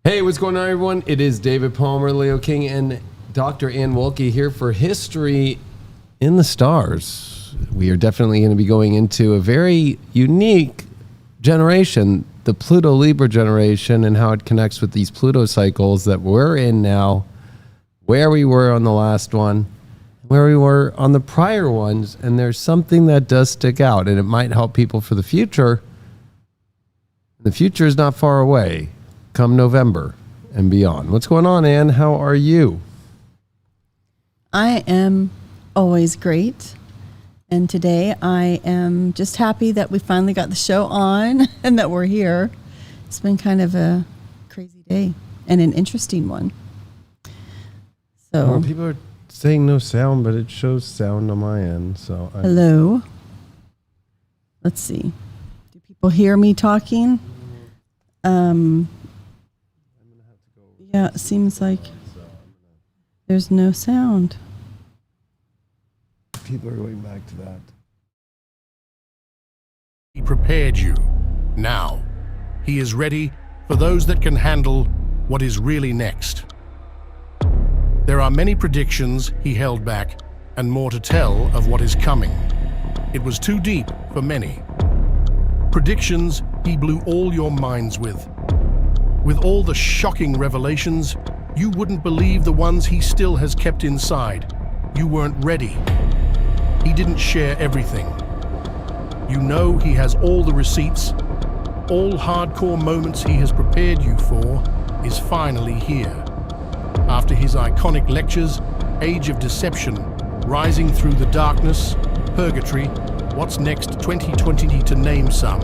Hey, what's going on, everyone? It is David Palmer, Leo King, and Dr. Ann Wohlcke here for History in the Stars. We are definitely going to be going into a very unique generation, the Pluto Libra generation, and how it connects with these Pluto cycles that we're in now, where we were on the last one, where we were on the prior ones, and there's something that does stick out, and it might help people for the future. The future is not far away. Come November and beyond. What's going on, Ann? How are you? I am always great. And today I am just happy that we finally got the show on and that we're here. It's been kind of a crazy day and an interesting one. So well, people are saying no sound, but it shows sound on my end. So hello. Let's see. Do people hear me talking? Yeah, it seems like there's no sound. People are going back to that. He prepared you. Now, he is ready for those that can handle what is really next. There are many predictions he held back and more to tell of what is coming. It was too deep for many. Predictions he blew all your minds with. With all the shocking revelations, you wouldn't believe the ones he still has kept inside. You weren't ready. He didn't share everything. You know he has all the receipts. All hardcore moments he has prepared you for is finally here. After his iconic lectures, Age of Deception, Rising Through the Darkness, Purgatory, What's Next 2020 to name some,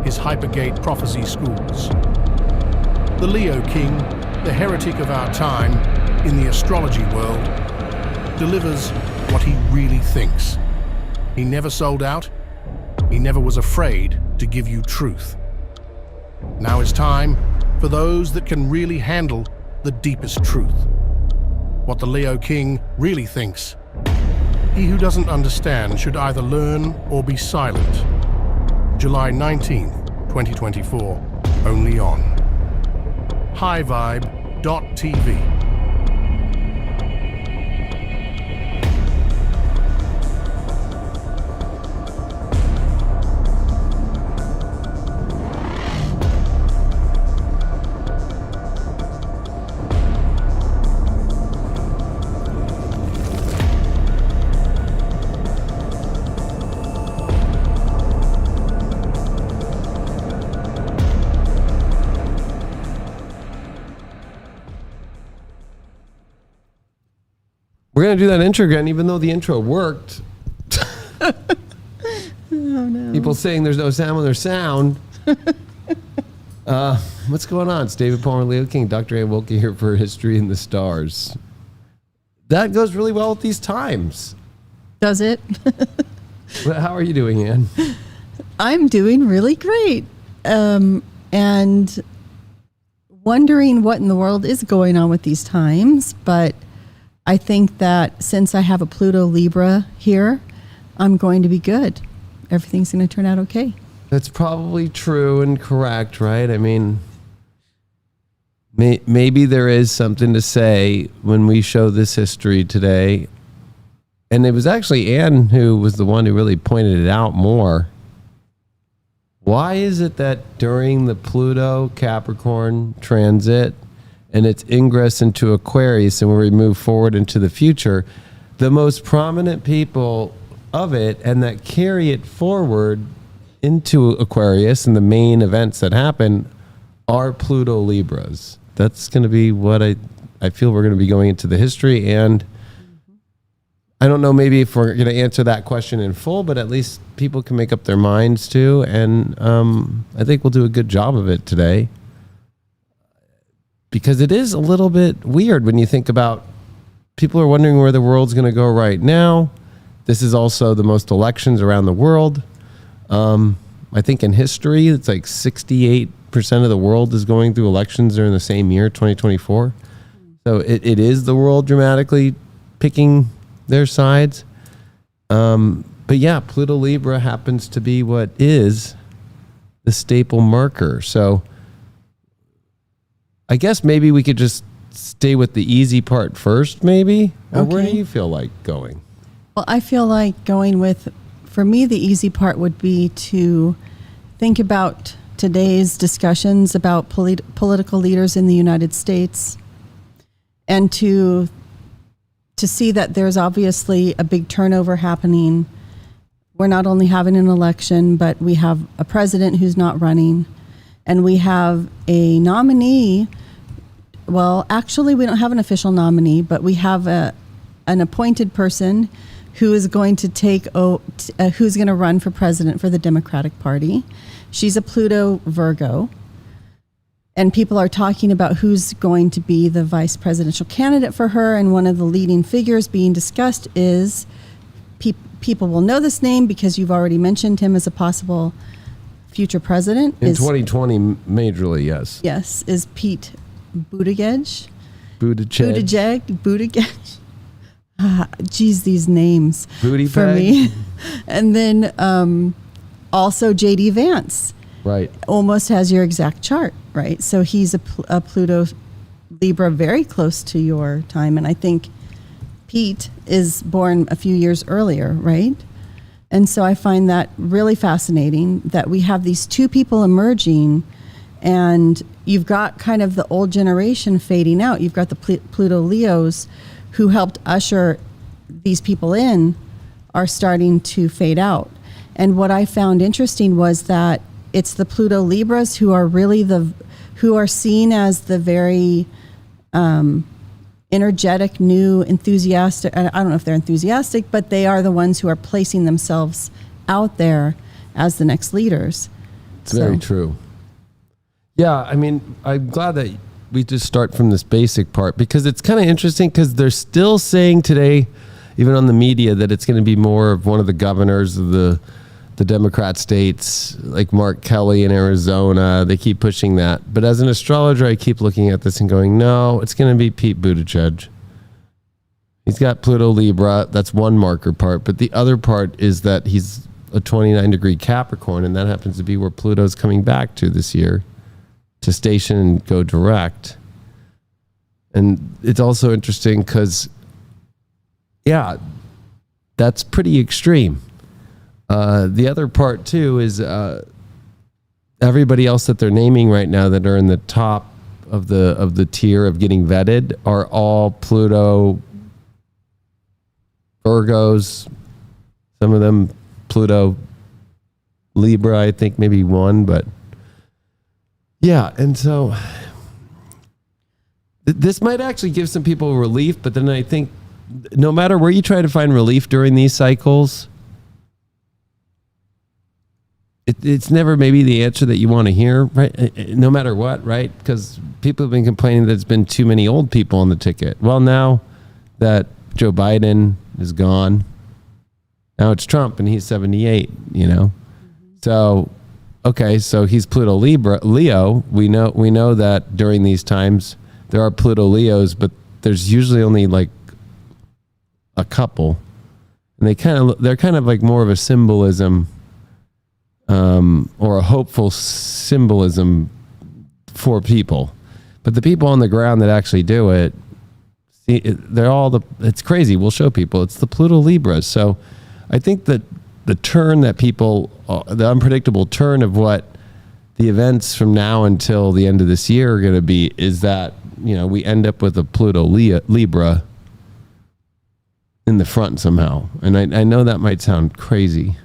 his Hypergate prophecy schools. The Leo King, the heretic of our time in the astrology world, delivers what he really thinks. He never sold out. He never was afraid to give you truth. Now is time for those that can really handle the deepest truth. What the Leo King really thinks. He who doesn't understand should either learn or be silent. July 19th, 2024, only on highvibe.tv. We're going to do that intro again, even though the intro worked. Oh, no. People saying there's no sound when there's sound. What's going on? It's David Palmer, Leo King, Dr. Ann Wohlcke here for History in the Stars. That goes really well with these times. Does it? But how are you doing, Ann? I'm doing really great. And wondering what in the world is going on with these times, but I think that since I have a Pluto Libra here, I'm going to be good. Everything's going to turn out okay. That's probably true and correct, right? I mean, maybe there is something to say when we show this history today. And it was actually Ann who was the one who really pointed it out more. Why is it that during the Pluto Capricorn transit and its ingress into Aquarius, and when we move forward into the future, the most prominent people of it and that carry it forward into Aquarius and the main events that happen are Pluto Libras. That's going to be what I feel we're going to be going into the history. And I don't know maybe if we're going to answer that question in full, but at least people can make up their minds too. And I think we'll do a good job of it today. Because it is a little bit weird when you think about people are wondering where the world's going to go right now. This is also the most elections around the world. I think in history, it's like 68% of the world is going through elections during the same year, 2024. So it is the world dramatically picking their sides. But yeah, Pluto Libra happens to be what is the staple marker. So I guess maybe we could just stay with the easy part first, maybe? Or where do Okay. you feel like going? Well, I feel like going with, for me, the easy part would be to think about today's discussions about political leaders in the United States, and to see that there's obviously a big turnover happening. We're not only having an election, but we have a president who's not running, and we have a nominee. Well, actually, we don't have an official nominee, but we have an appointed person who is going to who's going to run for president for the Democratic Party. She's a Pluto Virgo. And people are talking about who's going to be the vice presidential candidate for her. And one of the leading figures being discussed is, people will know this name because you've already mentioned him as a possible future president. In 2020, majorly, yes. Yes, is Pete Buttigieg. Buttigieg. Geez, these names Booty for bag. me. And then also J.D. Vance. Right. Almost has your exact chart, right? So he's a Pluto Libra, very close to your time. And I think Pete is born a few years earlier, right? And so I find that really fascinating that we have these two people emerging, and you've got kind of the old generation fading out. You've got the Pluto Leos who helped usher these people in are starting to fade out. And what I found interesting was that it's the Pluto Libras who are really who are seen as the very energetic, new, enthusiastic. I don't know if they're enthusiastic, but they are the ones who are placing themselves out there as the next leaders. It's very true. Yeah, I mean, I'm glad that we just start from this basic part, because it's kind of interesting, because they're still saying today, even on the media, that it's going to be more of one of the governors of the Democrat states, like Mark Kelly in Arizona. They keep pushing that. But as an astrologer, I keep looking at this and going, no, it's going to be Pete Buttigieg. He's got Pluto Libra. That's one marker part. But the other part is that he's a 29-degree Capricorn, and that happens to be where Pluto's coming back to this year, to station and go direct. And it's also interesting because, yeah, that's pretty extreme. The other part too is everybody else that they're naming right now that are in the top of the tier of getting vetted are all Pluto Virgos. Some of them Pluto Libra, I think maybe one, but yeah. And so this might actually give some people relief, but then I think no matter where you try to find relief during these cycles, it's never maybe the answer that you want to hear, right? No matter what, right? Because people have been complaining that there's been too many old people on the ticket. Well, now that Joe Biden is gone, now it's Trump and he's 78, you know? So, okay, so he's Pluto Leo. We know that during these times there are Pluto Leos, but there's usually only like a couple. And they're kind of like more of a symbolism, or a hopeful symbolism for people. But the people on the ground that actually do it, see, they're all it's crazy. We'll show people. It's the Pluto Libras. So I think that the turn that people, the unpredictable turn of what the events from now until the end of this year are going to be, is that, you know, we end up with a Pluto Libra in the front somehow. And I know that might sound crazy,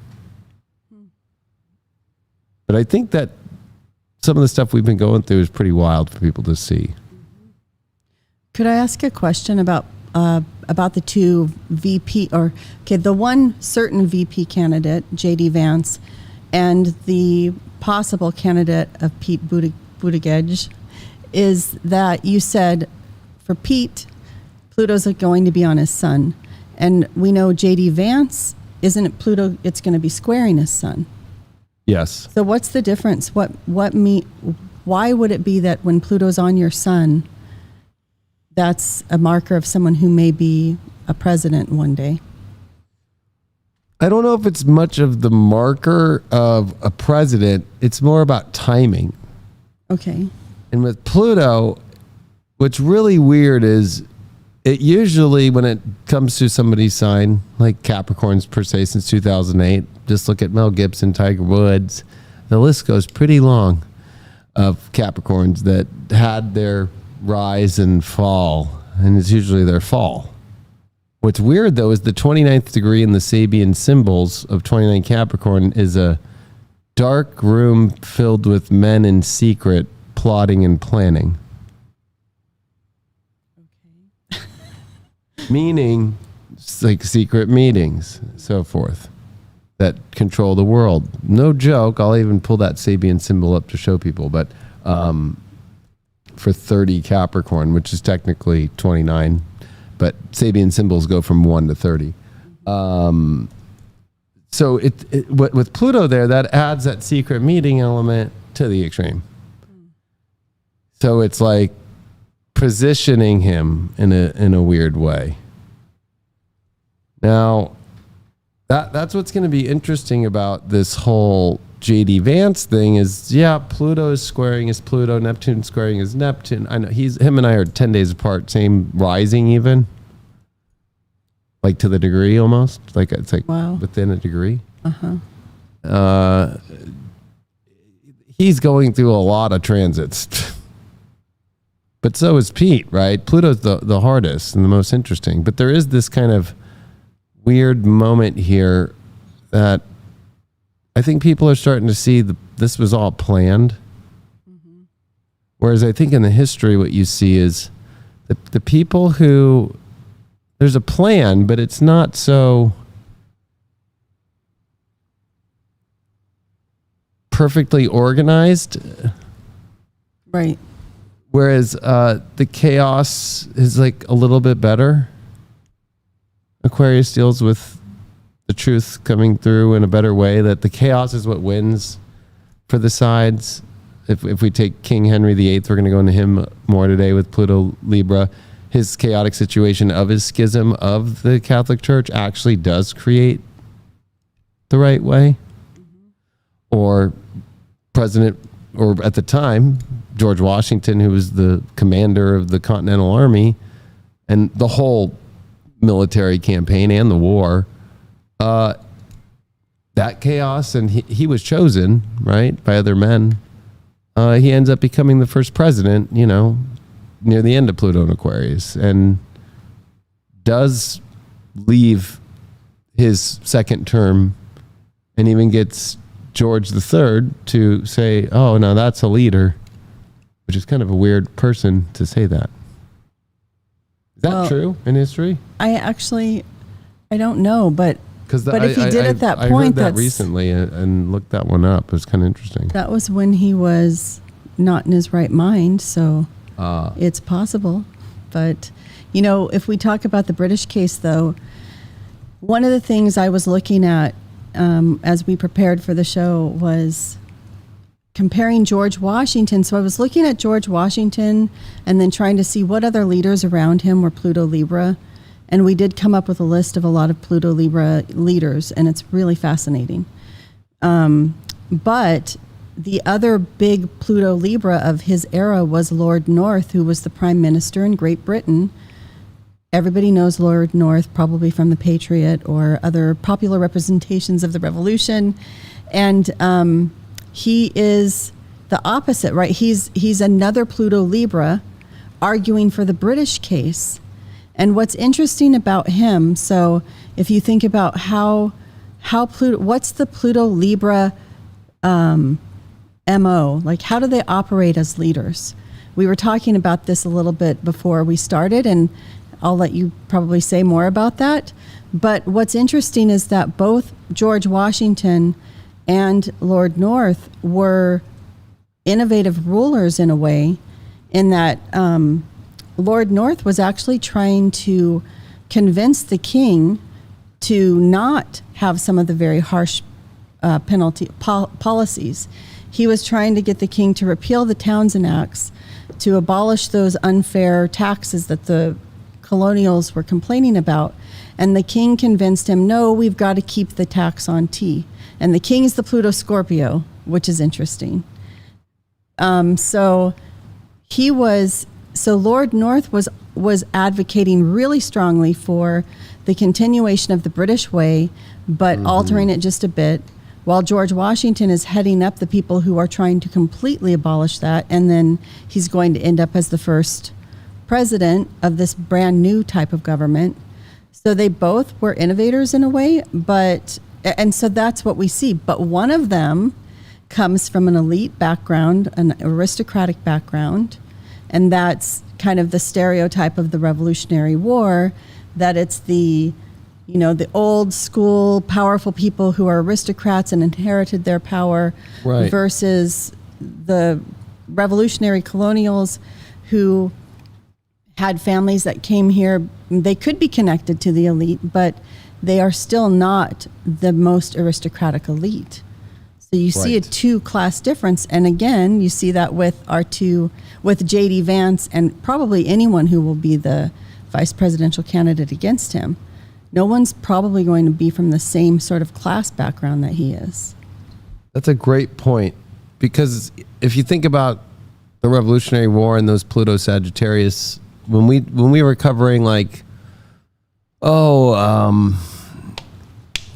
but I think that some of the stuff we've been going through is pretty wild for people to see. Could I ask a question about the two VP, the one certain VP candidate, J.D. Vance, and the possible candidate of Pete Buttigieg, is that you said for Pete, Pluto's going to be on his sun. And we know J.D. Vance, isn't it Pluto, it's going to be squaring his sun. Yes. So what's the difference? Why would it be that when Pluto's on your sun, that's a marker of someone who may be a president one day? I don't know if it's much of the marker of a president. It's more about timing. Okay. And with Pluto, what's really weird is it usually, when it comes to somebody's sign, like Capricorn's per se since 2008, just look at Mel Gibson, Tiger Woods, the list goes pretty long of Capricorns that had their rise and fall, and it's usually their fall. What's weird, though, is the 29th degree in the Sabian symbols of 29 Capricorn is a dark room filled with men in secret plotting and planning. Okay. Meaning, like secret meetings, so forth, that control the world. No joke, I'll even pull that Sabian symbol up to show people, but for 30 Capricorn, which is technically 29, but Sabian symbols go from 1 to 30. So with Pluto there, that adds that secret meeting element to the extreme. So it's like positioning him in a weird way. Now, that's what's going to be interesting about this whole J.D. Vance thing is, yeah, Pluto is squaring his Pluto, Neptune squaring his Neptune. I know him and I are 10 days apart, same rising even. Like to the degree almost. Like it's like wow. Within a degree. He's going through a lot of transits. But so is Pete, right? Pluto's the hardest and the most interesting. But there is this kind of weird moment here that I think people are starting to see this was all planned. Mm-hmm. Whereas I think in the history what you see is the people who, there's a plan, but it's not so perfectly organized. Right. Whereas the chaos is like a little bit better. Aquarius deals with the truth coming through in a better way, that the chaos is what wins for the sides. If we take King Henry VIII, we're going to go into him more today with Pluto Libra. His chaotic situation of his schism of the Catholic Church actually does create the right way. Mm-hmm. Or President, or at the time, George Washington, who was the commander of the Continental Army, and the whole military campaign and the war, that chaos, and he was chosen, right, by other men. He ends up becoming the first president, near the end of Pluto and Aquarius, and does leave his second term and even gets George III to say, oh, no, that's a leader, which is kind of a weird person to say that. Is that true in history? I don't know, but if he did at that point, I heard that recently and looked that one up. It was kind of interesting. That was when he was not in his right mind, so it's possible. But, if we talk about the British case, though, one of the things I was looking at as we prepared for the show was comparing George Washington. So I was looking at George Washington and then trying to see what other leaders around him were Pluto Libra. And we did come up with a list of a lot of Pluto Libra leaders, and it's really fascinating. But the other big Pluto Libra of his era was Lord North, who was the Prime Minister in Great Britain. Everybody knows Lord North, probably from The Patriot or other popular representations of the Revolution. And he is the opposite, right? He's another Pluto Libra arguing for the British case. And what's interesting about him, so if you think about how Pluto, what's the Pluto Libra MO? Like, how do they operate as leaders? We were talking about this a little bit before we started, and I'll let you probably say more about that. But what's interesting is that both George Washington and Lord North were innovative rulers in a way, in that Lord North was actually trying to convince the king to not have some of the very harsh policies. He was trying to get the king to repeal the Townshend Acts, to abolish those unfair taxes that the colonials were complaining about. And the king convinced him, no, we've got to keep the tax on tea. And the king is the Pluto Scorpio, which is interesting. So he was so Lord North was advocating really strongly for the continuation of the British way, but altering it just a bit, while George Washington is heading up the people who are trying to completely abolish that, and then he's going to end up as the first president of this brand new type of government. So they both were innovators in a way, and so that's what we see. But one of them comes from an elite background, an aristocratic background, and that's kind of the stereotype of the Revolutionary War, that it's the old school powerful people who are aristocrats and inherited their power, right, versus the revolutionary colonials who had families that came here. They could be connected to the elite, but they are still not the most aristocratic elite. So you see a two-class difference. And again, you see that with J.D. Vance and probably anyone who will be the vice presidential candidate against him. No one's probably going to be from the same sort of class background that he is. That's a great point, because if you think about the Revolutionary War and those Pluto Sagittarius, when we were covering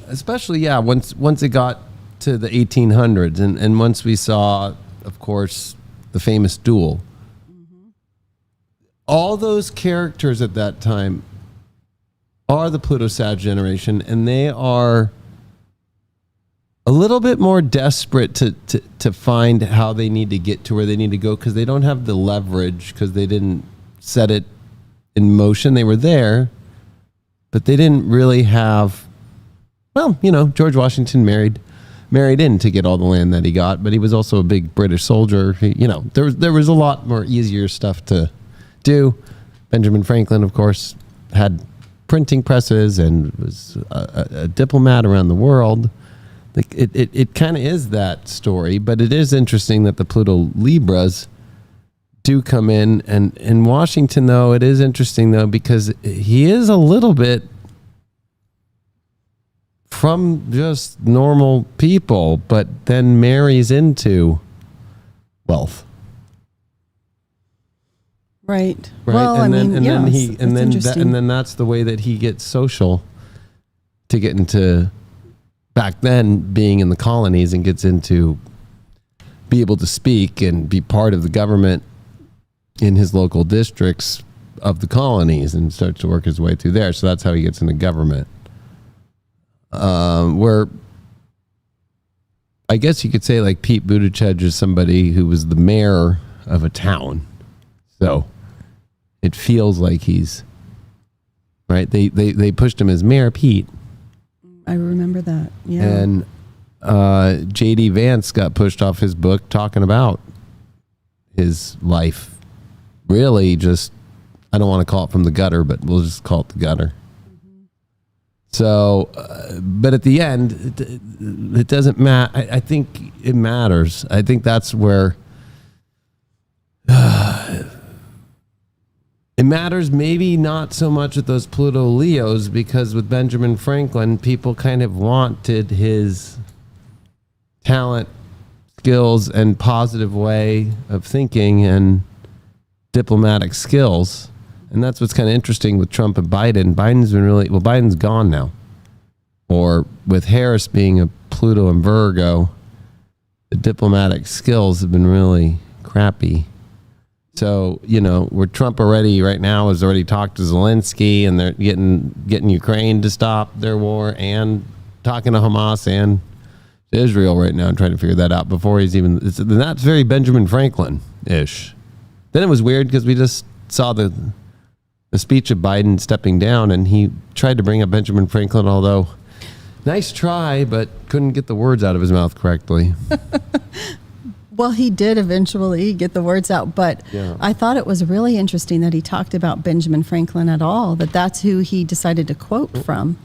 especially once it got to the 1800s and once we saw, of course, the famous duel, all those characters at that time are the Pluto Sag generation, and they are a little bit more desperate to find how they need to get to where they need to go, because they don't have the leverage, because they didn't set it in motion. They were there, but they didn't really have, George Washington married in to get all the land that he got, but he was also a big British soldier. There was a lot more easier stuff to do. Benjamin Franklin, of course, had printing presses and was a diplomat around the world. It kind of is that story, but it is interesting that the Pluto Libras do come in, and in Washington, though, it is interesting, though, because he is a little bit from just normal people, but then marries into wealth. Right. Well, and then that's the way that he gets social to get into, back then, being in the colonies, and gets into be able to speak and be part of the government in his local districts of the colonies, and starts to work his way through there. So that's how he gets into government. Where I guess you could say Pete Buttigieg is somebody who was the mayor of a town. So it feels like he's right. They pushed him as Mayor Pete. I remember that. Yeah. And J.D. Vance got pushed off his book talking about his life. Really, just, I don't want to call it from the gutter, but we'll just call it the gutter. So, but at the end, it doesn't matter. I think it matters. I think that's where it matters. Maybe not so much with those Pluto Leos, because with Benjamin Franklin, people kind of wanted his talent, skills, and positive way of thinking and diplomatic skills. And that's what's kind of interesting with Trump and Biden. Biden's gone now. Or with Harris being a Pluto and Virgo, the diplomatic skills have been really crappy. So, where Trump right now has already talked to Zelensky, and they're getting Ukraine to stop their war, and talking to Hamas and Israel right now, and trying to figure that out before he's even, that's very Benjamin Franklin-ish. Then it was weird because we just saw the speech of Biden stepping down, and he tried to bring up Benjamin Franklin, although nice try, but couldn't get the words out of his mouth correctly. Well, he did eventually get the words out, but yeah. I thought it was really interesting that he talked about Benjamin Franklin at all, that's who he decided to quote from.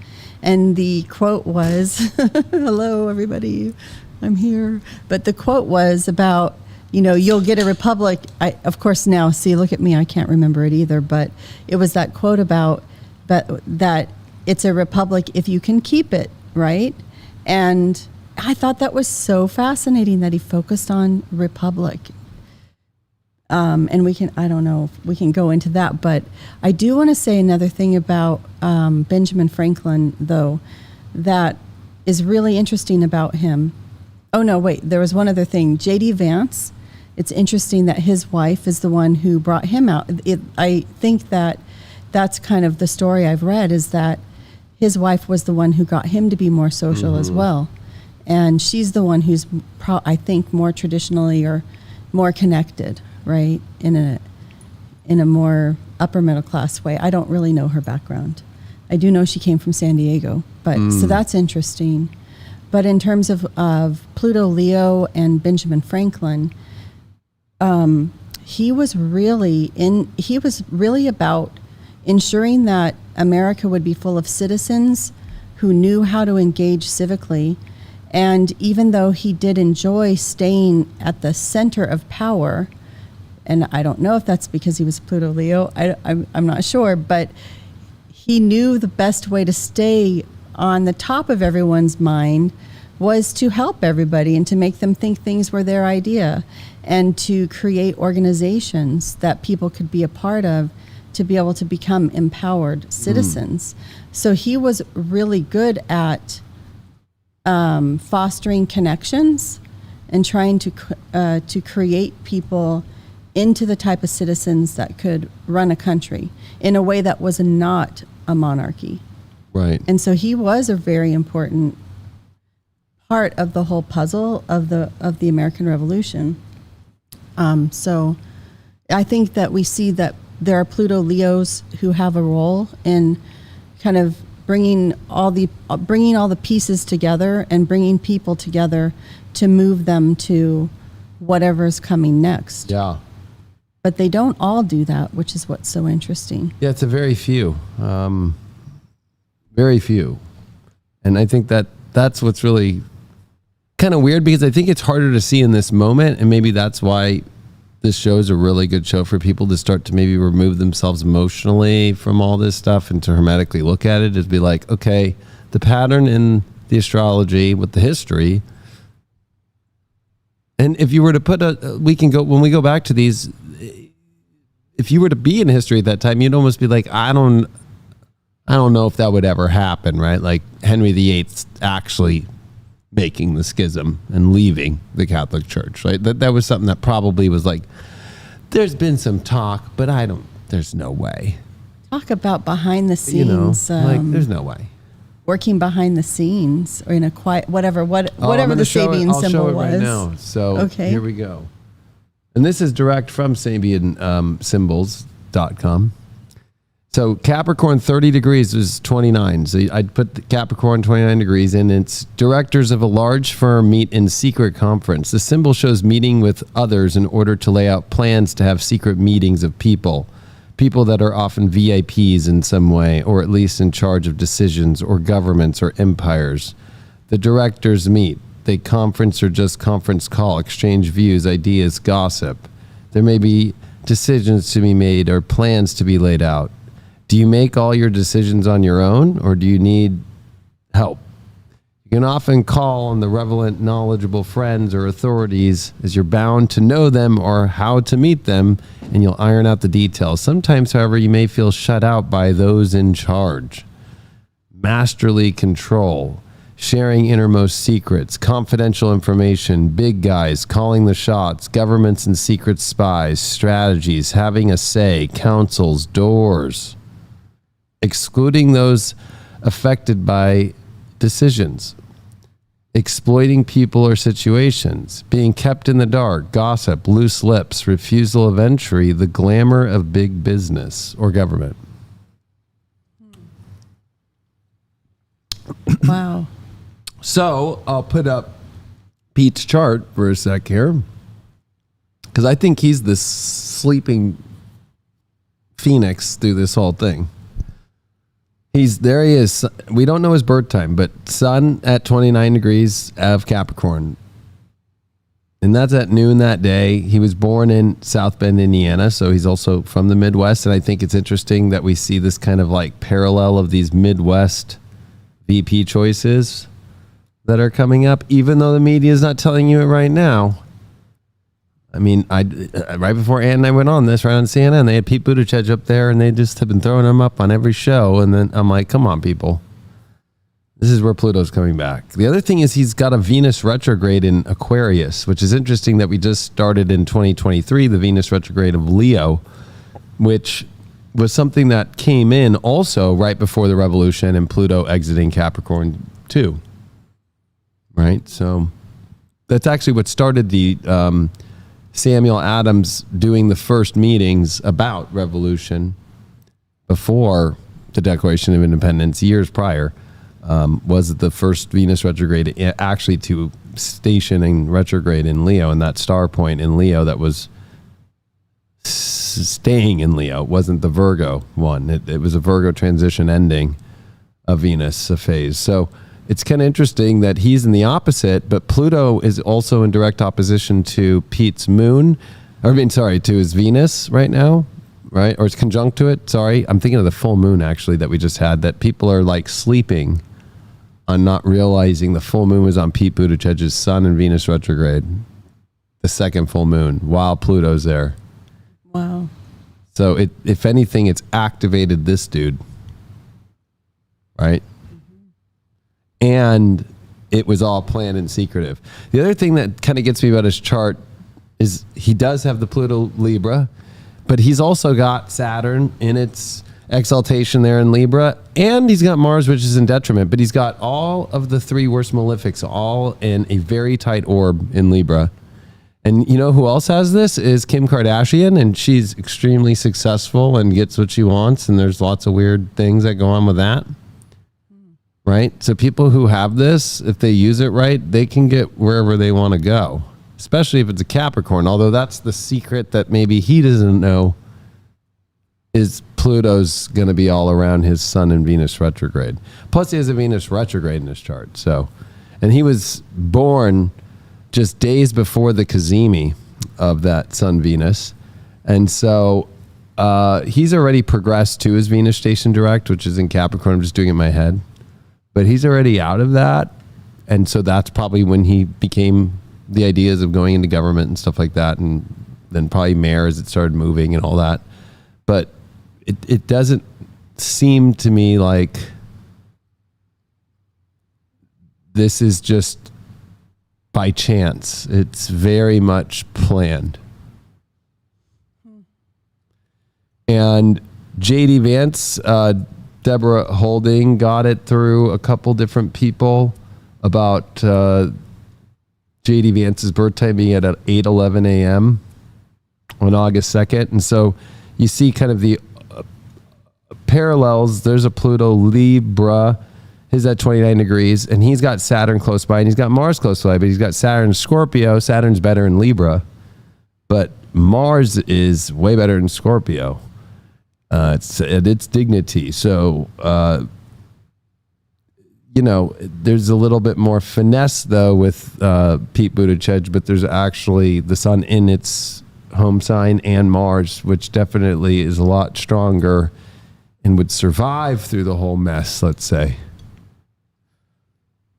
And the quote was, hello, everybody, I'm here. But the quote was about, you'll get a republic. Of course, now, see, look at me, I can't remember it either, but it was that quote about that it's a republic if you can keep it, right? And I thought that was so fascinating that he focused on republic. And I don't know if we can go into that, but I do want to say another thing about Benjamin Franklin, though, that is really interesting about him. Oh, no, wait, there was one other thing. J.D. Vance, it's interesting that his wife is the one who brought him out. I think that's kind of the story I've read, is that his wife was the one who got him to be more social as well. And she's the one who's, I think, more traditionally or more connected, right, in a more upper middle class way. I don't really know her background. I do know she came from San Diego, but so that's interesting. But in terms of Pluto Leo and Benjamin Franklin, he was really about ensuring that America would be full of citizens who knew how to engage civically. And even though he did enjoy staying at the center of power, and I don't know if that's because he was Pluto Leo, I'm not sure, but he knew the best way to stay on the top of everyone's mind was to help everybody and to make them think things were their idea, and to create organizations that people could be a part of to be able to become empowered citizens. So he was really good at fostering connections and trying to create people into the type of citizens that could run a country in a way that was not a monarchy. Right. And so he was a very important part of the whole puzzle of the American Revolution. So I think that we see that there are Pluto Leos who have a role in kind of bringing all the pieces together and bringing people together to move them to whatever's coming next. Yeah. But they don't all do that, which is what's so interesting. Yeah, it's a very few. Very few. And I think that's what's really kind of weird, because I think it's harder to see in this moment, and maybe that's why this show is a really good show for people to start to maybe remove themselves emotionally from all this stuff and to hermetically look at it, is be like, okay, the pattern in the astrology with the history. And if you were to put when we go back to these, if you were to be in history at that time, you'd almost be like, I don't know if that would ever happen, right? Like Henry VIII actually making the schism and leaving the Catholic Church, right? That was something that probably was like, there's been some talk, but there's no way. Talk about behind the scenes. There's no way. Working behind the scenes or in a quiet, whatever the Sabian symbol was. I'll show it right now. So Here we go. And this is direct from SabianSymbols.com. So Capricorn 30 degrees is 29. So I'd put the Capricorn 29 degrees in. It's directors of a large firm meet in secret conference. The symbol shows meeting with others in order to lay out plans to have secret meetings of people that are often VIPs in some way, or at least in charge of decisions or governments or empires. The directors meet. They conference or just conference call, exchange views, ideas, gossip. There may be decisions to be made or plans to be laid out. Do you make all your decisions on your own, or do you need help? You can often call on the relevant, knowledgeable friends or authorities, as you're bound to know them or how to meet them, and you'll iron out the details. Sometimes, however, you may feel shut out by those in charge. Masterly control, sharing innermost secrets, confidential information, big guys calling the shots, governments and secret spies, strategies, having a say, councils, doors. Excluding those affected by decisions, exploiting people or situations, being kept in the dark, gossip, loose lips, refusal of entry, the glamour of big business or government. Wow. So I'll put up Pete's chart for a sec here, because I think he's the sleeping phoenix through this whole thing. There he is. We don't know his birth time, but Sun at 29 degrees of Capricorn. And that's at noon that day. He was born in South Bend, Indiana, so he's also from the Midwest. And I think it's interesting that we see this kind of like parallel of these Midwest VP choices that are coming up, even though the media is not telling you it right now. I mean, right before Ann and I went on this, right on CNN, they had Pete Buttigieg up there, and they just have been throwing him up on every show. And then I'm like, come on, people. This is where Pluto's coming back. The other thing is he's got a Venus retrograde in Aquarius, which is interesting that we just started in 2023, the Venus retrograde of Leo, which was something that came in also right before the revolution and Pluto exiting Capricorn too. Right? So that's actually what started the Samuel Adams doing the first meetings about revolution before the Declaration of Independence years prior. Was the first Venus retrograde actually to station in retrograde in Leo, and that star point in Leo that was staying in Leo. It wasn't the Virgo one. It was a Virgo transition ending of Venus, a phase. So it's kind of interesting that he's in the opposite, but Pluto is also in direct opposition to Pete's moon, to his Venus right now, right? Or it's conjunct to it. Sorry. I'm thinking of the full moon actually that we just had, that people are like sleeping on not realizing the full moon was on Pete Buttigieg's Sun in Venus retrograde, the second full moon, while Pluto's there. Wow. So if anything, it's activated this dude, right? And it was all planned and secretive. The other thing that kind of gets me about his chart is he does have the Pluto Libra, but he's also got Saturn in its exaltation there in Libra, and he's got Mars, which is in detriment, but he's got all of the three worst malefics all in a very tight orb in Libra. And you know who else has this is Kim Kardashian, and she's extremely successful and gets what she wants, and there's lots of weird things that go on with that. Right? So people who have this, if they use it right, they can get wherever they want to go, especially if it's a Capricorn, although that's the secret that maybe he doesn't know, is Pluto's going to be all around his Sun and Venus retrograde. Plus he has a Venus retrograde in his chart. So, and he was born just days before the Cazimi of that Sun Venus. And so he's already progressed to his Venus station direct, which is in Capricorn. I'm just doing it in my head. But he's already out of that. And so that's probably when he became the ideas of going into government and stuff like that. And then probably mayor as it started moving and all that. But it doesn't seem to me like this is just by chance. It's very much planned. And J.D. Vance, Deborah Holding got it through a couple different people about J.D. Vance's birth time being at 8:11 a.m. on August 2nd. And so you see kind of the parallels. There's a Pluto Libra. He's at 29 degrees, and he's got Saturn close by, and he's got Mars close by, but he's got Saturn Scorpio. Saturn's better in Libra, but Mars is way better in Scorpio. It's its dignity. So, there's a little bit more finesse, though, with Pete Buttigieg, but there's actually the Sun in its home sign and Mars, which definitely is a lot stronger and would survive through the whole mess, let's say.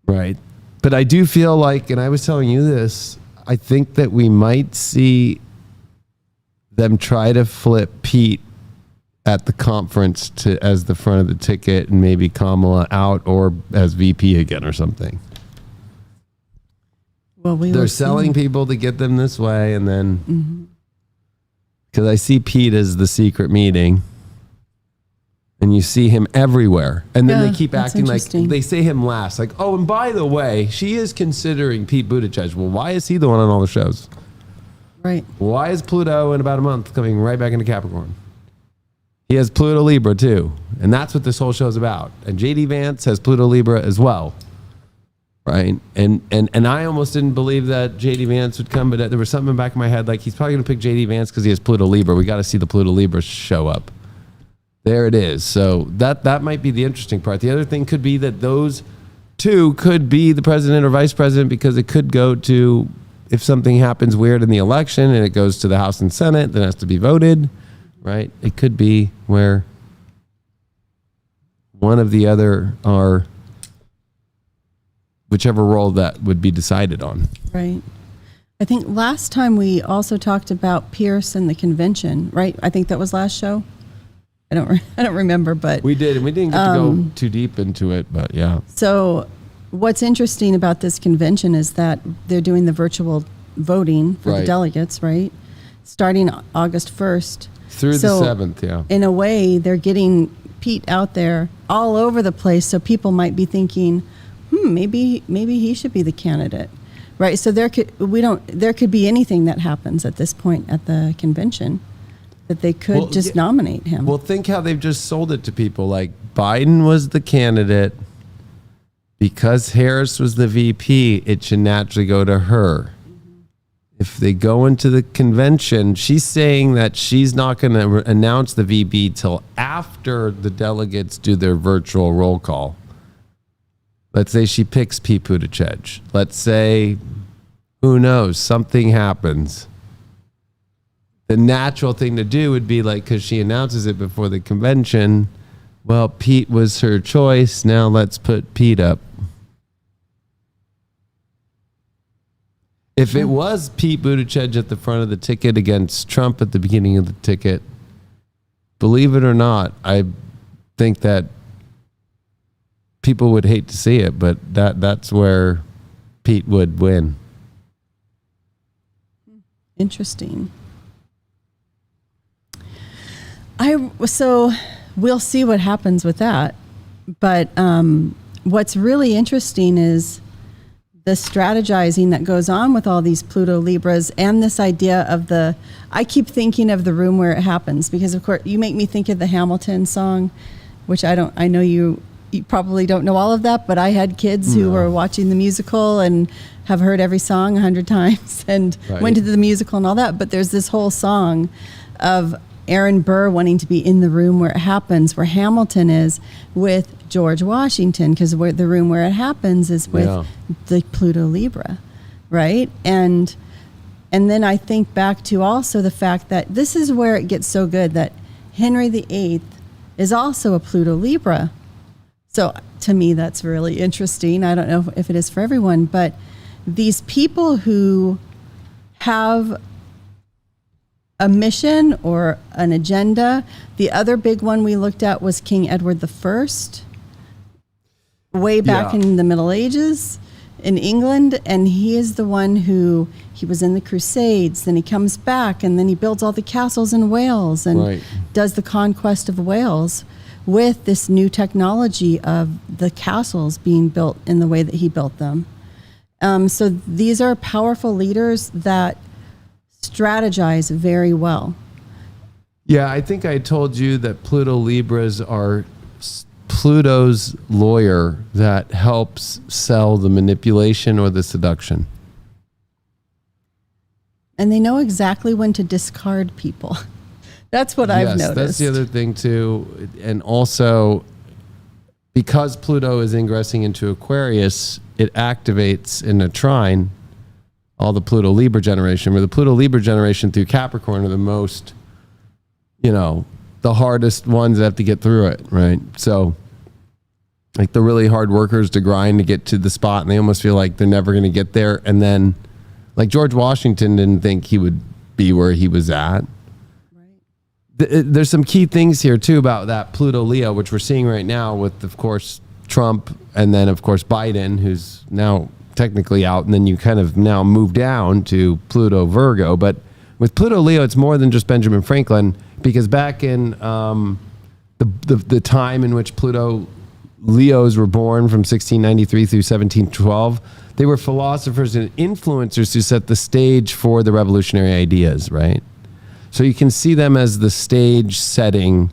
Right. But I do feel like, and I was telling you this, I think that we might see them try to flip Pete at the conference as the front of the ticket and maybe Kamala out or as VP again or something. Well, they're selling people to get them this way, and then because I see Pete as the secret meeting. And you see him everywhere. And then they keep acting like they say him last. Like, oh, and by the way, she is considering Pete Buttigieg. Well, why is he the one on all the shows? Right. Why is Pluto in about a month coming right back into Capricorn? He has Pluto Libra too. And that's what this whole show is about. And J.D. Vance has Pluto Libra as well. Right. And I almost didn't believe that J.D. Vance would come, but there was something in the back of my head like he's probably going to pick J.D. Vance because he has Pluto Libra. We got to see the Pluto Libra show up. There it is. So that might be the interesting part. The other thing could be that those two could be the president or vice president, because it could go to, if something happens weird in the election and it goes to the House and Senate, then it has to be voted, right? It could be where one of the other are whichever role that would be decided on. Right. I think last time we also talked about Pierce and the convention, right? I think that was last show. I don't remember, but We did, and we didn't get to go too deep into it, but yeah. so what's interesting about this convention is that they're doing the virtual voting for the Right. delegates, right? Starting August 1st. Through So, the 7th, yeah. In a way, they're getting Pete out there all over the place, so people might be thinking, maybe he should be the candidate, right? So there could be anything that happens at this point at the convention that they could Well, just yeah. nominate him. Well, think how they've just sold it to people. Like, Biden was the candidate. Because Harris was the VP, it should naturally go to her. If they go into the convention, she's saying that she's not going to announce the VP till after the delegates do their virtual roll call. Let's say she picks Pete Buttigieg. Let's say, who knows, something happens. The natural thing to do would be like, because she announces it before the convention, well, Pete was her choice. Now let's put Pete up. If it was Pete Buttigieg at the front of the ticket against Trump at the beginning of the ticket, believe it or not, I think that people would hate to see it, but that's where Pete would win. Interesting. So we'll see what happens with that. But what's really interesting is the strategizing that goes on with all these Pluto Libras and this idea of I keep thinking of the room where it happens, because of course you make me think of the Hamilton song, which I know you probably don't know all of that, but I had kids who were watching the musical and have heard every song 100 times and went to the musical and all that. But there's this whole song of Aaron Burr wanting to be in the room where it happens, where Hamilton is with George Washington, because the room where it happens is with the Pluto Libra, right? And then I think back to also the fact that this is where it gets so good that Henry VIII is also a Pluto Libra. So to me, that's really interesting. I don't know if it is for everyone, but these people who have a mission or an agenda. The other big one we looked at was King Edward I, way back in the Middle Ages in England. And he is the one he was in the Crusades, then he comes back and then he builds all the castles in Wales and does the conquest of Wales with this new technology of the castles being built in the way that he built them. So these are powerful leaders that strategize very well. Yeah, I think I told you that Pluto Libras are Pluto's lawyer that helps sell the manipulation or the seduction. And they know exactly when to discard people. That's what I've noticed. That's the other thing too. And also, because Pluto is ingressing into Aquarius, it activates in a trine all the Pluto Libra generation, where the Pluto Libra generation through Capricorn are the most, the hardest ones that have to get through it, right? So, like the really hard workers to grind to get to the spot, and they almost feel like they're never going to get there. And then, like George Washington didn't think he would be where he was at. There's some key things here too about that Pluto Leo, which we're seeing right now with, of course, Trump, and then of course Biden, who's now technically out, and then you kind of now move down to Pluto Virgo. But with Pluto Leo, it's more than just Benjamin Franklin, because back in the time in which Pluto Leos were born from 1693 through 1712, they were philosophers and influencers who set the stage for the revolutionary ideas, right? So you can see them as the stage setting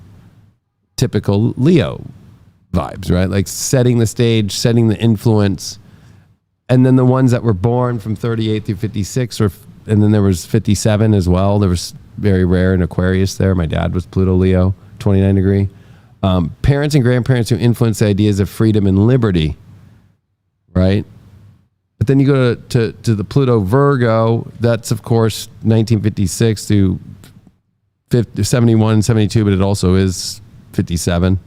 typical Leo vibes, right? Like setting the stage, setting the influence. And then the ones that were born from 38 through 56, and then there was 57 as well. There was very rare in Aquarius there. My dad was Pluto Leo, 29 degree. Parents and grandparents who influenced the ideas of freedom and liberty, right? But then you go to the Pluto Virgo. That's, of course, 1956 through 71 and 72, but it also is 57.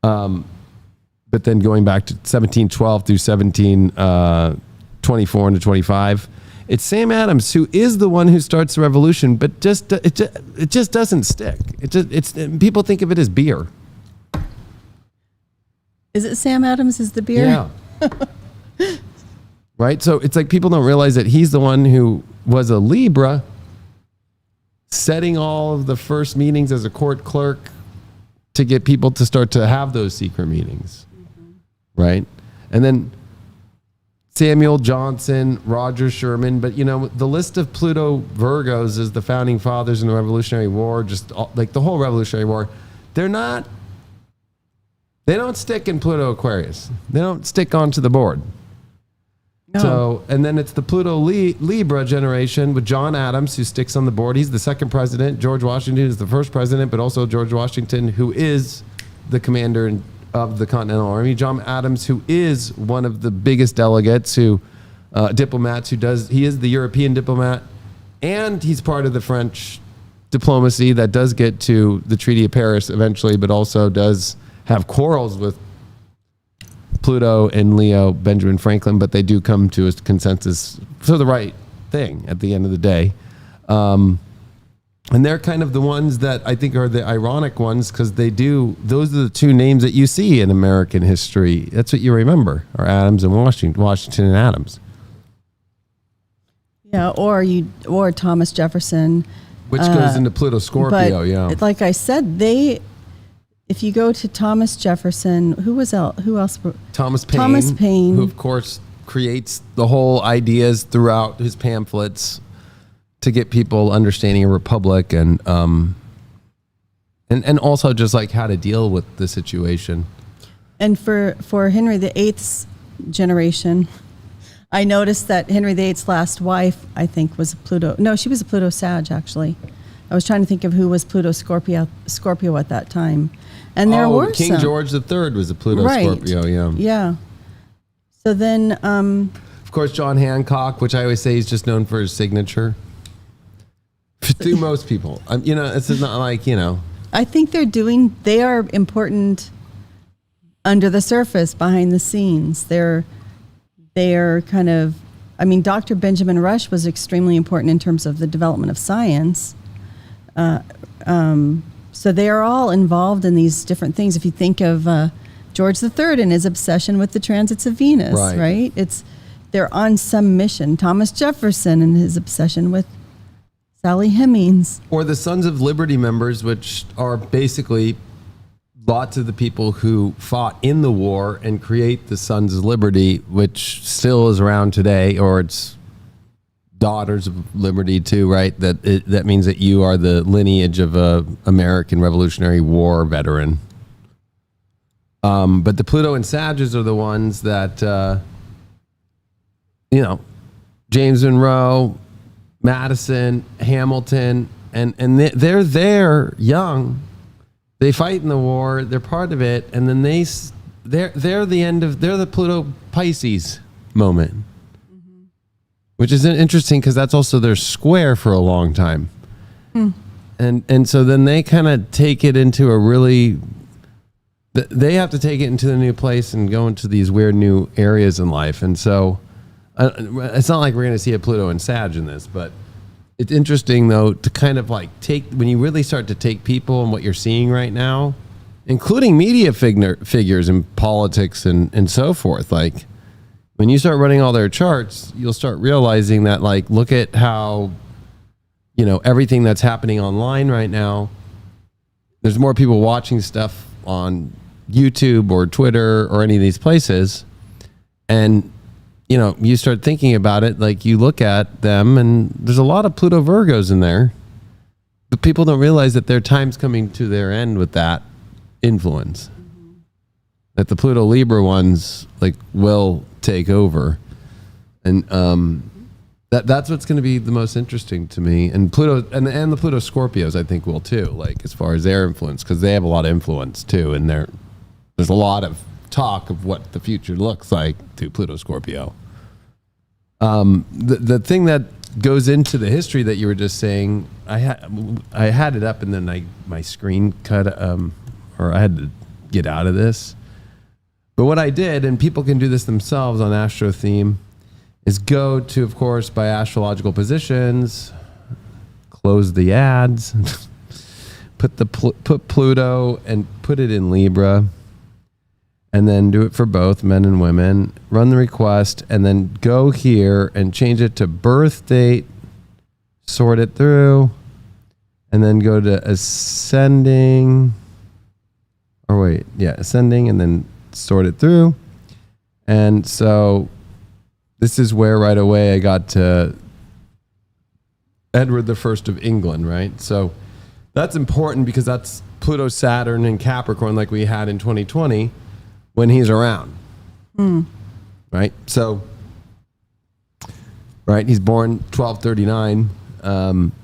But then going back to 1712 through 1724 into 25. It's Sam Adams who is the one who starts the revolution, but it just doesn't stick. People think of it as beer. Is it Sam Adams is the beer? Yeah. Right? So it's like people don't realize that he's the one who was a Libra, setting all of the first meetings as a court clerk to get people to start to have those secret meetings. Right? And then Samuel Johnson, Roger Sherman, but the list of Pluto Virgos as the founding fathers in the Revolutionary War, like the whole Revolutionary War, they don't stick in Pluto Aquarius. They don't stick onto the board. No. So, and then it's the Pluto Libra generation with John Adams, who sticks on the board. He's the second president. George Washington is the first president, but also George Washington, who is the commander of the Continental Army. John Adams, who is one of the biggest delegates, diplomats, he is the European diplomat, and he's part of the French diplomacy that does get to the Treaty of Paris eventually, but also does have quarrels with Pluto and Leo, Benjamin Franklin, but they do come to a consensus for the right thing at the end of the day. And they're kind of the ones that I think are the ironic ones, because those are the two names that you see in American history. That's what you remember, are Adams and Washington and Adams. Yeah, or Thomas Jefferson. Which goes into Pluto Scorpio, yeah. Like I said, if you go to Thomas Jefferson, who else? Thomas Paine, who of course creates the whole ideas throughout his pamphlets to get people understanding a republic and also just like how to deal with the situation. And for Henry VIII's generation, I noticed that Henry VIII's last wife, I think, was a Pluto. No, she was a Pluto Sag, actually. I was trying to think of who was Pluto Scorpio at that time. And there were King George III was a Pluto Scorpio, yeah. Yeah. So then... of course, John Hancock, which I always say he's just known for his signature. To most people. It's not like, I think they are important under the surface, behind the scenes. They're kind of... Dr. Benjamin Rush was extremely important in terms of the development of science. So they are all involved in these different things. If you think of George III and his obsession with the transits of Venus, right? They're on some mission. Thomas Jefferson and his obsession with Sally Hemings. Or the Sons of Liberty members, which are basically lots of the people who fought in the war and create the Sons of Liberty, which still is around today, or it's Daughters of Liberty too, right? That means that you are the lineage of a American Revolutionary War veteran. But the Pluto and Sagittarius are the ones that, James Monroe, Madison, Hamilton, and they're there young. They fight in the war. They're part of it, and then they're the Pluto Pisces moment. Which is interesting because that's also their square for a long time. And so then they kind of take it into they have to take it into the new place and go into these weird new areas in life. And so it's not like we're going to see a Pluto and Sag in this, but it's interesting though to kind of like when you really start to take people and what you're seeing right now, including media figures in politics and so forth, like, when you start running all their charts, you'll start realizing that, like, look at how, everything that's happening online right now. There's more people watching stuff on YouTube or Twitter or any of these places. And, you start thinking about it, like you look at them and there's a lot of Pluto Virgos in there. But people don't realize that their time's coming to their end with that influence. That the Pluto Libra ones, like, will take over. And that's what's going to be the most interesting to me. And Pluto and the Pluto Scorpios, I think, will too, like, as far as their influence, because they have a lot of influence too, and there's a lot of talk of what the future looks like to Pluto Scorpio. The thing that goes into the history that you were just saying, I had it up and then my screen cut, or I had to get out of this. But what I did, and people can do this themselves on Astro Theme, is go to, of course, by astrological positions, close the ads, put Pluto and put it in Libra, and then do it for both men and women, run the request, and then go here and change it to birth date, sort it through, and then go to ascending, ascending, and then sort it through. And so this is where right away I got to Edward I of England, right? So that's important because that's Pluto, Saturn, and Capricorn like we had in 2020 when he's around, right? So, right, he's born 1239,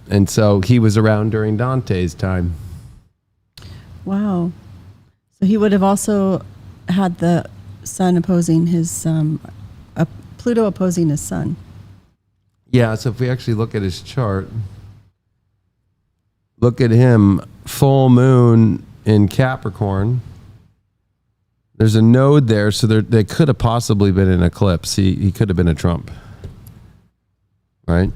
and so he was around during Dante's time. Wow. So he would have also had the sun opposing his, Pluto opposing his sun. Yeah, so if we actually look at his chart, look at him, full moon in Capricorn. There's a node there, so they could have possibly been an eclipse. He could have been a Trump, right?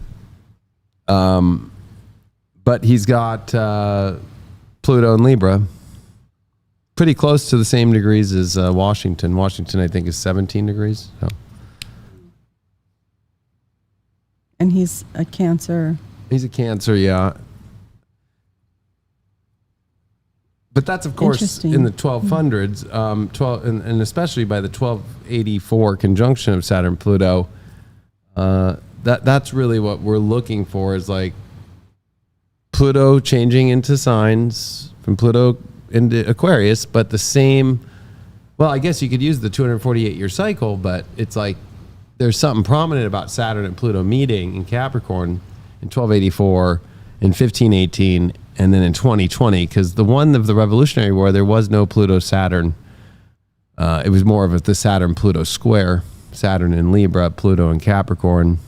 But he's got Pluto and Libra, pretty close to the same degrees as Washington. Washington, I think, is 17 degrees. So. And he's a Cancer. He's a Cancer, yeah. But that's, of course, in the 1200s, and especially by the 1284 conjunction of Saturn Pluto. That's really what we're looking for, is like Pluto changing into signs from Pluto into Aquarius, but the same. Well, I guess you could use the 248-year cycle, but it's like there's something prominent about Saturn and Pluto meeting in Capricorn in 1284, in 1518. And then in 2020, because the one of the Revolutionary War, there was no Pluto-Saturn. It was more of the Saturn-Pluto square, Saturn in Libra, Pluto in Capricorn.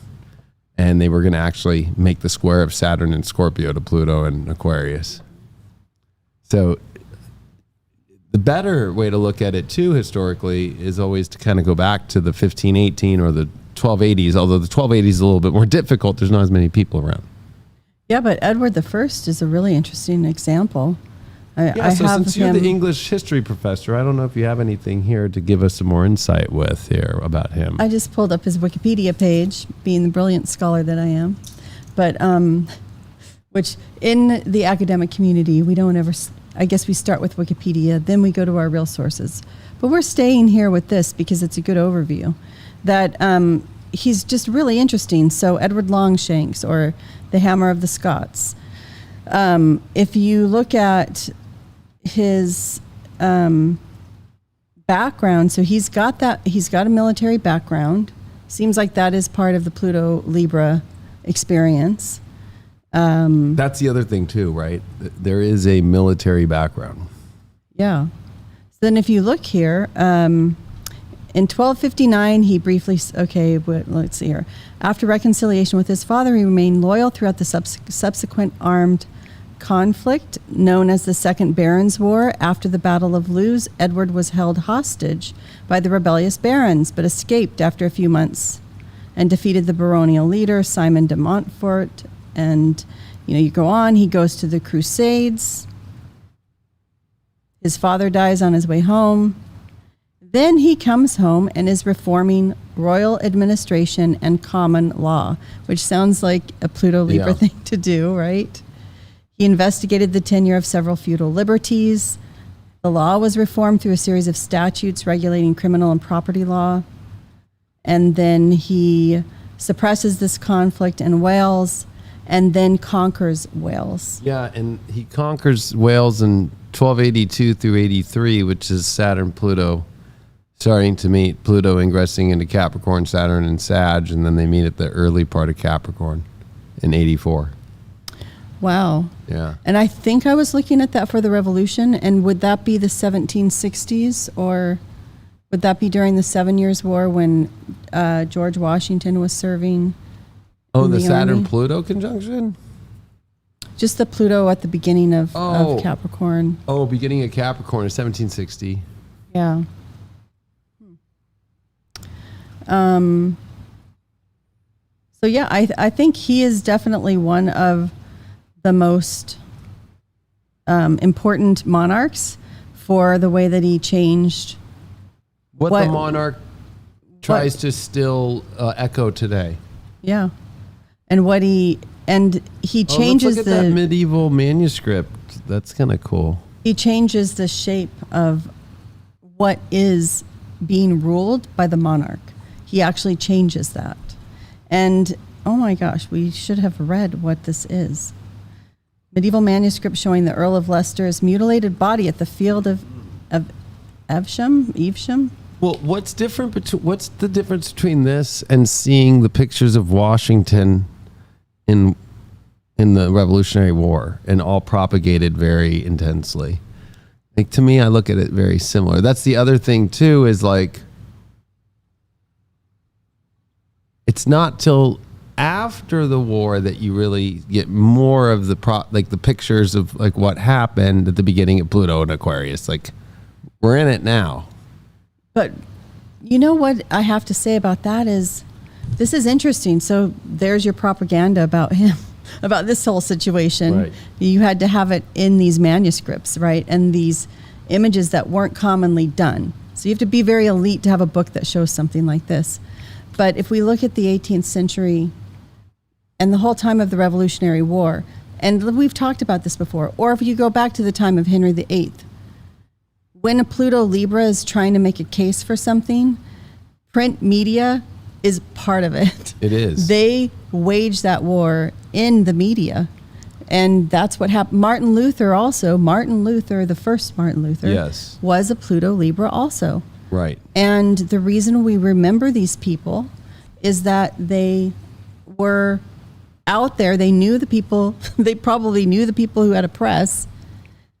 And they were going to actually make the square of Saturn in Scorpio to Pluto in Aquarius. So the better way to look at it, too, historically, is always to kind of go back to the 1518 or the 1280s, although the 1280s is a little bit more difficult. There's not as many people around. Yeah, but Edward I is a really interesting example. Since you're the English history professor, I don't know if you have anything here to give us some more insight with here about him. I just pulled up his Wikipedia page, being the brilliant scholar that I am. But, which in the academic community, we don't ever, I guess we start with Wikipedia, then we go to our real sources. But we're staying here with this because it's a good overview. That he's just really interesting. So Edward Longshanks, or the Hammer of the Scots. If you look at his background, so he's got a military background. Seems like that is part of the Pluto Libra experience. That's the other thing too, right? There is a military background. Yeah. So then if you look here, in 1259, he briefly, let's see here. After reconciliation with his father, he remained loyal throughout the subsequent armed conflict known as the Second Barons' War. After the Battle of Lewes, Edward was held hostage by the rebellious barons, but escaped after a few months and defeated the baronial leader, Simon de Montfort. And, you go on, he goes to the Crusades. His father dies on his way home. Then he comes home and is reforming royal administration and common law, which sounds like a Pluto Libra thing to do, right? He investigated the tenure of several feudal liberties. The law was reformed through a series of statutes regulating criminal and property law. And then he suppresses this conflict in Wales and then conquers Wales. Yeah, and he conquers Wales in 1282 through 83, which is Saturn-Pluto. Starting to meet Pluto ingressing into Capricorn, Saturn, and Sag, and then they meet at the early part of Capricorn in 84. Wow. Yeah. And I think I was looking at that for the Revolution, and would that be the 1760s, or would that be during the 7 Years' War when George Washington was serving? Oh, the Saturn-Pluto conjunction? Just the Pluto at the beginning of Capricorn. Oh, beginning of Capricorn is 1760. Yeah. So yeah, I think he is definitely one of the most important monarchs for the way that he changed what the monarch tries to still echo today. Yeah, and he changes let's look at that medieval manuscript. That's kind of cool. He changes the shape of what is being ruled by the monarch. He actually changes that. And oh my gosh, we should have read what this is. Medieval manuscript showing the Earl of Leicester's mutilated body at the field of Evesham. Well, what's the difference between this and seeing the pictures of Washington in the Revolutionary War and all propagated very intensely? Like, to me, I look at it very similar. That's the other thing too, is like, it's not till after the war that you really get more of the the pictures of like what happened at the beginning of Pluto and Aquarius. Like, we're in it now. But you know what I have to say about that is, this is interesting. So there's your propaganda about him, about this whole situation. Right. You had to have it in these manuscripts, right? And these images that weren't commonly done. So you have to be very elite to have a book that shows something like this. But if we look at the 18th century and the whole time of the Revolutionary War, and we've talked about this before, or if you go back to the time of Henry VIII, when a Pluto Libra is trying to make a case for something, print media is part of it. It is. They wage that war in the media. And that's what happened. Martin Luther, the first Martin Luther, yes, was a Pluto Libra also. Right. And the reason we remember these people is that they were out there. They knew the people. They probably knew the people who had a press.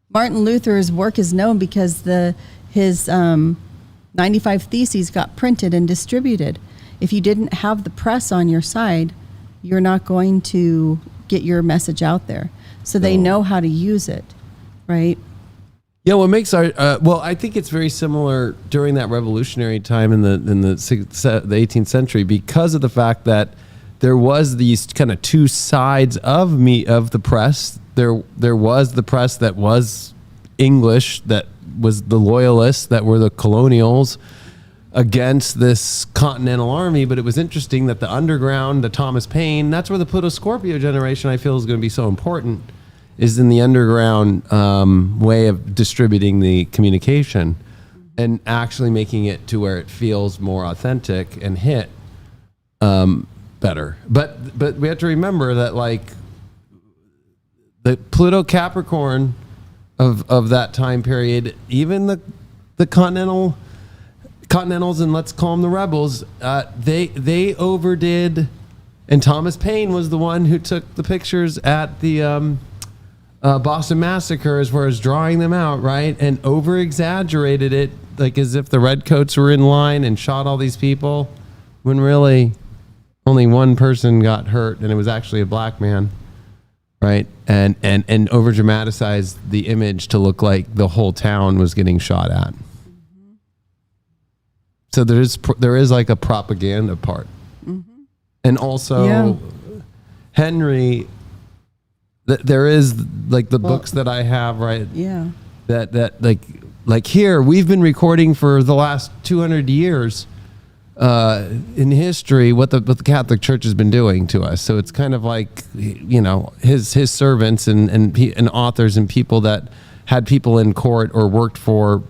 Martin Luther's work is known because his 95 Theses got printed and distributed. If you didn't have the press on your side, you're not going to get your message out there. So they know how to use it, right? Yeah, what makes our I think it's very similar during that revolutionary time in the 18th century, because of the fact that there was these kind of two sides of the press. There was the press that was English, that was the loyalists, that were the colonials against this continental army. But it was interesting that the underground, the Thomas Paine, that's where the Pluto Scorpio generation, I feel, is going to be so important, is in the underground way of distributing the communication and actually making it to where it feels more authentic and hit better. But we have to remember that, like, the Pluto Capricorn of that time period, even the Continentals, and let's call them the rebels, they overdid. And Thomas Paine was the one who took the pictures at the Boston Massacre, as far as drawing them out, right? And over exaggerated it, like as if the redcoats were in line and shot all these people, when really only one person got hurt, and it was actually a black man, right? And over dramatized the image to look like the whole town was getting shot at. So there is like a propaganda part. Mm-hmm. And also Henry, there is like the books that I have, right? Yeah. That like here, we've been recording for the last 200 years in history what the Catholic Church has been doing to us. So it's kind of like, you know, his servants and authors and people that had people in court or worked for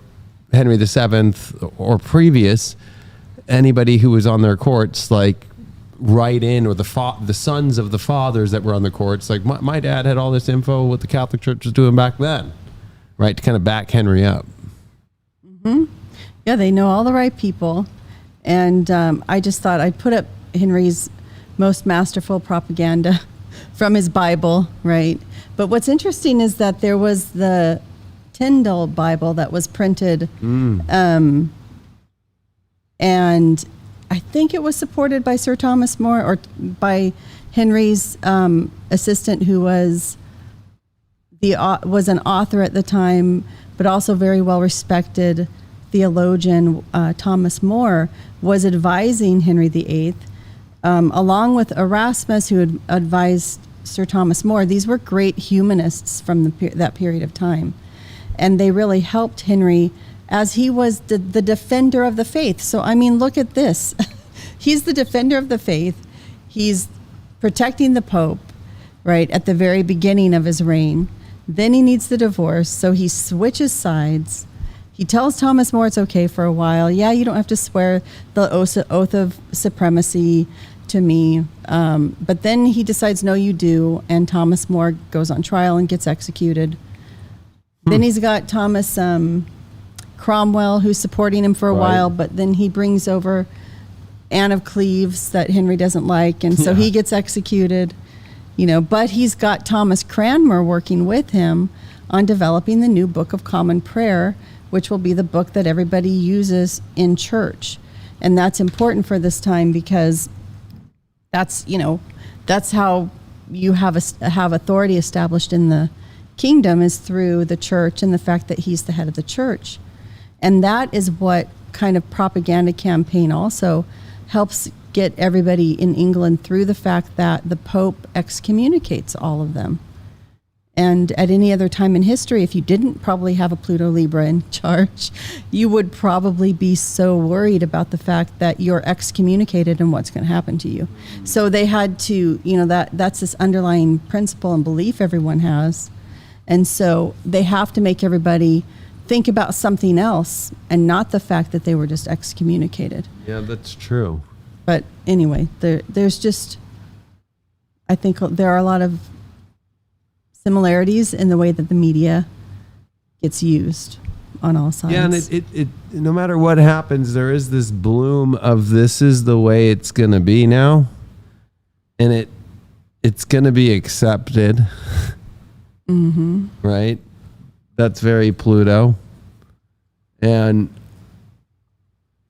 Henry VII or previous, anybody who was on their courts, like, write in, or the sons of the fathers that were on the courts, like, my dad had all this info what the Catholic Church was doing back then, right, to kind of back Henry up. Mm-hmm. Yeah, they know all the right people. And I just thought I'd put up Henry's most masterful propaganda from his Bible, right? But what's interesting is that there was the Tyndale Bible that was printed, and I think it was supported by Sir Thomas More, or by Henry's assistant, who was an author at the time, but also very well respected theologian. Thomas More was advising Henry VIII along with Erasmus, who had advised Sir Thomas More. These were great humanists from that period of time. And they really helped Henry as he was the defender of the faith. So, I mean, look at this. He's the defender of the faith. He's protecting the Pope, right, at the very beginning of his reign. Then he needs the divorce, so he switches sides. He tells Thomas More it's okay for a while. Yeah, you don't have to swear the oath of supremacy to me. But then he decides, no, you do. And Thomas More goes on trial and gets executed. Then he's got Thomas Cromwell, who's supporting him for a while, but then he brings over Anne of Cleves that Henry doesn't like, and so he gets executed. But he's got Thomas Cranmer working with him on developing the new Book of Common Prayer, which will be the book that everybody uses in church. And that's important for this time because that's how you have authority established in the kingdom, is through the church and the fact that he's the head of the church. And that is what kind of propaganda campaign also helps get everybody in England through the fact that the Pope excommunicates all of them. And at any other time in history, if you didn't probably have a Pluto Libra in charge, you would probably be so worried about the fact that you're excommunicated and what's going to happen to you. So they had to, that's this underlying principle and belief everyone has. And so they have to make everybody think about something else and not the fact that they were just excommunicated. Yeah, that's true. But anyway, there's just, I think there are a lot of similarities in the way that the media gets used on all sides. Yeah, and it no matter what happens, there is this bloom of this is the way it's going to be now. And it's going to be accepted. Mm-hmm. Right? That's very Pluto. And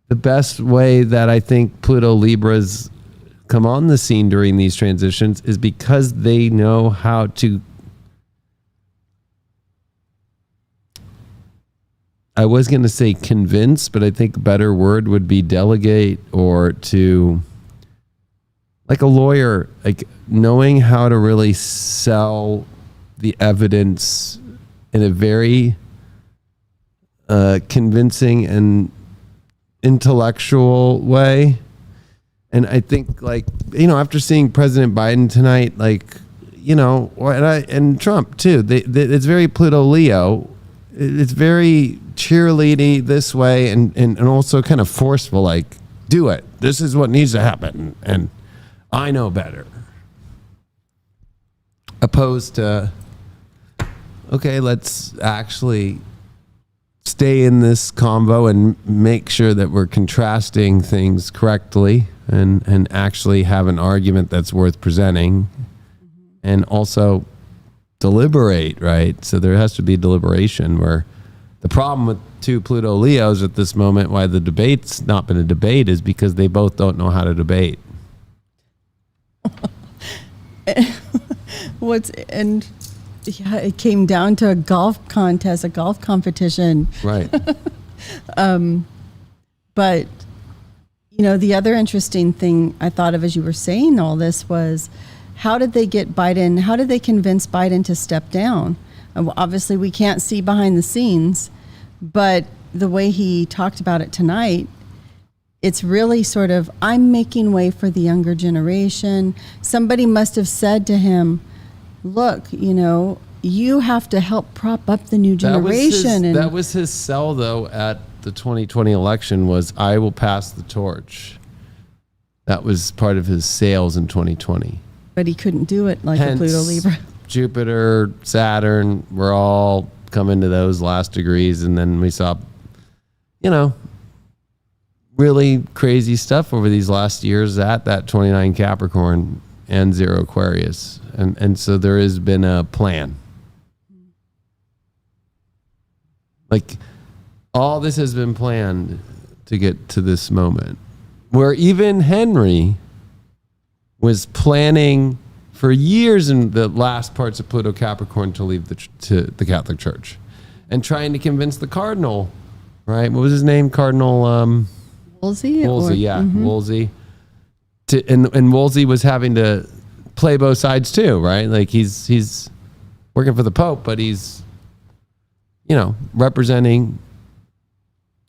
the best way that I think Pluto Libras come on the scene during these transitions is because they know how to, I was going to say convince, but I think a better word would be delegate, or to, like a lawyer, like knowing how to really sell the evidence in a very convincing and intellectual way. And I think, after seeing President Biden tonight, and Trump too, it's very Pluto Leo. It's very cheerleading this way and also kind of forceful, like, do it. This is what needs to happen. And I know better. Opposed to, okay, let's actually stay in this convo and make sure that we're contrasting things correctly and actually have an argument that's worth presenting, and also deliberate, right? So there has to be deliberation, where the problem with two Pluto Leos at this moment, why the debate's not been a debate, is because they both don't know how to debate. It came down to a golf contest, a golf competition. Right. But, the other interesting thing I thought of as you were saying all this was, how did they convince Biden to step down? Obviously, we can't see behind the scenes, but the way he talked about it tonight, it's really sort of, I'm making way for the younger generation. Somebody must have said to him, look, you have to help prop up the new generation. That was his sell, though, at the 2020 election, was I will pass the torch. That was part of his sales in 2020. But he couldn't do it like a Pluto Libra. Jupiter, Saturn, we're all coming to those last degrees. And then we saw, really crazy stuff over these last years at that 29 Capricorn and 0 Aquarius. And so there has been a plan. Like, all this has been planned to get to this moment, where even Henry was planning for years in the last parts of Pluto Capricorn to leave the Catholic Church, and trying to convince the Cardinal, right? What was his name? Cardinal Wolsey? Wolsey, yeah. Mm-hmm. Wolsey. and Wolsey was having to play both sides too, right? Like he's working for the Pope, but he's, representing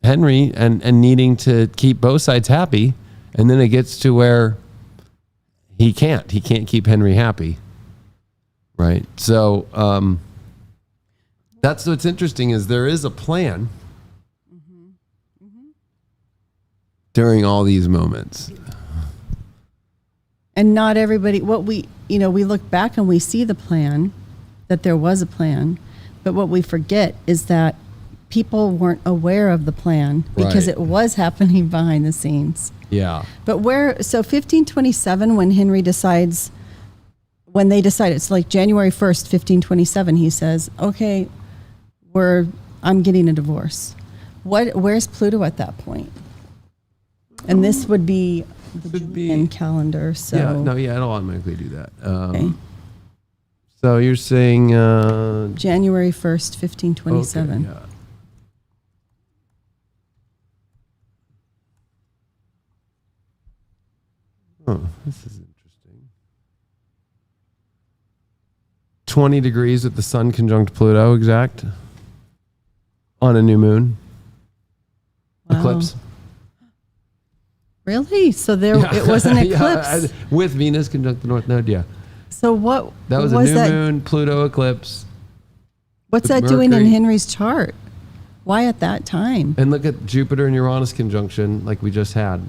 Henry and needing to keep both sides happy. And then it gets to where he can't keep Henry happy. Right. So that's what's interesting is there is a plan during all these moments. And not everybody, we look back and we see the plan, that there was a plan, but what we forget is that people weren't aware of the plan because it was happening behind the scenes. Yeah. But so 1527, when they decide, it's like January 1st, 1527, he says, okay, I'm getting a divorce. Where's Pluto at that point? And this would be the Julian calendar. So it'll automatically do that. Okay. So you're saying January 1st, 1527. Okay, yeah. Oh, this is interesting. 20 degrees with the sun conjunct Pluto exact on a new moon. Wow. Eclipse. Really? So it was an eclipse. With Venus conjunct the North Node, yeah. So what that was a new moon, Pluto eclipse. What's that doing in Henry's chart? Why at that time? And look at Jupiter and Uranus conjunction like we just had.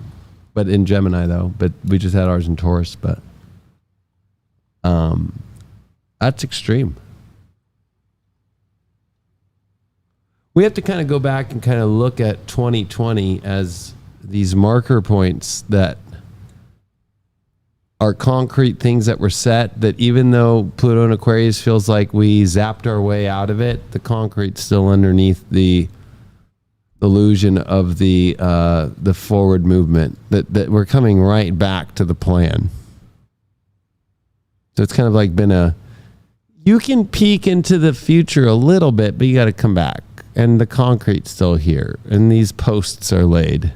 But in Gemini, though. But we just had ours in Taurus. But that's extreme. We have to kind of go back and kind of look at 2020 as these marker points that are concrete things that were set, that even though Pluto in Aquarius feels like we zapped our way out of it, the concrete's still underneath the illusion of the forward movement, that we're coming right back to the plan. So it's kind of like you can peek into the future a little bit, but you got to come back, and the concrete's still here, and these posts are laid,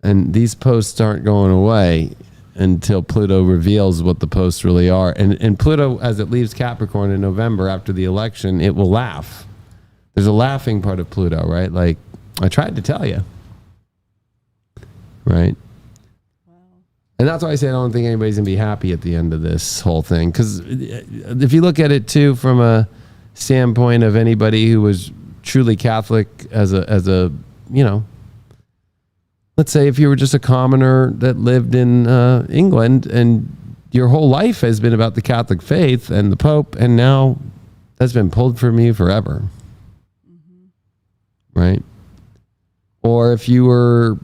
and these posts aren't going away until Pluto reveals what the posts really are. And Pluto, as it leaves Capricorn in November after the election, it will laugh. There's a laughing part of Pluto, right? Like, I tried to tell you. Right? Wow. And that's why I say I don't think anybody's going to be happy at the end of this whole thing. Because if you look at it, too, from a standpoint of anybody who was truly Catholic as a let's say if you were just a commoner that lived in England and your whole life has been about the Catholic faith and the Pope, and now that's been pulled from you forever. Right? Or if you were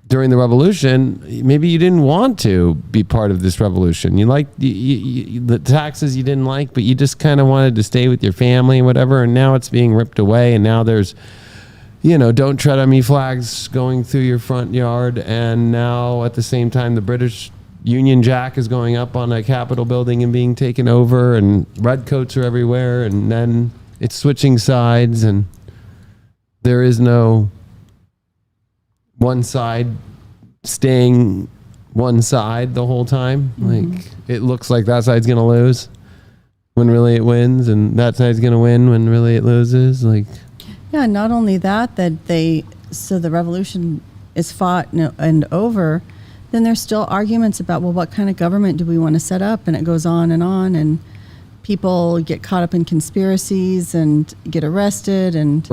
during the revolution, maybe you didn't want to be part of this revolution. You liked the taxes you didn't like, but you just kind of wanted to stay with your family and whatever. And now it's being ripped away. And now there's, don't tread on me flags going through your front yard. And now at the same time, the British Union Jack is going up on a Capitol building and being taken over, and redcoats are everywhere. And then it's switching sides, and there is no one side staying one side the whole time. Like, it looks like that side's going to lose when really it wins, and that side's going to win when really it loses. Like, yeah, not only that the revolution is fought and over, then there's still arguments about, well, what kind of government do we want to set up? And it goes on, and people get caught up in conspiracies and get arrested and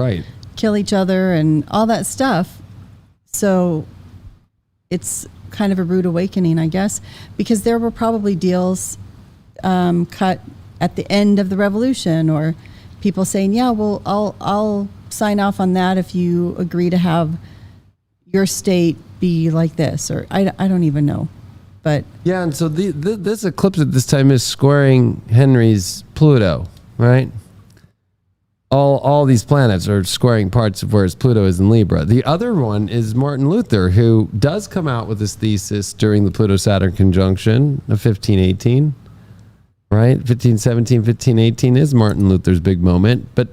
kill each other and all that stuff. So it's kind of a rude awakening, I guess, because there were probably deals cut at the end of the revolution, or people saying, yeah, well, I'll sign off on that if you agree to have your state be like this, or I don't even know. But yeah, and so this eclipse at this time is squaring Henry's Pluto, right? All these planets are squaring parts of where Pluto is in Libra. The other one is Martin Luther, who does come out with his thesis during the Pluto-Saturn conjunction of 1518, right? 1517, 1518 is Martin Luther's big moment. But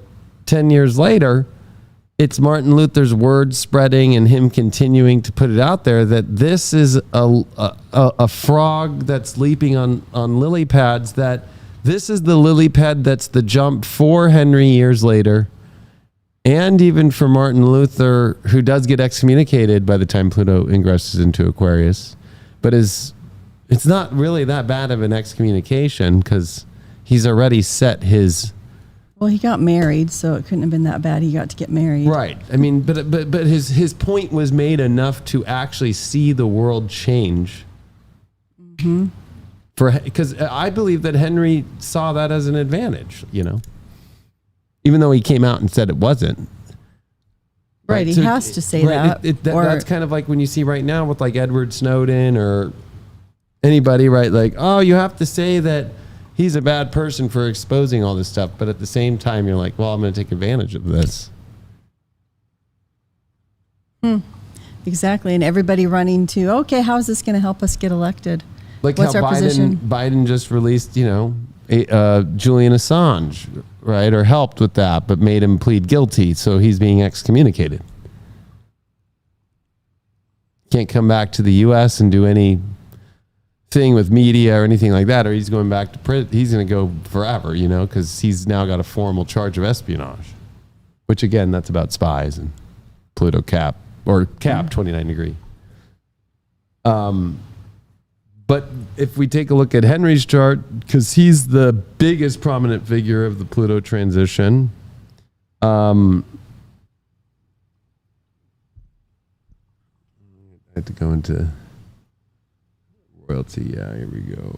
10 years later, it's Martin Luther's word spreading and him continuing to put it out there that this is a frog that's leaping on lily pads, that this is the lily pad that's the jump for Henry years later, and even for Martin Luther, who does get excommunicated by the time Pluto ingresses into Aquarius, but it's not really that bad of an excommunication because he's already set his... Well, he got married, so it couldn't have been that bad. He got to get married. Right. I mean, but his point was made enough to actually see the world change. Mm-hmm. Because I believe that Henry saw that as an advantage, even though he came out and said it wasn't. Right. He has to say that. That's kind of like when you see right now with like Edward Snowden or anybody, right? Like, oh, you have to say that he's a bad person for exposing all this stuff. But at the same time, you're like, well, I'm going to take advantage of this. Exactly. And everybody running to, okay, how is this going to help us get elected? Like what's how our position? Biden just released, Julian Assange, right? Or helped with that, but made him plead guilty. So he's being excommunicated. Can't come back to the U.S. and do any thing with media or anything like that, or he's going back to prison. He's going to go forever, because he's now got a formal charge of espionage, which again, that's about spies and Pluto cap 29 degree. But if we take a look at Henry's chart, because he's the biggest prominent figure of the Pluto transition, I had to go into royalty. Yeah, here we go.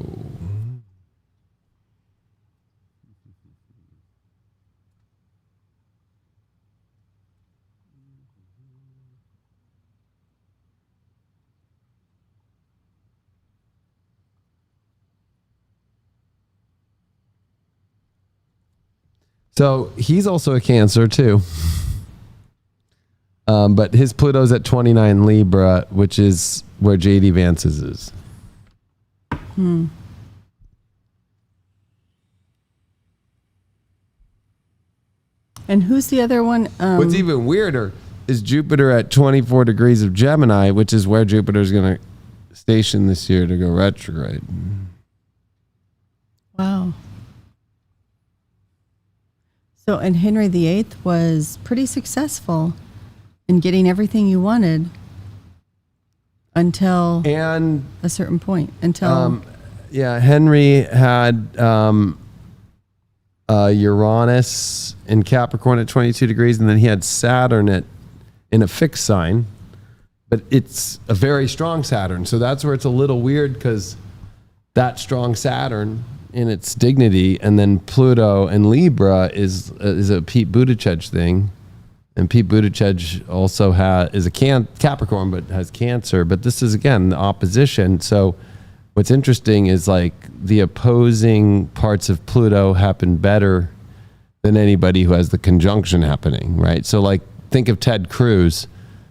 So he's also a Cancer too. But his Pluto's at 29 Libra, which is where J.D. Vance's is. And who's the other one? What's even weirder is Jupiter at 24 degrees of Gemini, which is where Jupiter's going to station this year to go retrograde. Wow. So, and Henry VIII was pretty successful in getting everything you wanted until a certain point. Until Henry had Uranus in Capricorn at 22 degrees, and then he had Saturn in a fixed sign, but it's a very strong Saturn. So that's where it's a little weird, because that strong Saturn in its dignity, and then Pluto and Libra is a Pete Buttigieg thing, and Pete Buttigieg also is a Capricorn but has Cancer. But this is again the opposition. So what's interesting is like the opposing parts of Pluto happen better than anybody who has the conjunction happening, right? So like think of Ted Cruz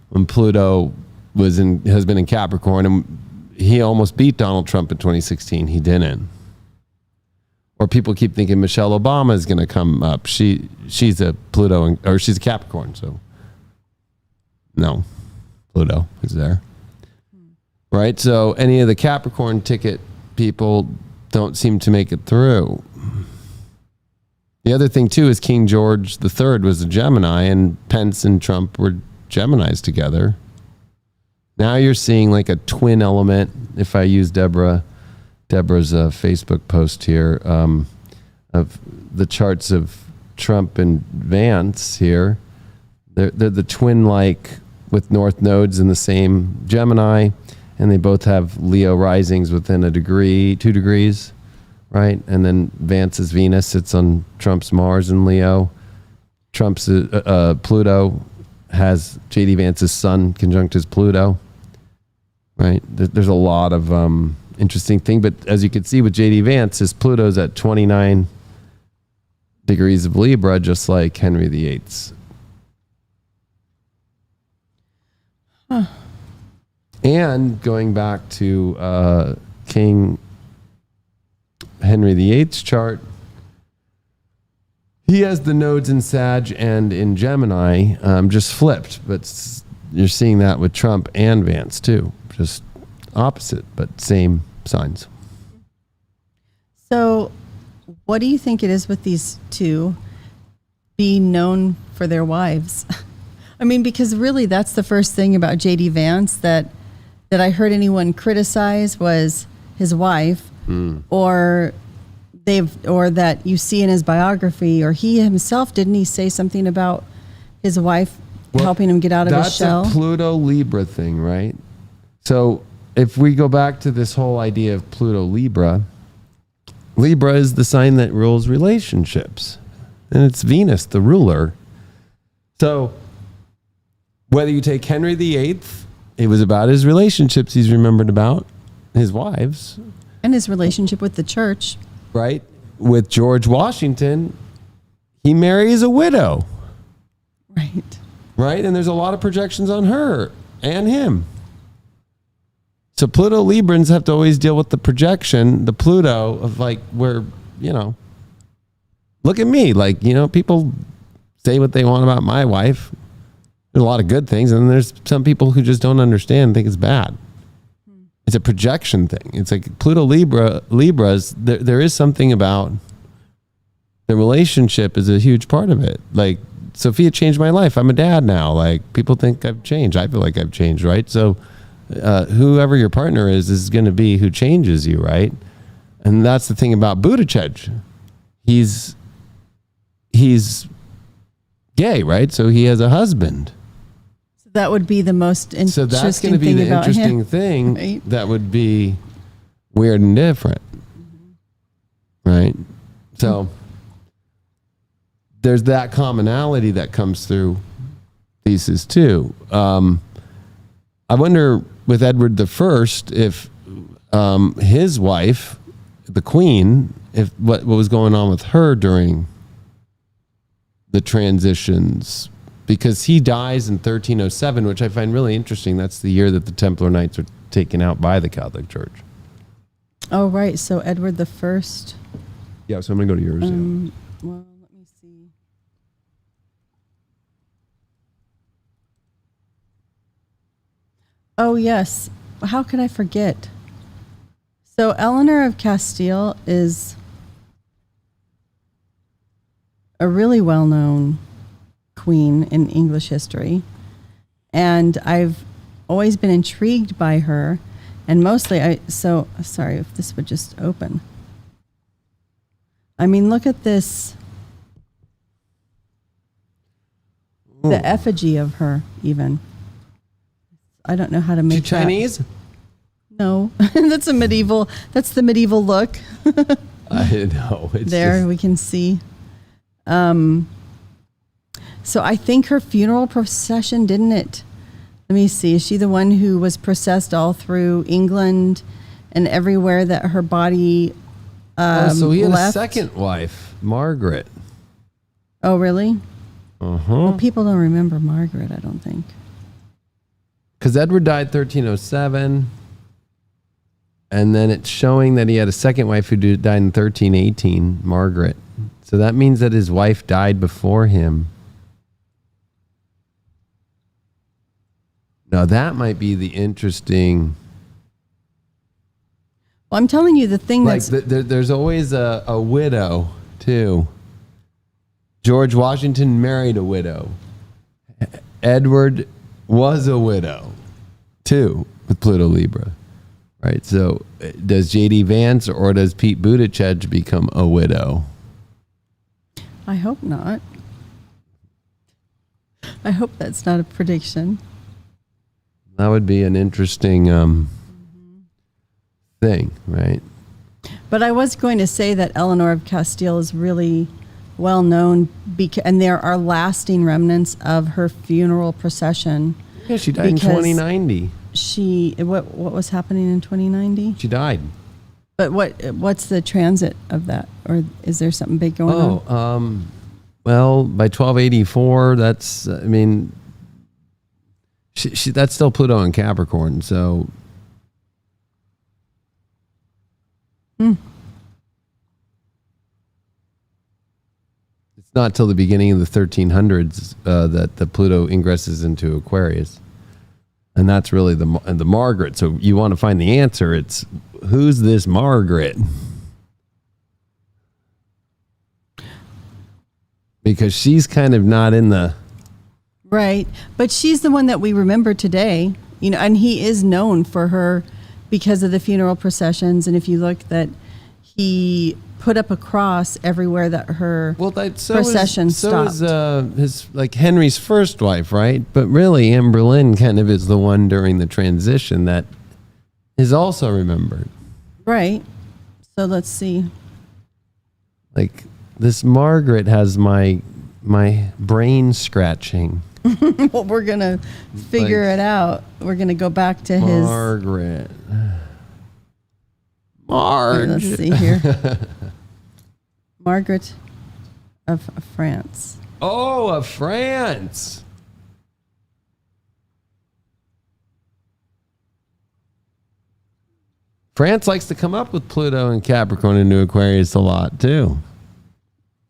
when Pluto has been in Capricorn, and he almost beat Donald Trump in 2016. He didn't. Or people keep thinking Michelle Obama is going to come up. She's a Pluto, or she's a Capricorn. So no, Pluto is there. Right? So any of the Capricorn ticket people don't seem to make it through. The other thing too is King George III was a Gemini, and Pence and Trump were Geminis together. Now you're seeing like a twin element. If I use Deborah's Facebook post here of the charts of Trump and Vance here, they're the twin-like with north nodes in the same Gemini, and they both have Leo risings within 2 degrees, right? And then Vance's Venus sits on Trump's Mars in Leo. Trump's Pluto has J.D. Vance's Sun conjunct his Pluto, right? There's a lot of interesting thing, but as you can see with J.D. Vance, his Pluto's at 29 degrees of Libra, just like Henry VIII's. Huh. And going back to King Henry VIII's chart, He has the nodes in Sag and in Gemini, just flipped. But you're seeing that with Trump and Vance too. Just opposite, but same signs. So what do you think it is with these two being known for their wives? I mean, because really that's the first thing about J.D. Vance that I heard anyone criticize was his wife, or that you see in his biography, or he himself, didn't he say something about his wife helping him get out of his shell? That's a Pluto Libra thing, right? So if we go back to this whole idea of Pluto Libra, Libra is the sign that rules relationships, and it's Venus, the ruler. So whether you take Henry VIII, it was about his relationships he's remembered about, his wives. And his relationship with the church. Right? With George Washington, he marries a widow. Right. Right? And there's a lot of projections on her and him. So Pluto Librans have to always deal with the projection, the Pluto of like where, look at me. Like, people say what they want about my wife. There's a lot of good things. And then there's some people who just don't understand and think it's bad. It's a projection thing. It's like Pluto Libras, there is something about the relationship is a huge part of it. Like, Sophia changed my life. I'm a dad now. Like, people think I've changed. I feel like I've changed, right? So whoever your partner is going to be who changes you, right? And that's the thing about Buttigieg. He's gay, right? So he has a husband. That would be the most interesting thing. So that's going to be the interesting thing, right? That would be weird and different, right? So there's that commonality that comes through thesis too. I wonder with Edward I if his wife, the Queen, if what was going on with her during the transitions. Because he dies in 1307, which I find really interesting. That's the year that the Templar Knights are taken out by the Catholic Church. Oh, right. So Edward I. Yeah, so I'm going to go to yours. Well, let me see. Oh, yes. How could I forget? So Eleanor of Castile is a really well-known queen in English history, and I've always been intrigued by her, and mostly sorry if this would just open. I mean, look at this, the effigy of her. Even I don't know how to make that. Chinese? No, that's the medieval look. I know. It's there we can see. So I think her funeral procession, didn't it? Let me see. Is she the one who was processed all through England and everywhere that her body so he had left? a second wife, Margaret. Oh, really? Uh-huh. Well, people don't remember Margaret, I don't think. Because Edward died 1307, and then it's showing that he had a second wife who died in 1318, Margaret. So that means that his wife died before him. Now that might be the interesting. Well, I'm telling you the thing like that's... there's always a widow, too. George Washington married a widow. Edward was a widow, too, with Pluto Libra. Right? So does J.D. Vance or does Pete Buttigieg become a widow? I hope not. I hope that's not a prediction. That would be an interesting thing, right? But I was going to say that Eleanor of Castile is really well known, and there are lasting remnants of her funeral procession. Yeah, she died in 2090. What was happening in 2090? She died. But what's the transit of that, or is there something big going on? Well, by 1284, that's she that's still Pluto in Capricorn, so. It's not till the beginning of the 1300s that the Pluto ingresses into Aquarius. And that's really the Margaret. So you want to find the answer. It's, who's this Margaret? Because she's kind of not in the... Right. But she's the one that we remember today, you know, and he is known for her because of the funeral processions. And if you look, that he put up a cross everywhere that her procession stopped. So is his, like, Henry's first wife, right? But really, Anne Boleyn kind of is the one during the transition that is also remembered. Right. So let's see. Like, this Margaret has my brain scratching. Well, we're going to figure it out. We're going to go back to his... Margaret. Here, let's see here. Margaret of France. Oh, of France. France likes to come up with Pluto and Capricorn into Aquarius a lot, too.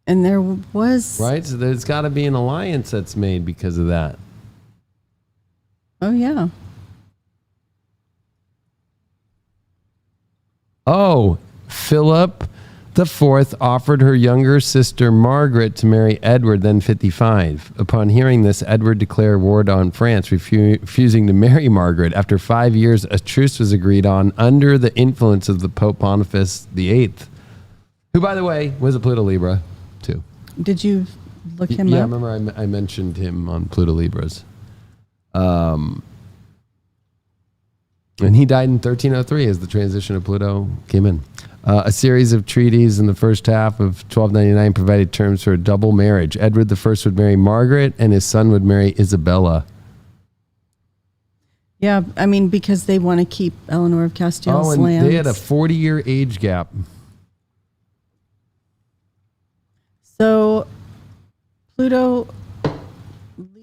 And there was... Right? So there's got to be an alliance that's made because of that. Oh, yeah. Oh, Philip the Fourth offered her younger sister Margaret to marry Edward, then 55. Upon hearing this, Edward declared war on France, refusing to marry Margaret. After 5 years, a truce was agreed on under the influence of the Pope Boniface VIII, who, by the way, was a Pluto Libra, too. Did you look him up? Yeah, I remember I mentioned him on Pluto Libras. And he died in 1303 as the transition of Pluto came in. A series of treaties in the first half of 1299 provided terms for a double marriage. Edward I would marry Margaret, and his son would marry Isabella. Yeah, I mean, because they want to keep Eleanor of Castile's lands. They had a 40-year age gap. So, Pluto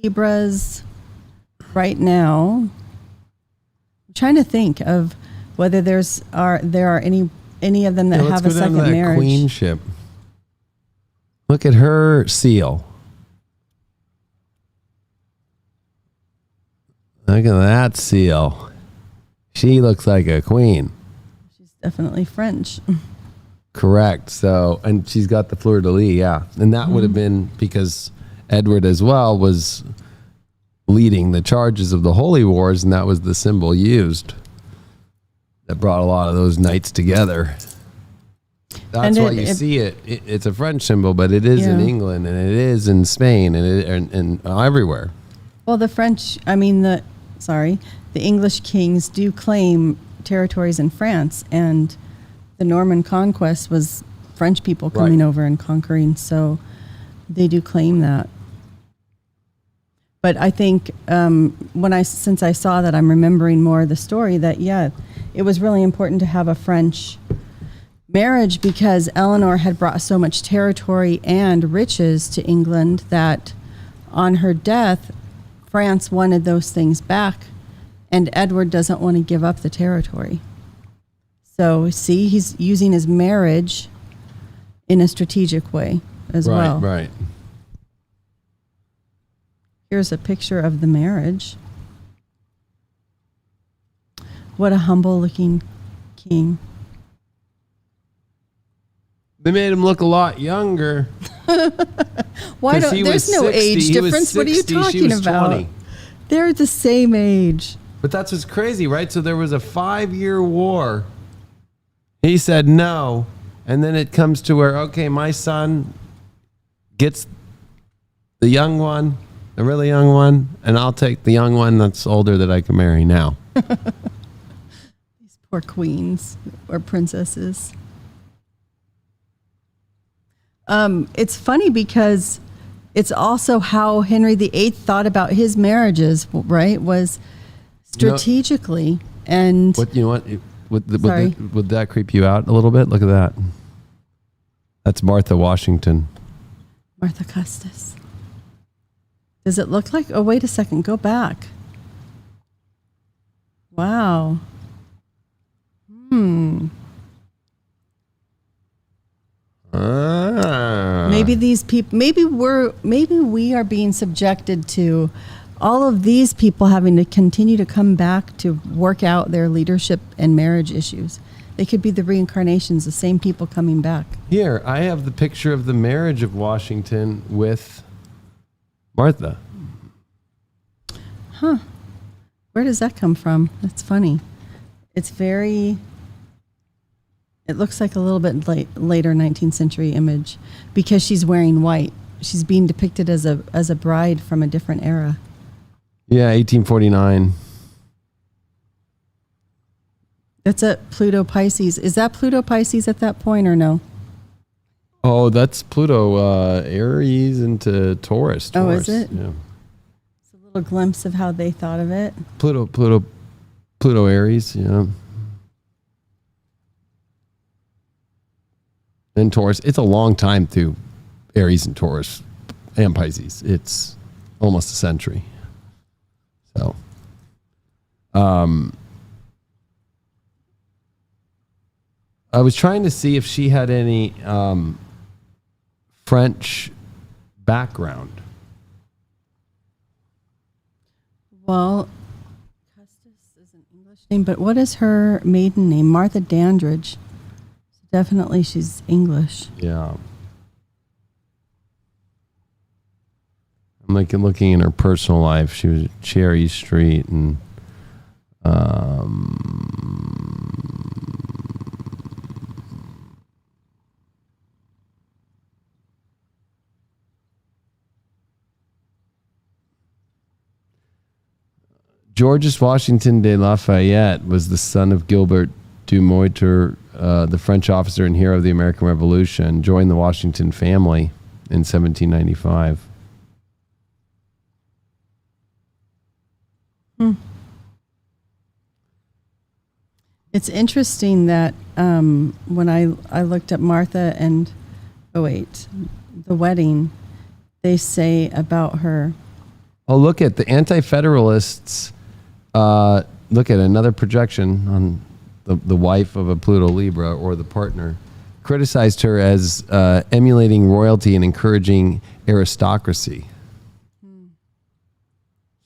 Libras right now... trying to think of whether there are any of them that have a second marriage. Queenship. Look at her seal. Look at that seal. She looks like a queen. She's definitely French. Correct. So, and she's got the fleur de lis, yeah. And that would have been because Edward as well was leading the charges of the Holy Wars, and that was the symbol used that brought a lot of those knights together. That's why you see it. It's a French symbol, but it is in England, and it is in Spain, and everywhere. Well, the French, the English kings do claim territories in France, and the Norman conquest was French people coming over and conquering, so they do claim that. But I think since I saw that, I'm remembering more of the story that, it was really important to have a French marriage because Eleanor had brought so much territory and riches to England that on her death, France wanted those things back, and Edward doesn't want to give up the territory. So, see, he's using his marriage in a strategic way as well. Right. Here's a picture of the marriage. What a humble-looking king. They made him look a lot younger. There's no age difference. What are you talking about? 20. They're the same age. But that's what's crazy, right? So there was a 5-year war. He said no. And then it comes to where, okay, my son gets the young one, the really young one, and I'll take the young one that's older that I can marry now. These poor queens or princesses. It's funny because it's also how Henry VIII thought about his marriages, right? Was strategically and... Would that creep you out a little bit? Look at that. That's Martha Washington. Martha Custis. Does it look like... Oh, wait a second. Go back. Wow. Maybe Maybe these people, maybe we are being subjected to all of these people having to continue to come back to work out their leadership and marriage issues. They could be the reincarnations, the same people coming back. Here, I have the picture of the marriage of Washington with Martha. Huh. Where does that come from? That's funny. It's very... It looks like a little bit later 19th century image because she's wearing white. She's being depicted as a bride from a different era. Yeah, 1849. That's at Pluto Pisces. Is that Pluto Pisces at that point or no? Oh, that's Pluto Aries into Taurus. Oh, is it? Yeah. It's a little glimpse of how they thought of it. Pluto Aries, yeah. And Taurus. It's a long time through Aries and Taurus and Pisces. It's almost a century. So, I was trying to see if she had any French background. Well, Custis is an English name, but what is her maiden name? Martha Dandridge. So definitely she's English. Yeah. I'm like looking in her personal life. She was at Cherry Street and Georges Washington de Lafayette was the son of Gilbert du Moitier, the French officer and hero of the American Revolution, joined the Washington family in 1795. It's interesting that when I looked at Martha and, the wedding, they say about her. Oh, look at the Anti-Federalists. Look at another projection on the wife of a Pluto Libra or the partner. Criticized her as emulating royalty and encouraging aristocracy.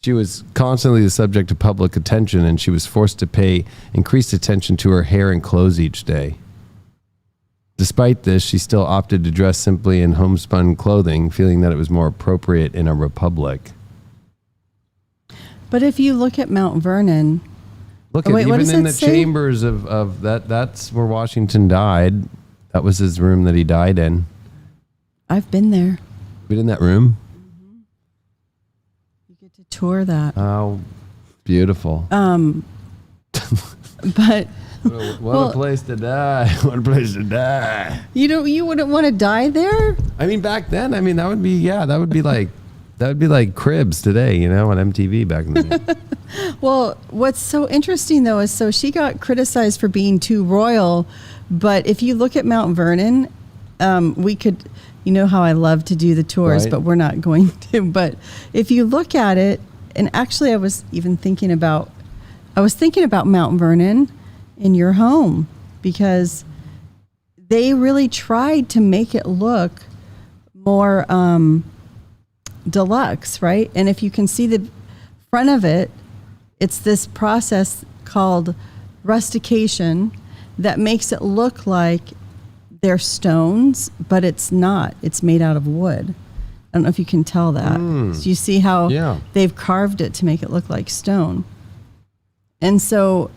She was constantly the subject of public attention, and she was forced to pay increased attention to her hair and clothes each day. Despite this, she still opted to dress simply in homespun clothing, feeling that it was more appropriate in a republic. But if you look at Mount Vernon... Look at even in the chambers of that, that's where Washington died. That was his room that he died in. I've been there. Been in that room? You get to tour that. Oh, beautiful. But what a place to die. What a place to die. You wouldn't want to die there? I mean, back then, that would be like Cribs today, on MTV back in the day. Well, what's so interesting, though, is so she got criticized for being too royal. But if you look at Mount Vernon, we could, how I love to do the tours, right. But we're not going to. But if you look at it, and actually I was thinking about Mount Vernon in your home, because they really tried to make it look more deluxe, right? And if you can see the front of it, it's this process called rustication that makes it look like they're stones, but it's not. It's made out of wood. I don't know if you can tell that. So you see how they've carved it to make it look like stone. And so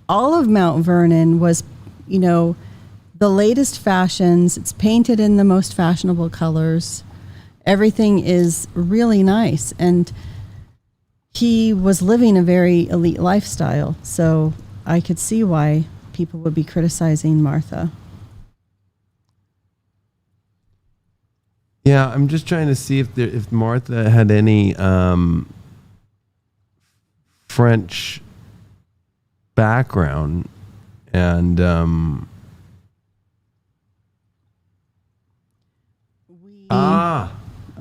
all of Mount Vernon was, the latest fashions. It's painted in the most fashionable colors. Everything is really nice. And he was living a very elite lifestyle. So I could see why people would be criticizing Martha. Yeah, I'm just trying to see if Martha had any French background, and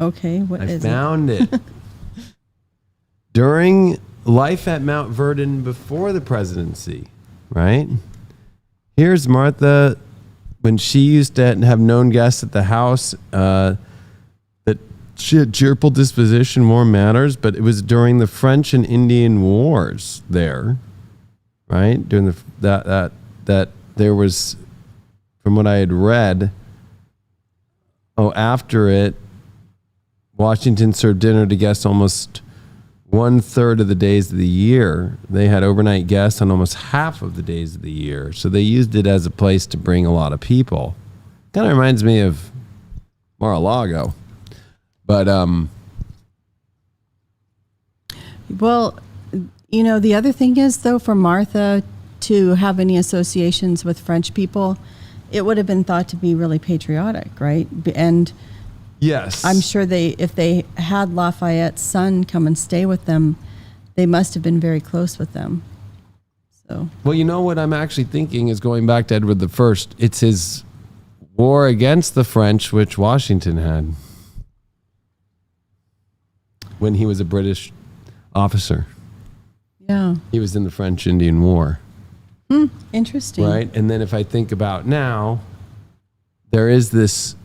okay, what is it? I found it. During life at Mount Vernon before the presidency, right? Here's Martha when she used to have known guests at the house, that she had cheerful disposition, warm manners, but it was during the French and Indian Wars there, right? During that there was, from what I had read, after it, Washington served dinner to guests almost 1/3 of the days of the year. They had overnight guests on almost half of the days of the year. So they used it as a place to bring a lot of people. Kind of reminds me of Mar-a-Lago. But, well, the other thing is, though, for Martha to have any associations with French people, it would have been thought to be really patriotic, right? And yes, I'm sure if they had Lafayette's son come and stay with them, they must have been very close with them. So, well, what I'm actually thinking is going back to Edward I. It's his war against the French, which Washington had when he was a British officer. Yeah. He was in the French-Indian War. Interesting. Right? And then if I think about now, there is this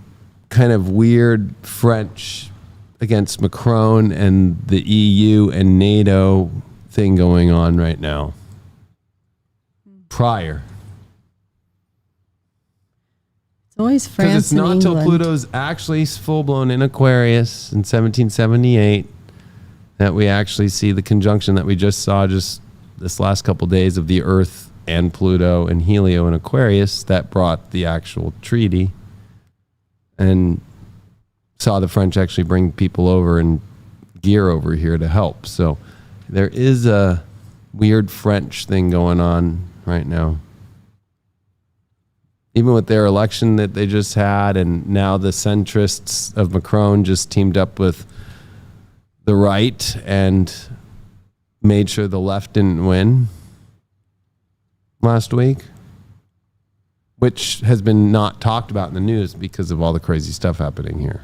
kind of weird French against Macron and the EU and NATO thing going on right now. Prior. It's always France Because it's and not England. until Pluto's actually full-blown in Aquarius in 1778 that we actually see the conjunction that we just saw just this last couple days of the Earth and Pluto and Helio and Aquarius that brought the actual treaty and saw the French actually bring people over and gear over here to help. So there is a weird French thing going on right now. Even with their election that they just had, and now the centrists of Macron just teamed up with the right and made sure the left didn't win last week, which has been not talked about in the news because of all the crazy stuff happening here.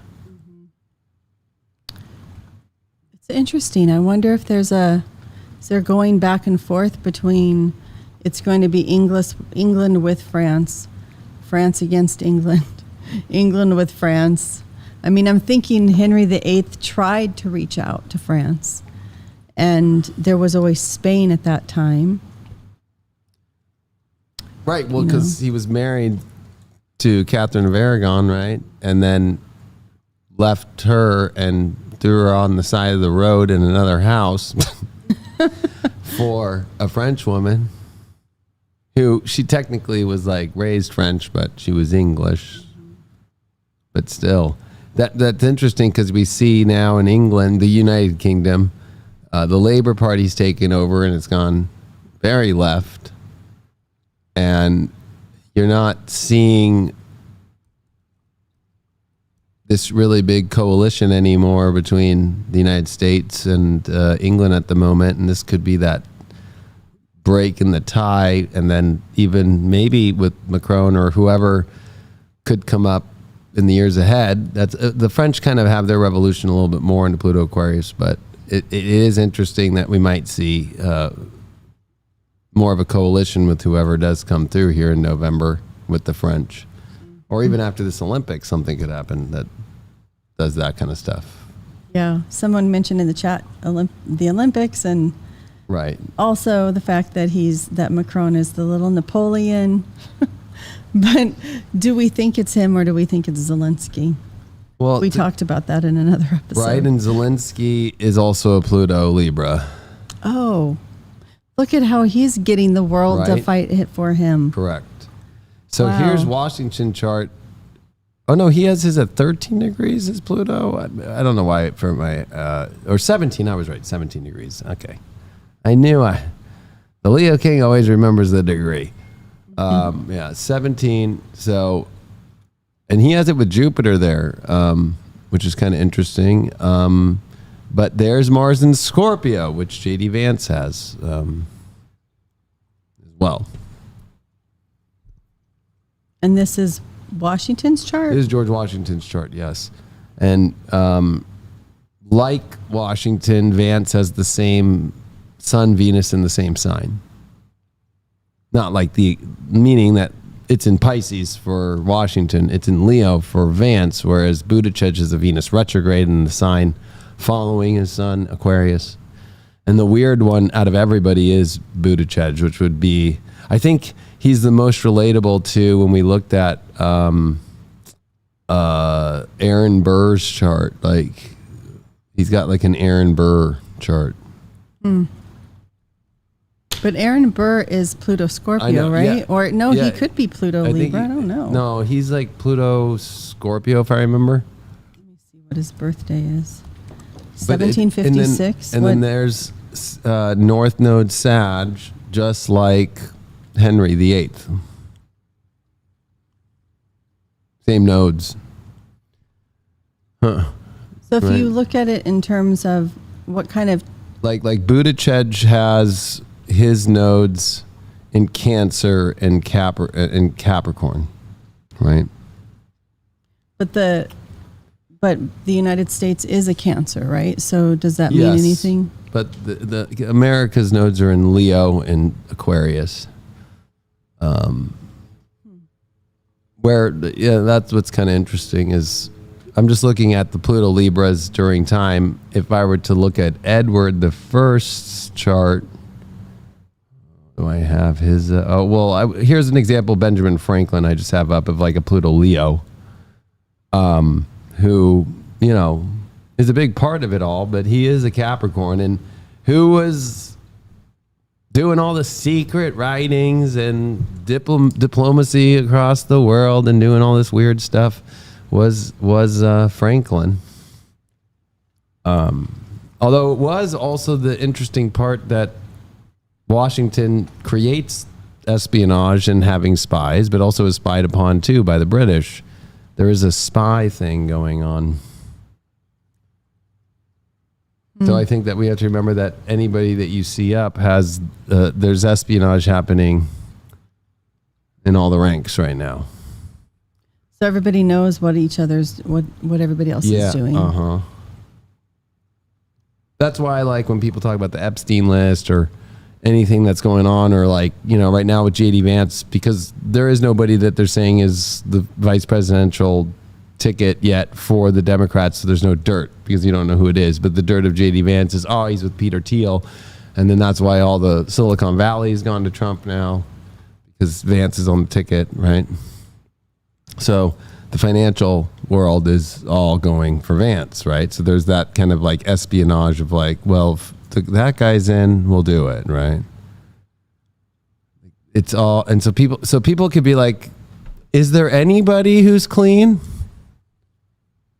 It's interesting. I wonder if is there going back and forth between, it's going to be England with France, France against England, England with France. I mean, I'm thinking Henry VIII tried to reach out to France, and there was always Spain at that time. Right, well, because he was married to Catherine of Aragon, right? And then left her and threw her on the side of the road in another house for a French woman who she technically was like raised French, but she was English. But still, that's interesting because we see now in England, the United Kingdom, the Labour Party's taken over and it's gone very left. And you're not seeing this really big coalition anymore between the United States and England at the moment. And this could be that break in the tie. And then even maybe with Macron or whoever could come up in the years ahead. That's the French kind of have their revolution a little bit more into Pluto Aquarius, but it is interesting that we might see more of a coalition with whoever does come through here in November with the French. Or even after this Olympics, something could happen that does that kind of stuff. Yeah, someone mentioned in the chat the Olympics, and right. Also the fact that that Macron is the little Napoleon. But do we think it's him or do we think it's Zelensky? Well, we talked about that in another episode. Right, and Zelensky is also a Pluto Libra. Oh, look at how he's getting the world to fight it for him. Correct. So Wow. Here's Washington chart. Oh no, he has his at 13 degrees as Pluto. I don't know why for my or 17. I was right, 17 degrees. Okay, I knew the Leo King always remembers the degree. Yeah, 17. So, and he has it with Jupiter there, which is kind of interesting. But there's Mars in Scorpio, which J.D. Vance has as well. And this is Washington's chart? It is George Washington's chart, yes. And like Washington, Vance has the same Sun, Venus in the same sign. Not like meaning that it's in Pisces for Washington. It's in Leo for Vance, whereas Buttigieg is a Venus retrograde in the sign following his sun, Aquarius. And the weird one out of everybody is Buttigieg, which would be, I think he's the most relatable to when we looked at Aaron Burr's chart. Like, he's got like an Aaron Burr chart. But Aaron Burr is Pluto Scorpio, right? Yeah. Or no, Yeah. he could be Pluto Libra. I don't know. No, he's like Pluto Scorpio, if I remember. Let me see what his birthday is. But 1756. And then there's North Node Sag, just like Henry VIII. Same nodes. Huh. So if Right. you look at it in terms of what kind of Like Buttigieg has his nodes in Cancer and Capricorn, right? but the United States is a Cancer, right? So does that mean Yes. anything? But the America's nodes are in Leo and Aquarius. That's what's kind of interesting is I'm just looking at the Pluto Libras during time. If I were to look at Edward the First's chart, do I have his? Here's an example. Benjamin Franklin. I just have up of like a Pluto Leo, who is a big part of it all, but he is a Capricorn, and who was doing all the secret writings and diplomacy across the world and doing all this weird stuff was Franklin. Although it was also the interesting part that Washington creates espionage and having spies, but also is spied upon too by the British. There is a spy thing going on. So I think that we have to remember that anybody that you see up has, there's espionage happening in all the ranks right now. So everybody knows what what everybody else is doing. That's why I like when people talk about the Epstein list or anything that's going on, or like, right now with JD Vance, because there is nobody that they're saying is the vice presidential ticket yet for the Democrats, so there's no dirt because you don't know who it is. But the dirt of JD Vance is, he's with Peter Thiel, and then that's why all the Silicon Valley has gone to Trump now, because Vance is on the ticket, right? So the financial world is all going for Vance, right? So there's that kind of like espionage of like, well, if that guy's in, we'll do it, right? It's all, and so people could be like, is there anybody who's clean?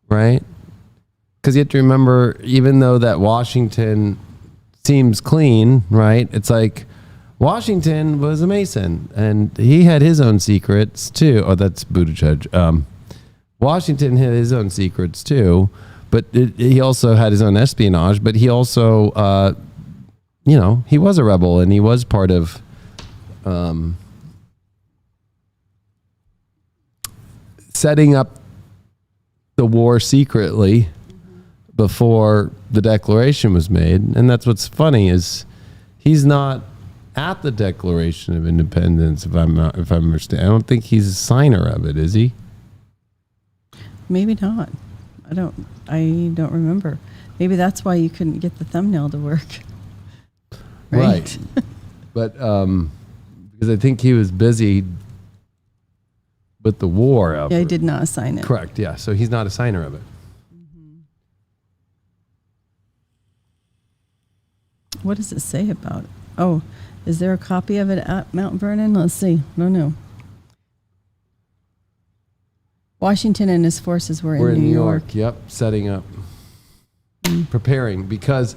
Right? Because you have to remember, even though that Washington seems clean, right? It's like Washington was a Mason, and he had his own secrets too. Oh, that's Buttigieg. Washington had his own secrets too, but he also had his own espionage. But he also, he was a rebel, and he was part of setting up the war secretly before the Declaration was made. And that's what's funny is he's not at the Declaration of Independence, if I'm understanding. I don't think he's a signer of it, is he? Maybe not. I don't remember. Maybe that's why you couldn't get the thumbnail to work. Right. But because I think he was busy with the war effort. Yeah, I did not sign it. Correct, yeah. So he's not a signer of it. What does it say about it? Oh, is there a copy of it at Mount Vernon? Let's see. No. Washington and his forces were in New York. Yep, setting up, preparing, because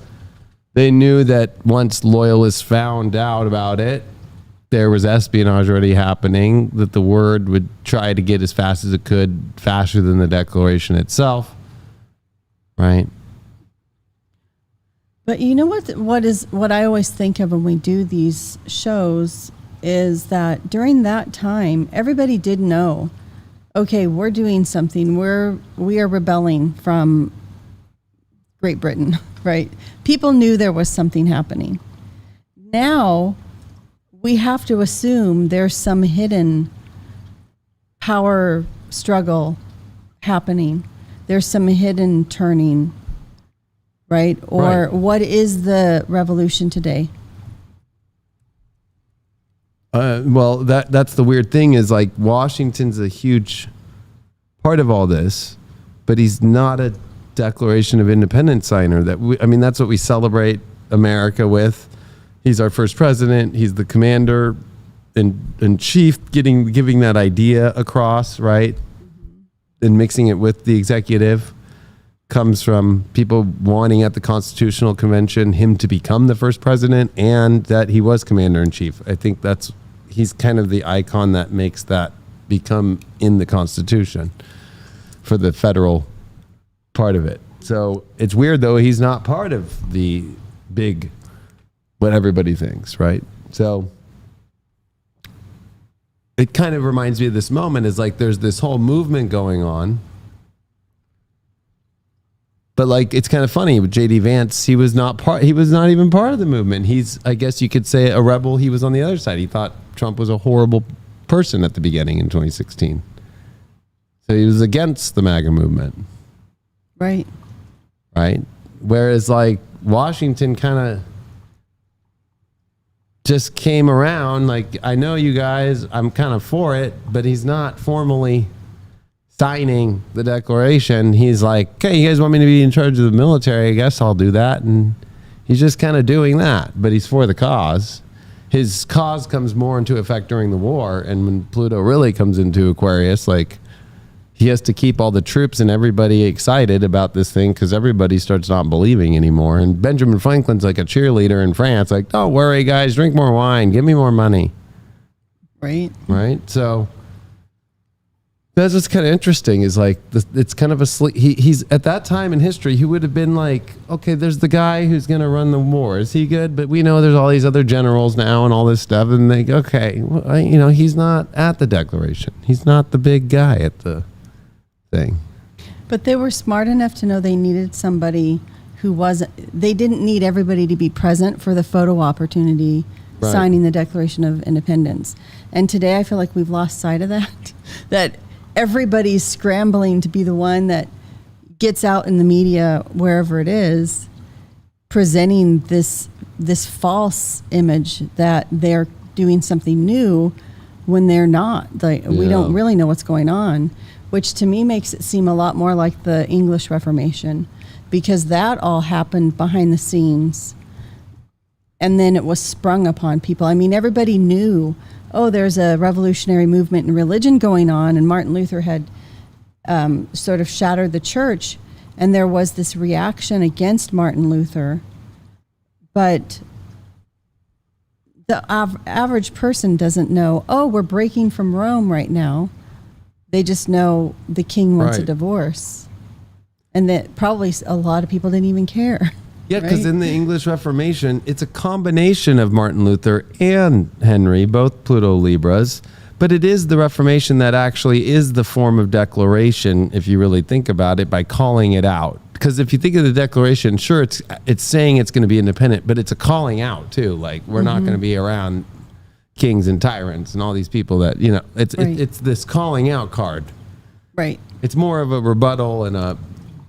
they knew that once loyalists found out about it, there was espionage already happening, that the word would try to get as fast as it could, faster than the Declaration itself, right? But you know what I always think of when we do these shows is that during that time, everybody did know, okay, we're doing something. We are rebelling from Great Britain, right? People knew there was something happening. Now we have to assume there's some hidden power struggle happening. There's some hidden turning, right? Or what is the revolution today? Well, that's the weird thing is like Washington's a huge part of all this, but he's not a Declaration of Independence signer. That's what we celebrate America with. He's our first president. He's the commander in chief, giving that idea across, right? And mixing it with the executive comes from people wanting at the Constitutional Convention him to become the first president and that he was commander in chief. I think he's kind of the icon that makes that become in the Constitution for the federal part of it. So it's weird though, he's not part of the big, what everybody thinks, right? So it kind of reminds me of this moment is like there's this whole movement going on. But like it's kind of funny with JD Vance, he was not even part of the movement. He's, I guess you could say, a rebel. He was on the other side. He thought Trump was a horrible person at the beginning in 2016. So he was against the MAGA movement. Right. Whereas like Washington kind of just came around like, I know you guys, I'm kind of for it, but he's not formally signing the declaration. He's like, okay, you guys want me to be in charge of the military? I guess I'll do that. And he's just kind of doing that, but he's for the cause. His cause comes more into effect during the war. And when Pluto really comes into Aquarius, like he has to keep all the troops and everybody excited about this thing because everybody starts not believing anymore. And Benjamin Franklin's like a cheerleader in France, like, don't worry, guys, drink more wine, give me more money. Right. So that's what's kind of interesting is like, it's kind of he's at that time in history, he would have been like, okay, there's the guy who's going to run the war. Is he good? But we know there's all these other generals now and all this stuff. And they go, okay, well, he's not at the declaration. He's not the big guy at the thing. But they were smart enough to know they needed somebody they didn't need everybody to be present for the photo opportunity, signing the Declaration of Independence. And today I feel like we've lost sight of that everybody's scrambling to be the one that gets out in the media, wherever it is, presenting this false image that they're doing something new when they're not. We don't really know what's going on, which to me makes it seem a lot more like the English Reformation, because that all happened behind the scenes. And then it was sprung upon people. I mean, everybody knew, there's a revolutionary movement in religion going on, and Martin Luther had sort of shattered the church, and there was this reaction against Martin Luther. But the average person doesn't know, we're breaking from Rome right now. They just know the king wants a divorce. And that probably a lot of people didn't even care. Yeah, because in the English Reformation, it's a combination of Martin Luther and Henry, both Pluto Libras. But it is the Reformation that actually is the form of declaration, if you really think about it, by calling it out. Because if you think of the Declaration, sure, it's saying it's going to be independent, but it's a calling out too. Like, we're not going to be around kings and tyrants and all these people that, it's this calling out card. Right. It's more of a rebuttal and a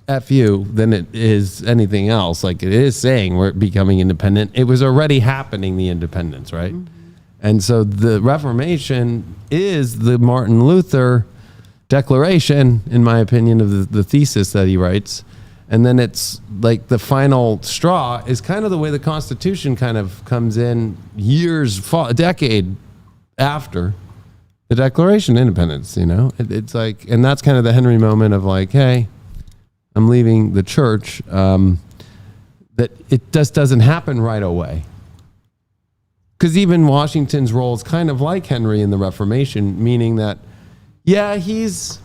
F you than it is anything else. Like, it is saying we're becoming independent. It was already happening, the independence, right? And so the Reformation is the Martin Luther declaration, in my opinion, of the thesis that he writes. And then it's like the final straw is kind of the way the Constitution kind of comes in a decade after the Declaration of Independence, It's like, and that's kind of the Henry moment of like, hey, I'm leaving the church, that it just doesn't happen right away. Because even Washington's role is kind of like Henry in the Reformation, meaning that, he's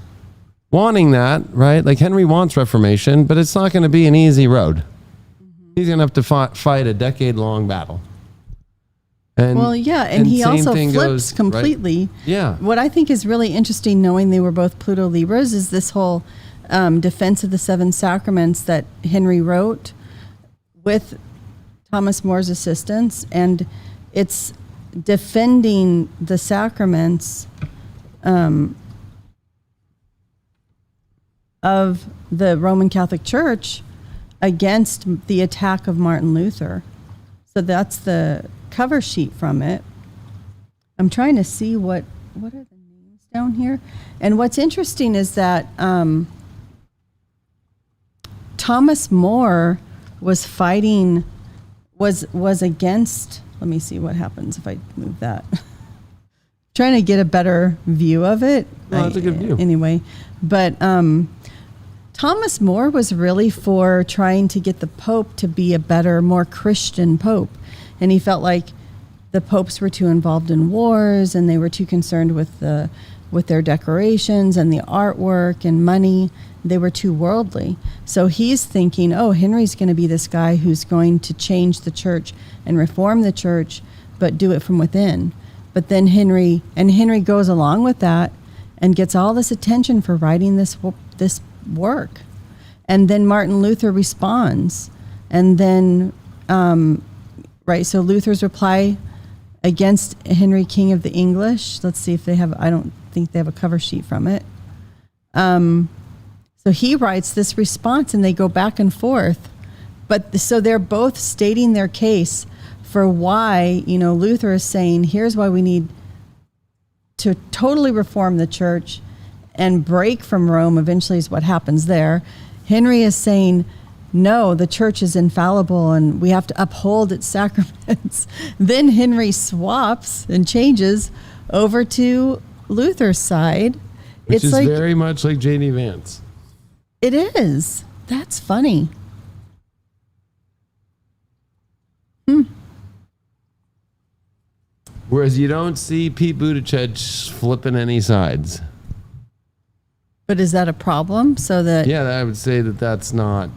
wanting that, right? Like Henry wants Reformation, but it's not going to be an easy road. He's going to have to fight a decade-long battle. And he also flips completely. Right? Yeah. What I think is really interesting, knowing they were both Pluto Libras, is this whole Defense of the Seven Sacraments that Henry wrote with Thomas More's assistance, and it's defending the sacraments of the Roman Catholic Church against the attack of Martin Luther. So that's the cover sheet from it. I'm trying to see what are the names down here. And what's interesting is that Thomas More was fighting, was against, let me see what happens if I move that. Trying to get a better view of it. Well, that's a good view. Anyway, but Thomas More was really for trying to get the Pope to be a better, more Christian Pope. And he felt like the popes were too involved in wars and they were too concerned with their decorations and the artwork and money. They were too worldly. So he's thinking, oh, Henry's going to be this guy who's going to change the church and reform the church, but do it from within. But then Henry goes along with that and gets all this attention for writing this work. And then Martin Luther responds. And then, so Luther's reply against Henry, King of the English. Let's see if they have, I don't think they have a cover sheet from it. So he writes this response and they go back and forth. So they're both stating their case for why, Luther is saying, here's why we need to totally reform the church and break from Rome eventually is what happens there. Henry is saying, no, the church is infallible and we have to uphold its sacraments. Then Henry swaps and changes over to Luther's side. Which is very much like J.D. Vance. It is. That's funny. Whereas you don't see Pete Buttigieg flipping any sides. But is that a problem? So that I would say that that's not.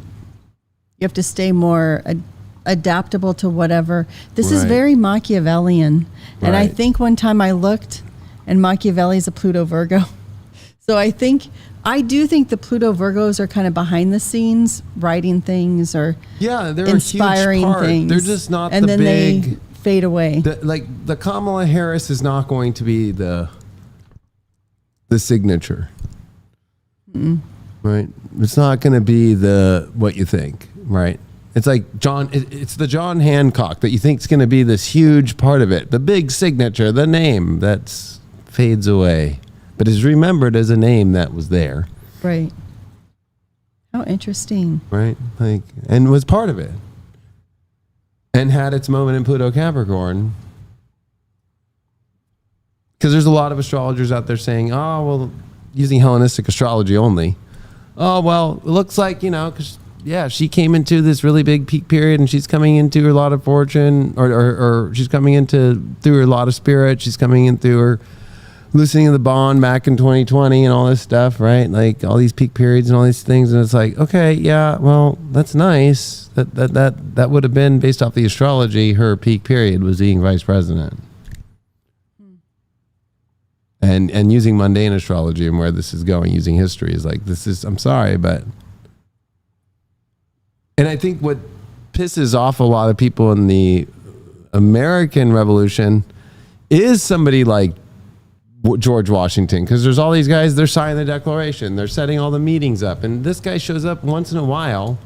You have to stay more adaptable to whatever. This is Right. very Machiavellian. And I Right. think one time I looked and Machiavelli's a Pluto Virgo. So I do think the Pluto Virgos are kind of behind the scenes writing things or They're inspiring a huge part. things. They're just not and the then big. they fade away. The Kamala Harris is not going to be the signature. Right? It's not going to be what you think, right? It's like it's the John Hancock that you think is going to be this huge part of it. The big signature, the name that fades away, but is remembered as a name that was there. Right. How interesting. Right? And was part of it. And had its moment in Pluto Capricorn. Because there's a lot of astrologers out there saying, oh, well, using Hellenistic astrology only. Oh, well, it looks like, because, she came into this really big peak period and she's coming into her lot of fortune or she's coming through her lot of spirit. She's coming in through her loosening of the bond back in 2020 and all this stuff, right? Like all these peak periods and all these things. And it's like, okay, yeah, well, that's nice. That would have been based off the astrology. Her peak period was being vice president. And using mundane astrology and where this is going, using history is like, I'm sorry, but. And I think what pisses off a lot of people in the American Revolution is somebody like George Washington, because there's all these guys, they're signing the Declaration, they're setting all the meetings up, and this guy shows up once in a while.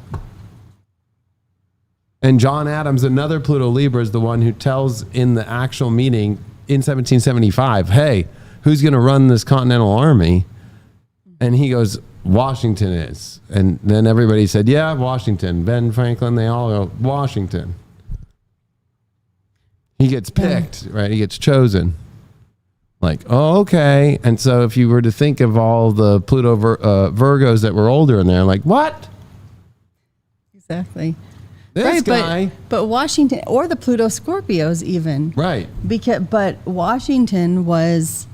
And John Adams, another Pluto Libra, is the one who tells in the actual meeting in 1775, hey, who's going to run this Continental Army? And he goes, Washington is. And then everybody said, yeah, Washington. Ben Franklin, they all go, Washington. He gets picked, right? He gets chosen. Like, oh, okay. And so if you were to think of all the Pluto Virgos that were older in there, like, what? Exactly. This guy. But Washington, or the Pluto Scorpios even. Right. But Washington was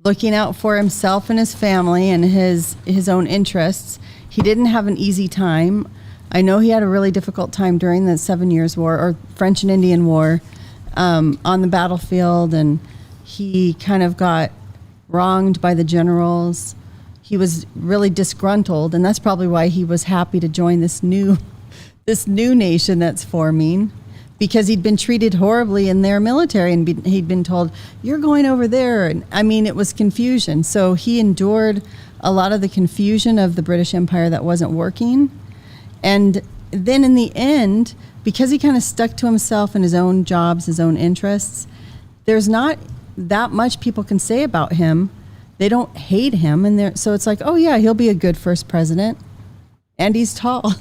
looking out for himself and his family and his own interests. He didn't have an easy time. I know he had a really difficult time during the 7 Years' War or French and Indian War on the battlefield, and he kind of got wronged by the generals. He was really disgruntled, and that's probably why he was happy to join this new nation that's forming. because he'd been treated horribly in their military, and he'd been told, you're going over there. And I mean, it was confusion. So he endured a lot of the confusion of the British Empire that wasn't working. And then in the end, because he kind of stuck to himself and his own jobs, his own interests, there's not that much people can say about him. They don't hate him. And so it's like, oh yeah, he'll be a good first president. And he's tall.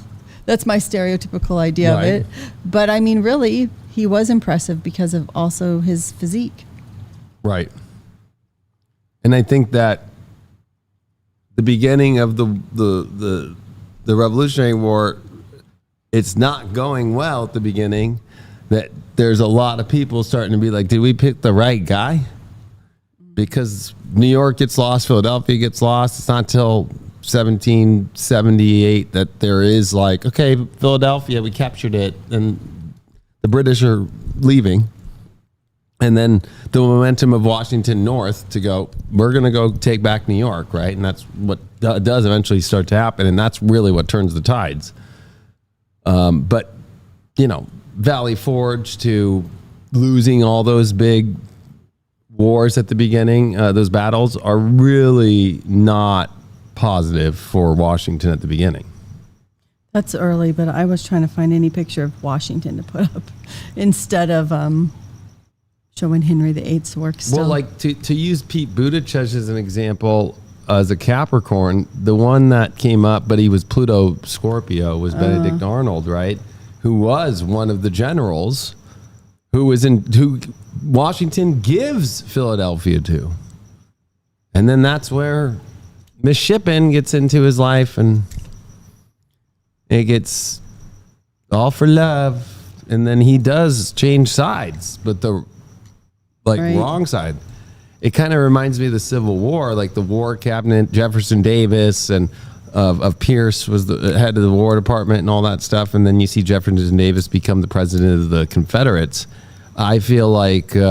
That's my stereotypical idea of it. But I mean, really, he was impressive because of also his physique. Right. And I think that the beginning of the Revolutionary War, it's not going well at the beginning. That there's a lot of people starting to be like, did we pick the right guy? Because New York gets lost, Philadelphia gets lost. It's not till 1778 that there is like, okay, Philadelphia, we captured it, and the British are leaving. And then the momentum of Washington north to go, we're going to go take back New York, right? And that's what does eventually start to happen, and that's really what turns the tides. But, you know, Valley Forge to losing all those big wars at the beginning, those battles are really not positive for Washington at the beginning. That's early, but I was trying to find any picture of Washington to put up instead of showing Henry VIII's work still. Well, like to use Pete Buttigieg as an example, as a Capricorn, the one that came up, but he was Pluto Scorpio, was Benedict Arnold, right? Who was one of the generals who Washington gives Philadelphia to. And then that's where Miss Shippen gets into his life, and it gets all for love. And then he does change sides, but the wrong side. It kind of reminds me of the Civil War, like the War Cabinet, Jefferson Davis, and of Pierce was the head of the War Department and all that stuff. And then you see Jefferson Davis become the president of the Confederates. I feel like, you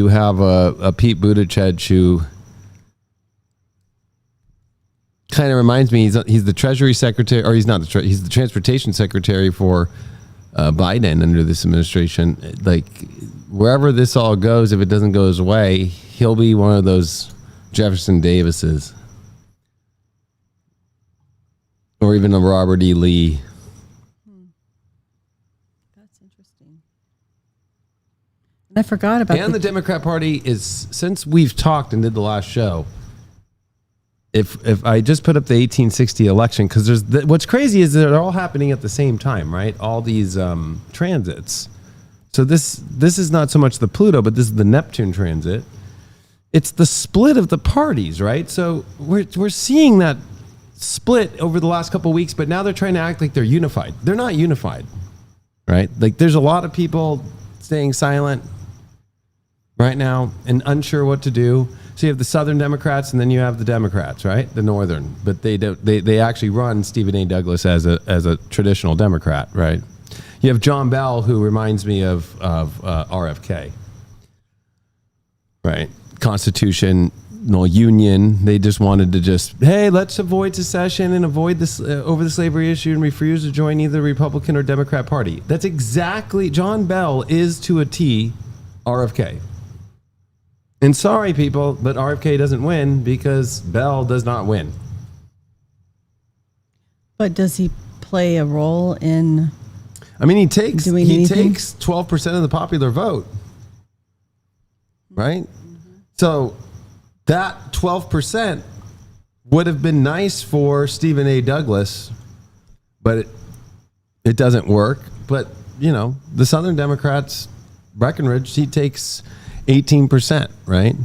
have a Pete Buttigieg who kind of reminds me, he's the Treasury Secretary, or he's not he's the Transportation Secretary for Biden under this administration. Like, wherever this all goes, if it doesn't go his way, he'll be one of those Jefferson Davises, or even a Robert E. Lee. That's interesting. And I forgot about. And the Democrat Party is, since we've talked and did the last show, if I just put up the 1860 election, because what's crazy is they're all happening at the same time, right? All these transits. So this is not so much the Pluto, but this is the Neptune transit. It's the split of the parties, right? So we're seeing that split over the last couple of weeks, but now they're trying to act like they're unified. They're not unified, right? Like, there's a lot of people staying silent right now and unsure what to do. So you have the Southern Democrats, and then you have the Democrats, right? The Northern, but they actually run Stephen A. Douglas as a traditional Democrat, right? You have John Bell, who reminds me of RFK, right? Constitutional Union. They just wanted to hey, let's avoid secession and avoid this over the slavery issue, and refuse to join either Republican or Democrat Party. That's exactly, John Bell is to a T RFK. And sorry, people, but RFK doesn't win because Bell does not win. But does he play a role in? I mean, he takes doing anything? 12% of the popular vote, right? Mm-hmm. So that 12% would have been nice for Stephen A. Douglas, but it doesn't work. But, the Southern Democrats, Breckinridge, he takes 18%, right?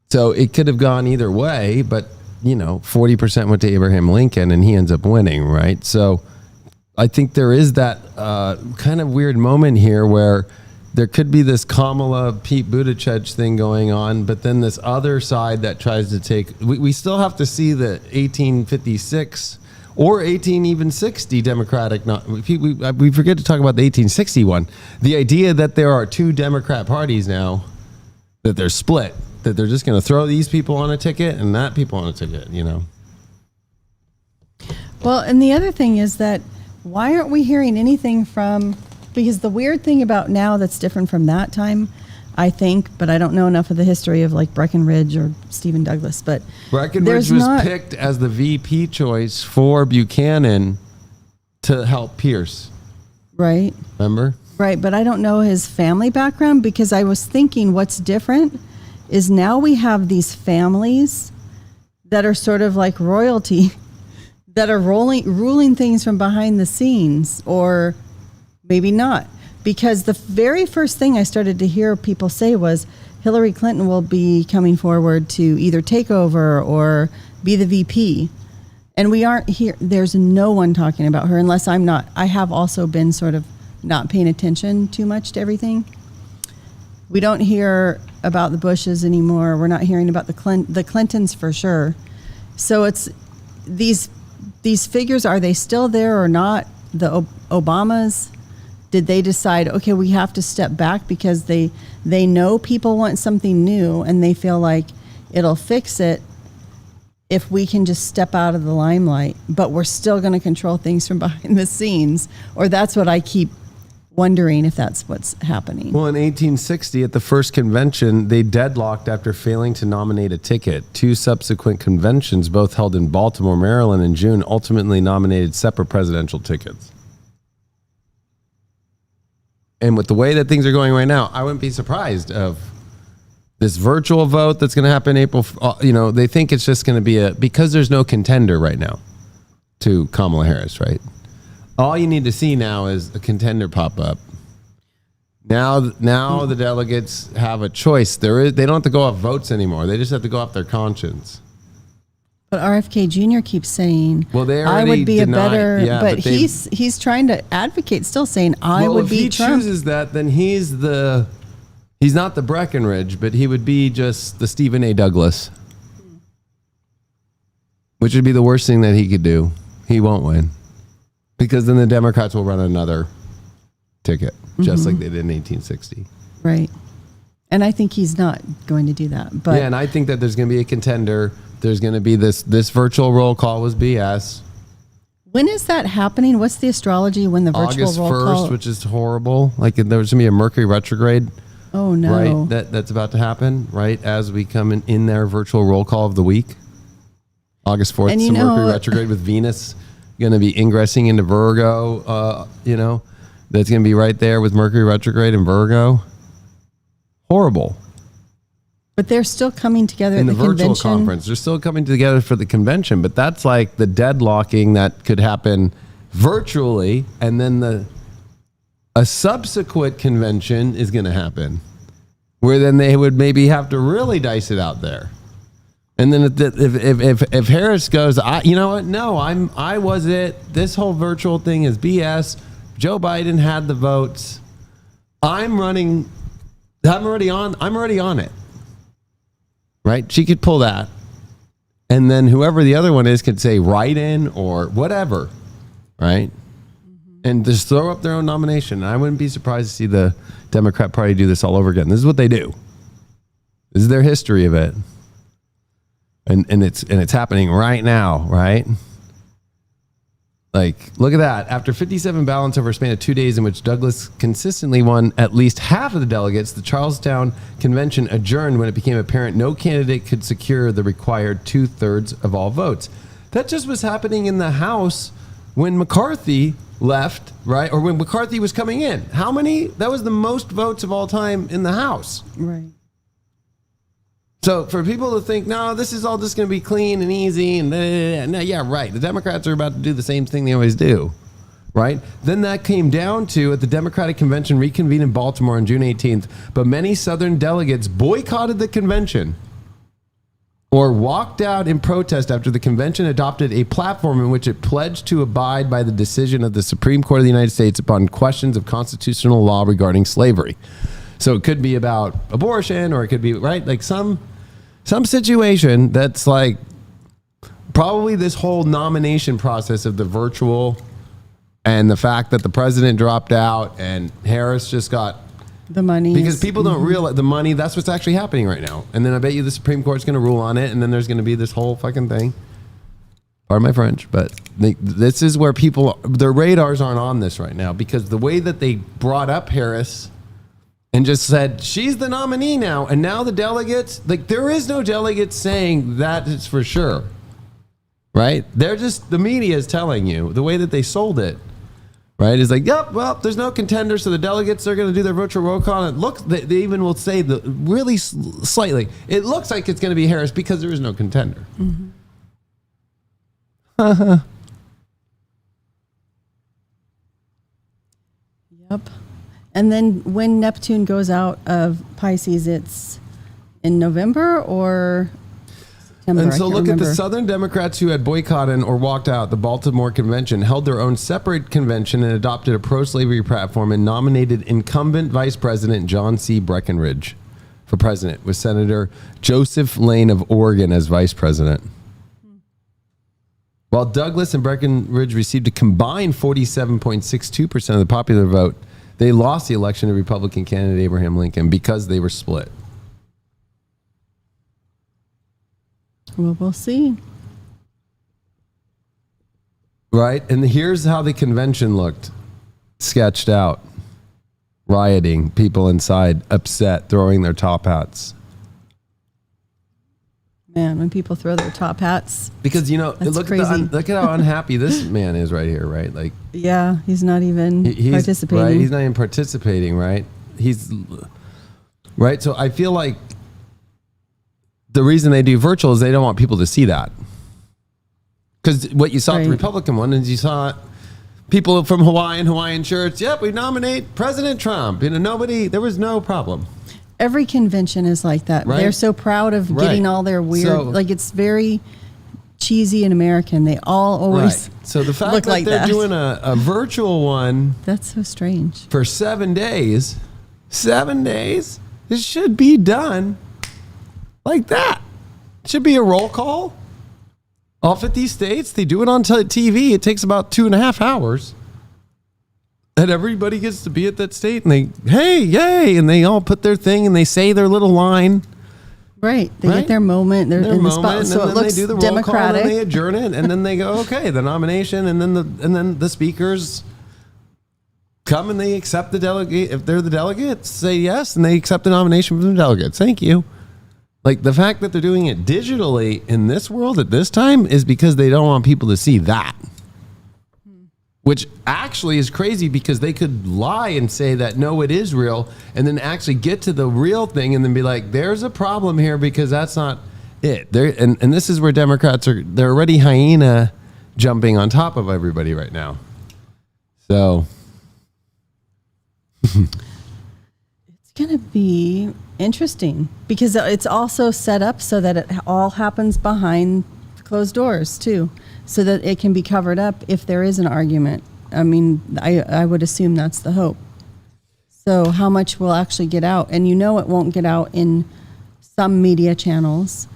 So it could have gone either way, but 40% went to Abraham Lincoln, and he ends up winning, right? So I think there is that kind of weird moment here where there could be this Kamala Pete Buttigieg thing going on, but then this other side that tries to take. We still have to see the 1856 or 1860 Democratic. We forget to talk about the 1860 one. The idea that there are two Democrat parties now, that they're split, that they're just going to throw these people on a ticket and that people on a ticket. Well, and the other thing is that why aren't we hearing anything from, because the weird thing about now that's different from that time, I think, but I don't know enough of the history of like Breckinridge or Stephen Douglas, but Breckinridge was picked as the VP choice for Buchanan to help Pierce. Right. Remember? Right, but I don't know his family background, because I was thinking what's different is now we have these families that are sort of like royalty that are ruling things from behind the scenes, or maybe not. Because the very first thing I started to hear people say was Hillary Clinton will be coming forward to either take over or be the VP. And we aren't here. There's no one talking about her unless I'm not. I have also been sort of not paying attention too much to everything. We don't hear about the Bushes anymore. We're not hearing about the Clintons for sure. So it's these figures, are they still there or not? The Obamas, did they decide, okay, we have to step back because they know people want something new and they feel like it'll fix it if we can just step out of the limelight, but we're still going to control things from behind the scenes? Or that's what I keep wondering, if that's what's happening. Well, in 1860, at the first convention, they deadlocked after failing to nominate a ticket. Two subsequent conventions, both held in Baltimore, Maryland in June, ultimately nominated separate presidential tickets. And with the way that things are going right now, I wouldn't be surprised of this virtual vote that's going to happen April. They think it's just going to be because there's no contender right now to Kamala Harris, right? All you need to see now is a contender pop up. Now the delegates have a choice. They don't have to go off votes anymore. They just have to go off their conscience. But RFK Jr. keeps saying, well, they I would be denied, a better, yeah, but he's trying to advocate, still saying, I would beat Trump. If he chooses that, then he's not the Breckinridge, but he would be just the Stephen A. Douglas, which would be the worst thing that he could do. He won't win. Because then the Democrats will run another ticket, just like they did in 1860. Right. And I think he's not going to do that. But yeah, and I think that there's going to be a contender. There's going to be this virtual roll call was BS. When is that happening? What's the astrology when the virtual August roll 1st, call? which is horrible. Like there's going to be a Mercury retrograde. Oh, no. Right? That's about to happen, right? As we come in their virtual roll call of the week. August 4th, and some Mercury retrograde with Venus going to be ingressing into Virgo, that's going to be right there with Mercury retrograde in Virgo. Horrible. But they're still coming together in at the the virtual convention. conference. They're still coming together for the convention, but that's like the deadlocking that could happen virtually, and then a subsequent convention is going to happen, where then they would maybe have to really dice it out there. And then if Harris goes, you know what? No, I was it. This whole virtual thing is BS. Joe Biden had the votes. I'm already on it. Right? She could pull that. And then whoever the other one is could say write in or whatever. Right? And just throw up their own nomination. I wouldn't be surprised to see the Democrat Party do this all over again. This is what they do. This is their history of it. And it's happening right now, right? Like, look at that. After 57 ballots over a span of 2 days in which Douglas consistently won at least half of the delegates, the Charlestown Convention adjourned when it became apparent no candidate could secure the required 2/3 of all votes. That just was happening in the House when McCarthy left, right? Or when McCarthy was coming in. How many? That was the most votes of all time in the House. Right. So for people to think, no, this is all just going to be clean and easy, and no, yeah, right. The Democrats are about to do the same thing they always do, right? Then that came down to, at the Democratic Convention reconvened in Baltimore on June 18th, but many Southern delegates boycotted the convention or walked out in protest after the convention adopted a platform in which it pledged to abide by the decision of the Supreme Court of the United States upon questions of constitutional law regarding slavery. So it could be about abortion, or it could be, right, like some situation that's like probably this whole nomination process of the virtual and the fact that the president dropped out and Harris just got the money. Because people don't realize the money, that's what's actually happening right now. And then I bet you the Supreme Court's going to rule on it, and then there's going to be this whole fucking thing. Pardon my French, but this is where their radars aren't on this right now, because the way that they brought up Harris and just said, she's the nominee now, and now the delegates, like, there is no delegates saying that is for sure, right? They're just, the media is telling you, the way that they sold it, right, is like, yep, well, there's no contender, so the delegates are going to do their virtual roll call, and it looks, they even will say, really slightly, it looks like it's going to be Harris because there is no contender. Yep. And then when Neptune goes out of Pisces, it's in November or September? And so look at the Southern Democrats who had boycotted or walked out the Baltimore Convention, held their own separate convention and adopted a pro-slavery platform and nominated incumbent Vice President John C. Breckinridge for president, with Senator Joseph Lane of Oregon as vice president. While Douglas and Breckinridge received a combined 47.62% of the popular vote, they lost the election to Republican candidate Abraham Lincoln because they were split. Well, we'll see. Right? And here's how the convention looked, sketched out. Rioting, people inside, upset, throwing their top hats. Man, when people throw their top hats. Because, look at how unhappy this man is right here, right? Like, yeah, he's not even participating. Right? He's not even participating, right? Right? So I feel like the reason they do virtual is they don't want people to see that. Because what you saw at the Republican one is you saw people from Hawaiian shirts. Yep, we nominate President Trump. There was no problem. Every convention is like that. Right? They're so proud of getting all their weird, it's very cheesy and American. They all always So the fact look that like they're that. doing a virtual one, that's so strange. for 7 days, it should be done like that. It should be a roll call. All 50 states, they do it on TV. It takes about 2.5 hours. And everybody gets to be at that state, and they, hey, yay, and they all put their thing, and they say their little line. Right. They get their moment. They're in the spot. So it looks they do the roll democratic. call, and they adjourn it, and then they go, okay, the nomination, and then the speakers come and they accept the delegate. If they're the delegates, say yes, and they accept the nomination from the delegates. Thank you. Like, the fact that they're doing it digitally in this world at this time is because they don't want people to see that. Which actually is crazy, because they could lie and say that, no, it is real, and then actually get to the real thing and then be like, there's a problem here because that's not it. And this is where Democrats they're already hyena jumping on top of everybody right now. So It's going to be interesting, because it's also set up so that it all happens behind closed doors too, so that it can be covered up if there is an argument. I mean, I would assume that's the hope. So how much will actually get out? And it won't get out in some media channels.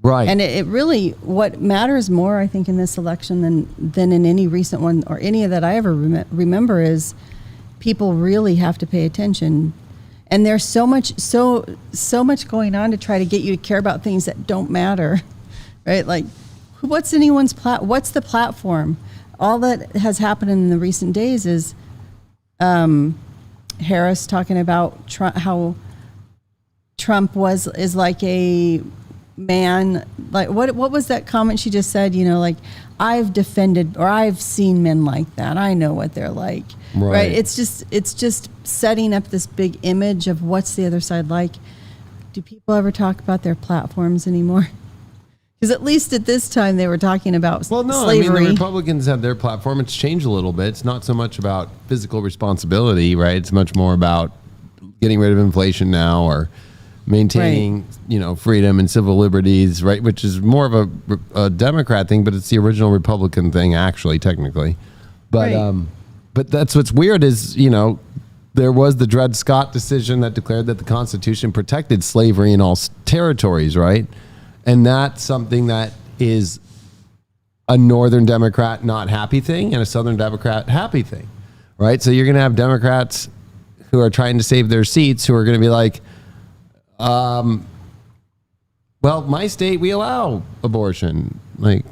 right. And it really, what matters more, I think, in this election than in any recent one or any that I ever remember is people really have to pay attention. And there's so much going on to try to get you to care about things that don't matter, right? Like, what's anyone's what's the platform? All that has happened in the recent days is Harris talking about how Trump is like a man. Like, what was that comment she just said? Like, I've defended, or I've seen men like that. I know what they're like. Right? It's just setting up this big image of what's the other side like. Do people ever talk about their platforms anymore? Because at least at this time they were talking about slavery. I mean, the Republicans have their platform. It's changed a little bit. It's not so much about physical responsibility, right? It's much more about getting rid of inflation now, or maintaining, freedom and civil liberties, right? Which is more of a Democrat thing, but it's the original Republican thing, actually, technically. But but that's what's weird is, there was the Dred Scott decision that declared that the Constitution protected slavery in all territories, right? And that's something that is a Northern Democrat not happy thing and a Southern Democrat happy thing, right? So you're going to have Democrats who are trying to save their seats who are going to be like, well, my state, we allow abortion. Like,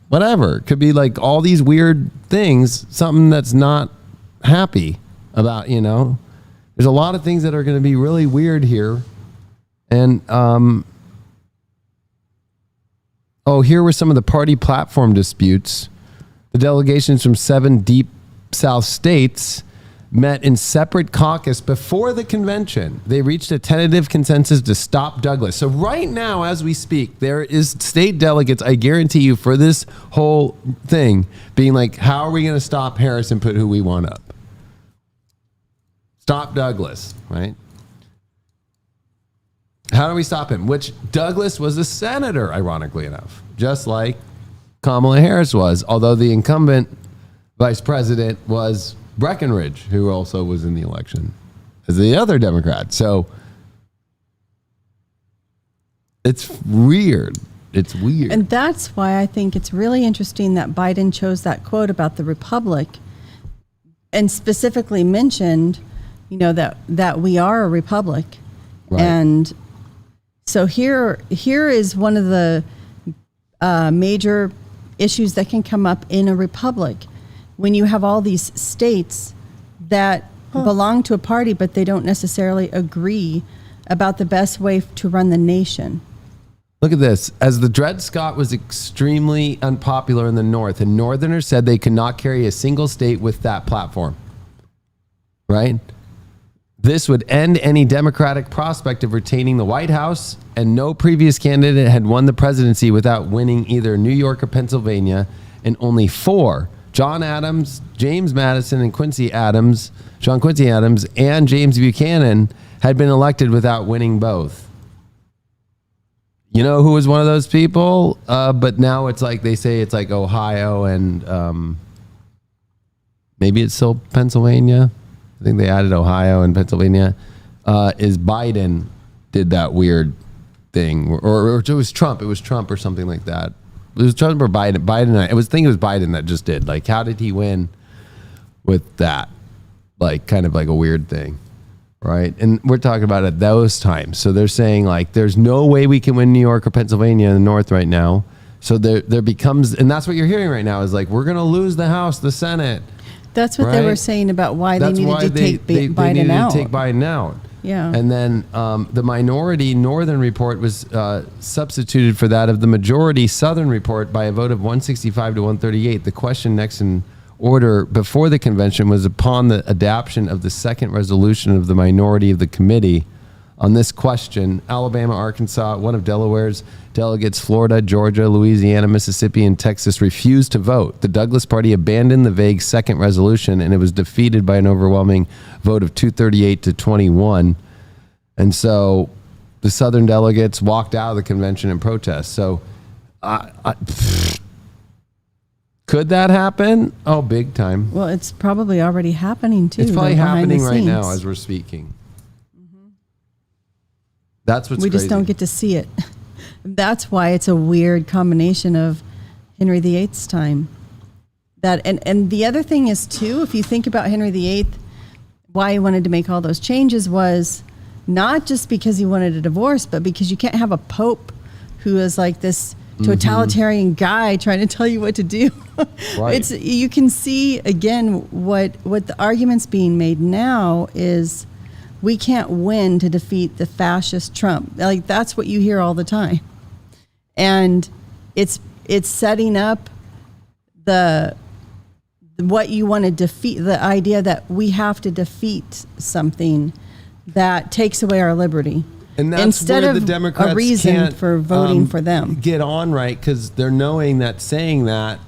whatever. It could be like all these weird things, something that's not happy about, you know. There's a lot of things that are going to be really weird here. And, here were some of the party platform disputes. The delegations from 7 deep South states met in separate caucus before the convention. They reached a tentative consensus to stop Douglas. So right now, as we speak, there is state delegates, I guarantee you, for this whole thing, being like, how are we going to stop Harris and put who we want up? Stop Douglas, right? How do we stop him? Which Douglas was a senator, ironically enough, just like Kamala Harris was, although the incumbent vice president was Breckinridge, who also was in the election as the other Democrat. So it's weird. It's weird. And that's why I think it's really interesting that Biden chose that quote about the Republic and specifically mentioned, you know, that we are a republic. Right. And so here is one of the major issues that can come up in a republic when you have all these states that belong to a party, but they don't necessarily agree about the best way to run the nation. Look at this. As the Dred Scott was extremely unpopular in the North, and Northerners said they could not carry a single state with that platform. Right? This would end any Democratic prospect of retaining the White House, and no previous candidate had won the presidency without winning either New York or Pennsylvania, and only 4, John Adams, James Madison, and John Quincy Adams, and James Buchanan, had been elected without winning both. You know who was one of those people? But now it's like, they say it's like Ohio and maybe it's still Pennsylvania. I think they added Ohio and Pennsylvania. Is Biden did that weird thing, or it was Trump. It was Trump or something like that. It was Trump or Biden. I think it was Biden that just did. Like, how did he win with that? Like, kind of like a weird thing, right? And we're talking about at those times. So they're saying like, there's no way we can win New York or Pennsylvania in the North right now. So there becomes, and that's what you're hearing right now is like, we're going to lose the House, the Senate. That's what they were saying about why they needed to take Biden out. To take Biden out. Yeah. And then the minority Northern report was substituted for that of the majority Southern report by a vote of 165 to 138. The question next in order before the convention was upon the adoption of the second resolution of the minority of the committee on this question. Alabama, Arkansas, one of Delaware's delegates, Florida, Georgia, Louisiana, Mississippi, and Texas refused to vote. The Douglas Party abandoned the vague second resolution, and it was defeated by an overwhelming vote of 238 to 21. And so the Southern delegates walked out of the convention in protest. So could that happen? Oh, big time. Well, it's probably already happening too. It's probably happening right scenes. now as we're speaking. That's what's we crazy. just don't get to see it. That's why it's a weird combination of Henry VIII's time. That and the other thing is too, if you think about Henry VIII, why he wanted to make all those changes was not just because he wanted a divorce, but because you can't have a pope who is like this totalitarian guy trying to tell you what to do. Right. You can see again what the argument's being made now is we can't win to defeat the fascist Trump. Like that's what you hear all the time. And it's setting up what you want to defeat, the idea that we have to defeat something that takes away our liberty. And that's instead where of the Democrats a reason can't, for voting for them. Get on right, because they're knowing that saying that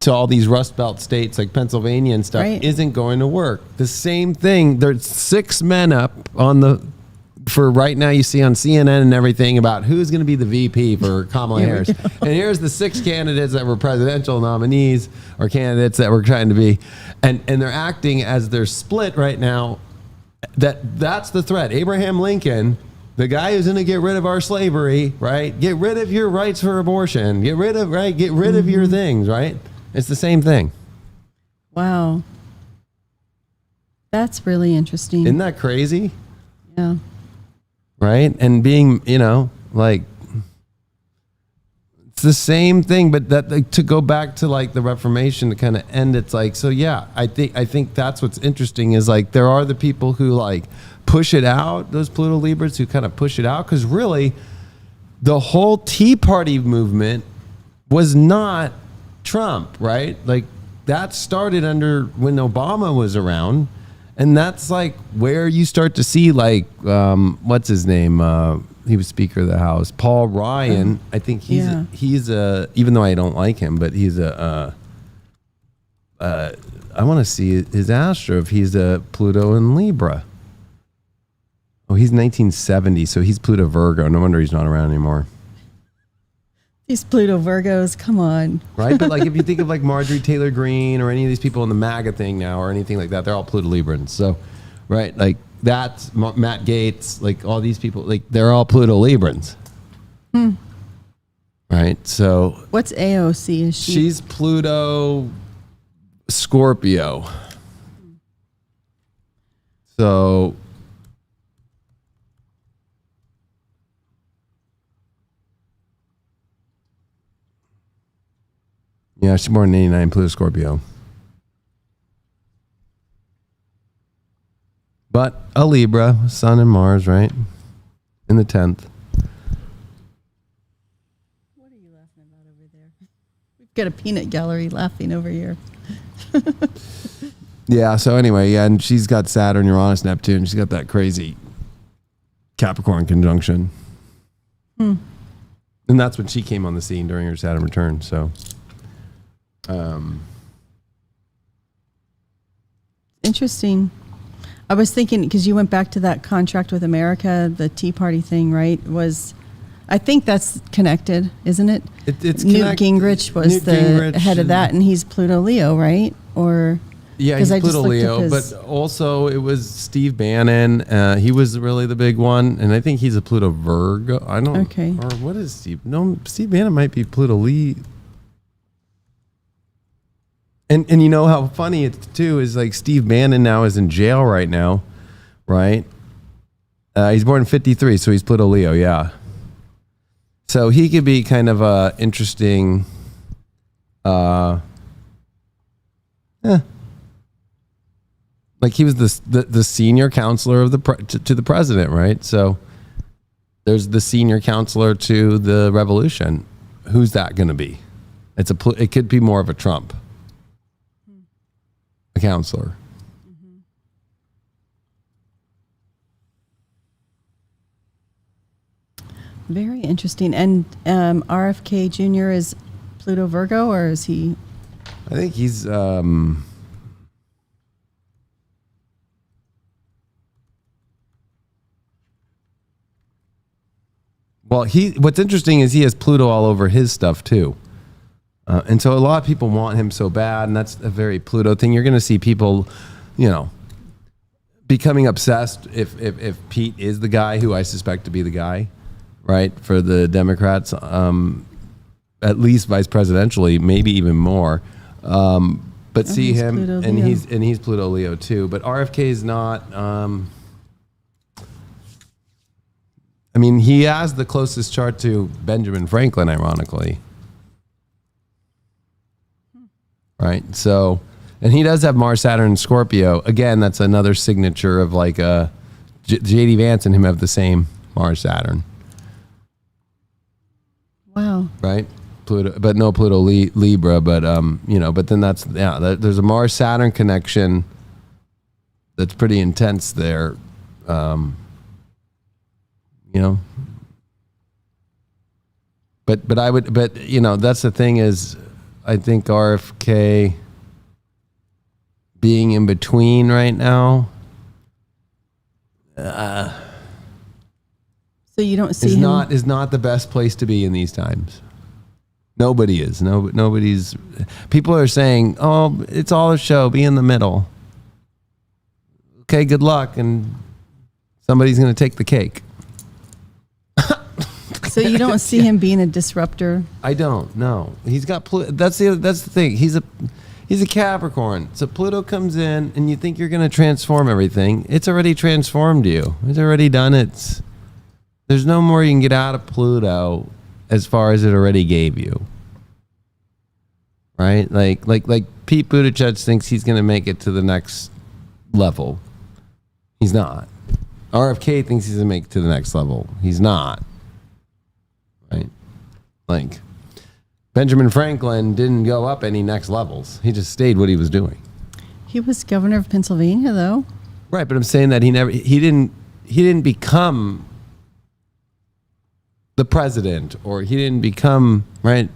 to all these Rust Belt states like Pennsylvania and stuff isn't going to work. The same thing. There's 6 men up for right now. You see on CNN and everything about who's going to be the VP for Kamala Harris. And here's the 6 candidates that were presidential nominees or candidates that were trying to be, and they're acting as they're split right now. That's the threat. Abraham Lincoln, the guy who's going to get rid of our slavery, right? Get rid of your rights for abortion. Get rid of your things, right? It's the same thing. Wow. That's really interesting. Isn't that crazy? Yeah. Right? And being, like, the same thing, but that, like, to go back to like the Reformation to kind of end, it's like, so yeah, I think that's what's interesting is like there are the people who like push it out, those Pluto Libras who kind of push it out, because really the whole Tea Party movement was not Trump, right? Like that started under when Obama was around, and that's like where you start to see like what's his name? He was Speaker of the House, Paul Ryan. I think he's a even though I don't like him, but he's a I want to see his astro if he's a Pluto in Libra. Oh, he's 1970, so he's Pluto Virgo. No wonder he's not around anymore. These Pluto Virgos, come on. Right? But like if you think of like Marjorie Taylor Greene or any of these people in the MAGA thing now or anything like that, they're all Pluto Librans. So, right, like that's Matt Gaetz, like all these people, like they're all Pluto Librans. Right? So what's AOC? Is she's Pluto Scorpio. So yeah, she's born in 89, Pluto Scorpio. But a Libra, Sun and Mars, right? In the 10th. What are you laughing about over there? We've got a peanut gallery laughing over here. Yeah, so anyway, yeah, and she's got Saturn, Uranus, Neptune. She's got that crazy Capricorn conjunction. And that's when she came on the scene during her Saturn return, so... Interesting. I was thinking, because you went back to that contract with America, the Tea Party thing, right? I think that's connected, isn't it? It's Newt Gingrich was the head of that, and he's Pluto Leo, right? Or yeah, he's Pluto Leo, but also it was Steve Bannon. He was really the big one, and I think he's a Pluto Virgo. I don't. Okay. Or what is Steve? No, Steve Bannon might be Pluto Leo. And you know how funny it too is like Steve Bannon now is in jail right now, right? He's born in 53, so he's Pluto Leo, yeah. So he could be kind of a interesting, like he was the senior counselor of to the president, right? So there's the senior counselor to the revolution. Who's that going to be? It could be more of a Trump. A counselor. Very interesting. And RFK Jr. is Pluto Virgo, or is he? I think he's. Well, what's interesting is he has Pluto all over his stuff too. And so a lot of people want him so bad, and that's a very Pluto thing. You're going to see people, becoming obsessed if Pete is the guy who I suspect to be the guy, right, for the Democrats, at least vice presidentially, maybe even more. But see him, and he's Pluto Leo too. But RFK is not. I mean, he has the closest chart to Benjamin Franklin, ironically. Right. So, and he does have Mars, Saturn, and Scorpio. Again, that's another signature of like J.D. Vance and him have the same Mars, Saturn. Wow. Right. Pluto, but no Pluto Libra. But but then there's a Mars Saturn connection that's pretty intense there. But that's the thing is. I think RFK being in between right now. So you don't see is him not the best place to be in these times. Nobody is. Nobody's. People are saying, "Oh, it's all a show. Be in the middle." Okay, good luck, and somebody's going to take the cake. So you don't see him being a disruptor? I don't. No, he's got. That's the thing. He's a Capricorn. So Pluto comes in, and you think you're going to transform everything. It's already transformed you. It's already done it. There's no more you can get out of Pluto, as far as it already gave you. Right? Like Pete Buttigieg thinks he's going to make it to the next level. He's not. RFK thinks he's going to make it to the next level. He's not. Right? Like, Benjamin Franklin didn't go up any next levels. He just stayed what he was doing. He was governor of Pennsylvania, though. Right, but I'm saying that he didn't become the president, or he didn't become, right?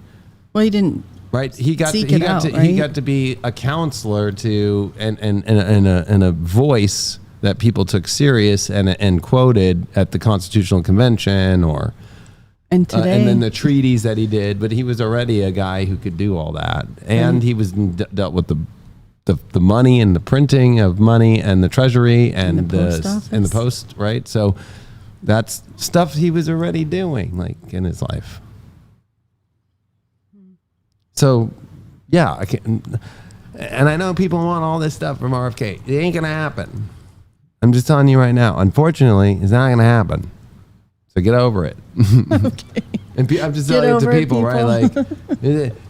Well, he didn't. Right, he got to be a counselor to and a voice that people took serious and quoted at the Constitutional Convention and today, and then the treaties that he did. But he was already a guy who could do all that, and he was dealt with the money and the printing of money and the treasury and the post, right? So that's stuff he was already doing, like, in his life. So, yeah, and I know people want all this stuff from RFK. It ain't gonna happen. I'm just telling you right now. Unfortunately, it's not gonna happen. So get over it. Okay. And I'm just telling it to people, right? Like,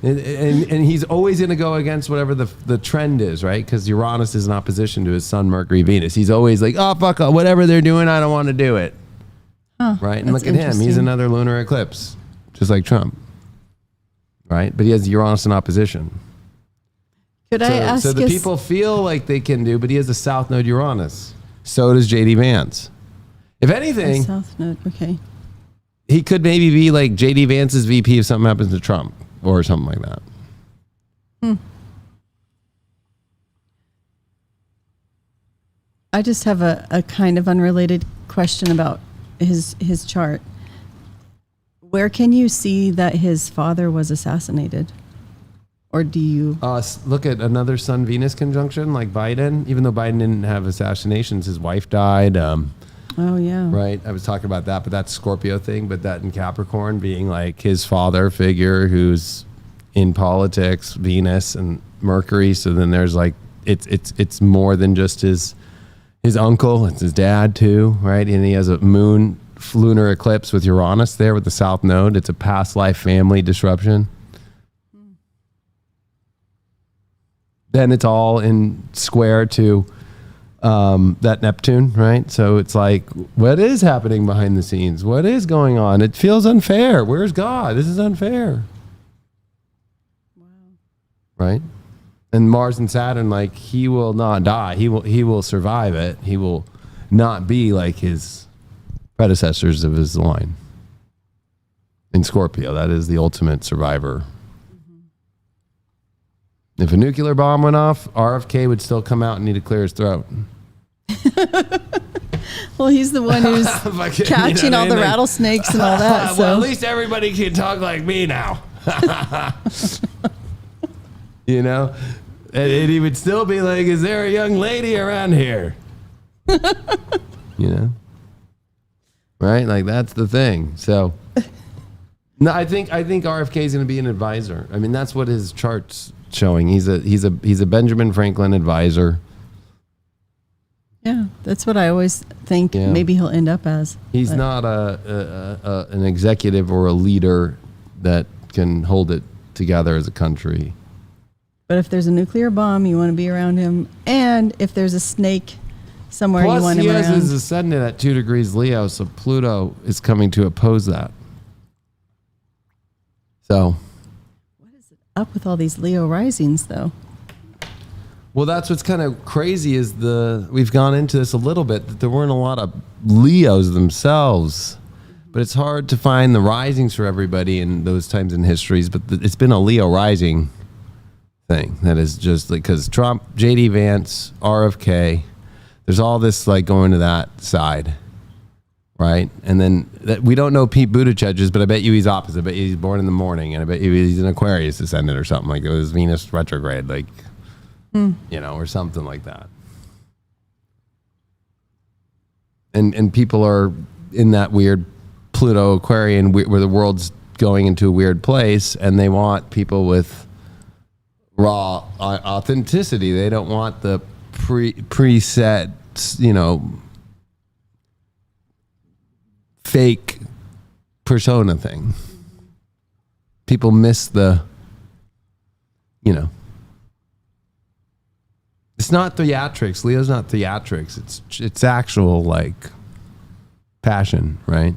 and he's always gonna go against whatever the trend is, right? Because Uranus is in opposition to his Sun, Mercury, Venus. He's always like, oh fuck, whatever they're doing, I don't want to do it. Huh, right? And look at him. He's another lunar eclipse, just like Trump. Right? But he has Uranus in opposition. Could I ask? So the people feel like they can do, but he has a South Node Uranus. So does J.D. Vance. If anything, South Node. Okay. He could maybe be like J.D. Vance's VP if something happens to Trump or something like that. I just have a kind of unrelated question about his chart. Where can you see that his father was assassinated? Or do you... look at another Sun-Venus conjunction, like Biden. Even though Biden didn't have assassinations, his wife died. Oh, yeah. Right? I was talking about that, but that's Scorpio thing. But that in Capricorn being like his father figure who's in politics, Venus and Mercury. So then there's like, it's more than just his uncle. It's his dad too, right? And he has a moon... lunar eclipse with Uranus there with the South Node. It's a past life family disruption. Then it's all in square to that Neptune, right? So it's like, what is happening behind the scenes? What is going on? It feels unfair. Where's God? This is unfair. Wow. Right? And Mars and Saturn, like, he will not die. He will survive it. He will not be like his predecessors of his line. In Scorpio, that is the ultimate survivor. If a nuclear bomb went off, RFK would still come out and need to clear his throat. Well, he's the one who's catching all the rattlesnakes and all that. So. Well, at least everybody can talk like me now. You know? And he would still be like, is there a young lady around here? You know? Right? Like, that's the thing. So, no, I think RFK is going to be an advisor. I mean, that's what his chart's showing. He's a Benjamin Franklin advisor. Yeah, that's what I always think. Yeah. Maybe he'll end up as. He's not an executive or a leader that can hold it together as a country. But if there's a nuclear bomb, you want to be around him. And if there's a snake somewhere, you want him around. Plus, he has his ascendant at 2 degrees Leo, so Pluto is coming to oppose that. So, what is it up with all these Leo risings, though? Well, that's what's kind of crazy is we've gone into this a little bit, that there weren't a lot of Leos themselves. But it's hard to find the risings for everybody in those times in histories. But it's been a Leo rising thing that is just like, because Trump, J.D. Vance, RFK, there's all this like going to that side, right? And then we don't know Pete Buttigieg's, but I bet you he's opposite. I bet you he's born in the morning, and I bet you he's an Aquarius ascendant or something, like it was Venus retrograde, like, you know, or something like that. And people are in that weird Pluto Aquarian where the world's going into a weird place, and they want people with raw authenticity. They don't want the preset, you know, fake persona thing. people miss the, it's not theatrics. Leo's not theatrics. It's actual like passion, right?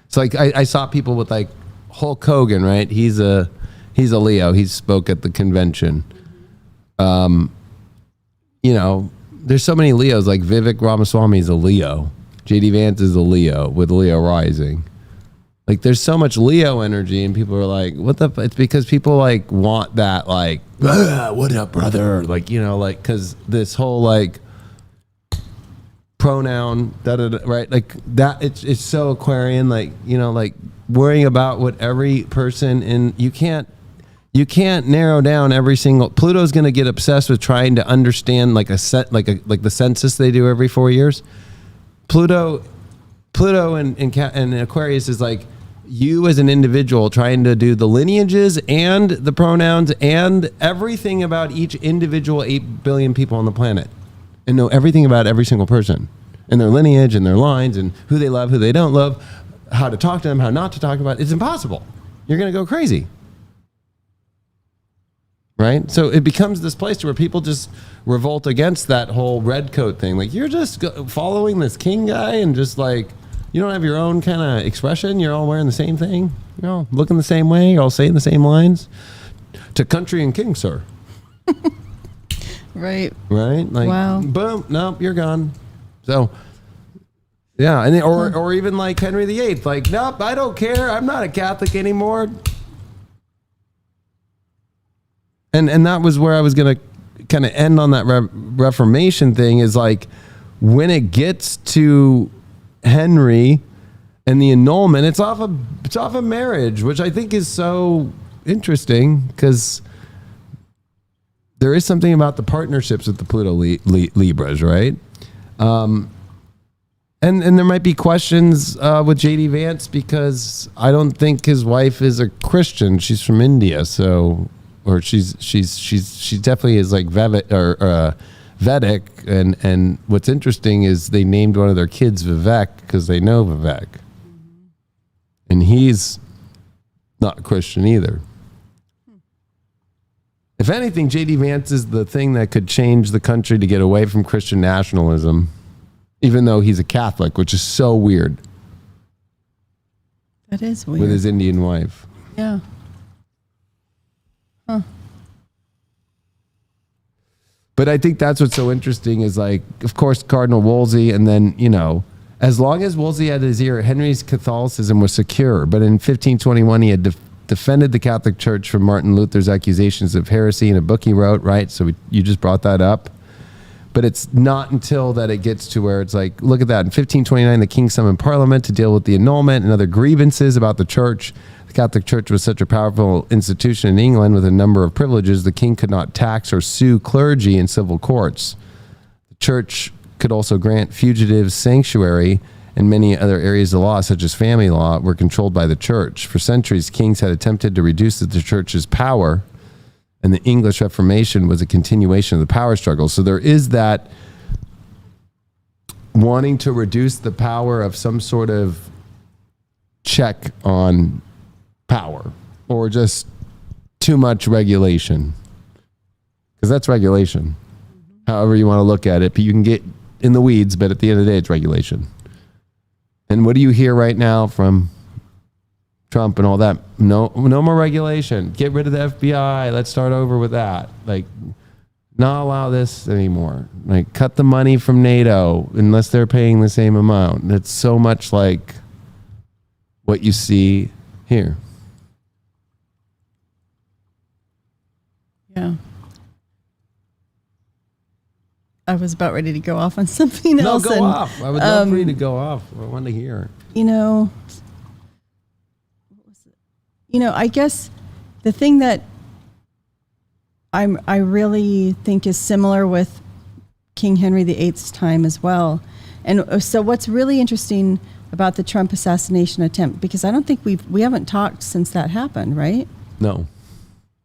So like I saw people with like Hulk Hogan, right? He's a Leo. He spoke at the convention. There's so many Leos. Like Vivek Ramaswamy is a Leo. JD Vance is a Leo with Leo rising. Like there's so much Leo energy, and people are like, "What the?" It's because people like want that, like, "What up, brother?" Like because this whole like pronoun, right? Like that. It's so Aquarian, like like worrying about what every person in you can't narrow down every single. Pluto's going to get obsessed with trying to understand like a set, like the census they do every 4 years. Pluto and Aquarius is like you as an individual trying to do the lineages and the pronouns and everything about each individual 8 billion people on the planet and know everything about every single person and their lineage and their lines and who they love, who they don't love, how to talk to them, how not to talk about. It's impossible. You're going to go crazy. Right? So it becomes this place where people just revolt against that whole red coat thing. Like you're just following this king guy and just like, you don't have your own kind of expression. You're all wearing the same thing. You're all looking the same way. You're all saying the same lines. To country and king, sir. Right. Right? Like, wow. Boom. Nope, you're gone. So, yeah. And then, or even like Henry VIII. Like, nope, I don't care. I'm not a Catholic anymore. And that was where I was going to kind of end on that Reformation thing is like when it gets to Henry and the annulment, it's off a marriage, which I think is so interesting because there is something about the partnerships with the Pluto Libras, right? And there might be questions with JD Vance because I don't think his wife is a Christian. She's from India, so. Or she definitely is like Vedic, and what's interesting is they named one of their kids Vivek because they know Vivek, and he's not Christian either. If anything, JD Vance is the thing that could change the country to get away from Christian nationalism, even though he's a Catholic, which is so weird. That is weird. With his Indian wife. Yeah. Huh. But I think that's what's so interesting is like, of course, Cardinal Wolsey, and then, as long as Wolsey had his ear, Henry's Catholicism was secure. But in 1521, he had defended the Catholic Church from Martin Luther's accusations of heresy in a book he wrote, right? So you just brought that up. But it's not until that it gets to where it's like, look at that. In 1529, the king summoned Parliament to deal with the annulment and other grievances about the church. The Catholic Church was such a powerful institution in England with a number of privileges. The king could not tax or sue clergy in civil courts. The church could also grant fugitives sanctuary, and many other areas of law, such as family law, were controlled by the church. For centuries, kings had attempted to reduce the church's power, and the English Reformation was a continuation of the power struggle. So there is that wanting to reduce the power of some sort of check on power or just too much regulation, because that's regulation. However you want to look at it, but you can get in the weeds, but at the end of the day, it's regulation. And what do you hear right now from Trump and all that? No more regulation. Get rid of the FBI. Let's start over with that. Like, not allow this anymore. Like, cut the money from NATO unless they're paying the same amount. It's so much like what you see here. Yeah. I was about ready to go off on something else. No, go off. I would love for you to go off. I want to hear. I guess the thing that I really think is similar with King Henry VIII's time as well. And so what's really interesting about the Trump assassination attempt, because I don't think we haven't talked since that happened, right? No.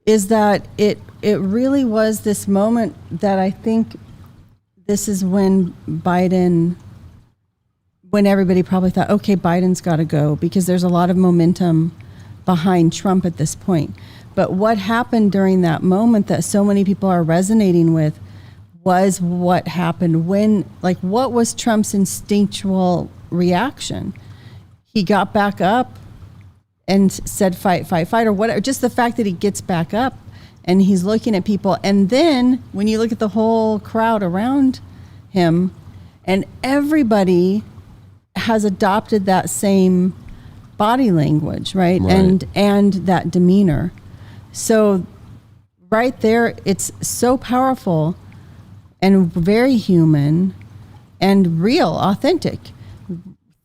Is that it really was this moment that I think this is when everybody probably thought, okay, Biden's got to go, because there's a lot of momentum behind Trump at this point. But what happened during that moment that so many people are resonating with was what happened when, like, what was Trump's instinctual reaction? He got back up and said, fight, fight, fight, or whatever. Just the fact that he gets back up and he's looking at people. And then when you look at the whole crowd around him, and everybody has adopted that same body language, right? And that demeanor. So right there, it's so powerful and very human and real, authentic.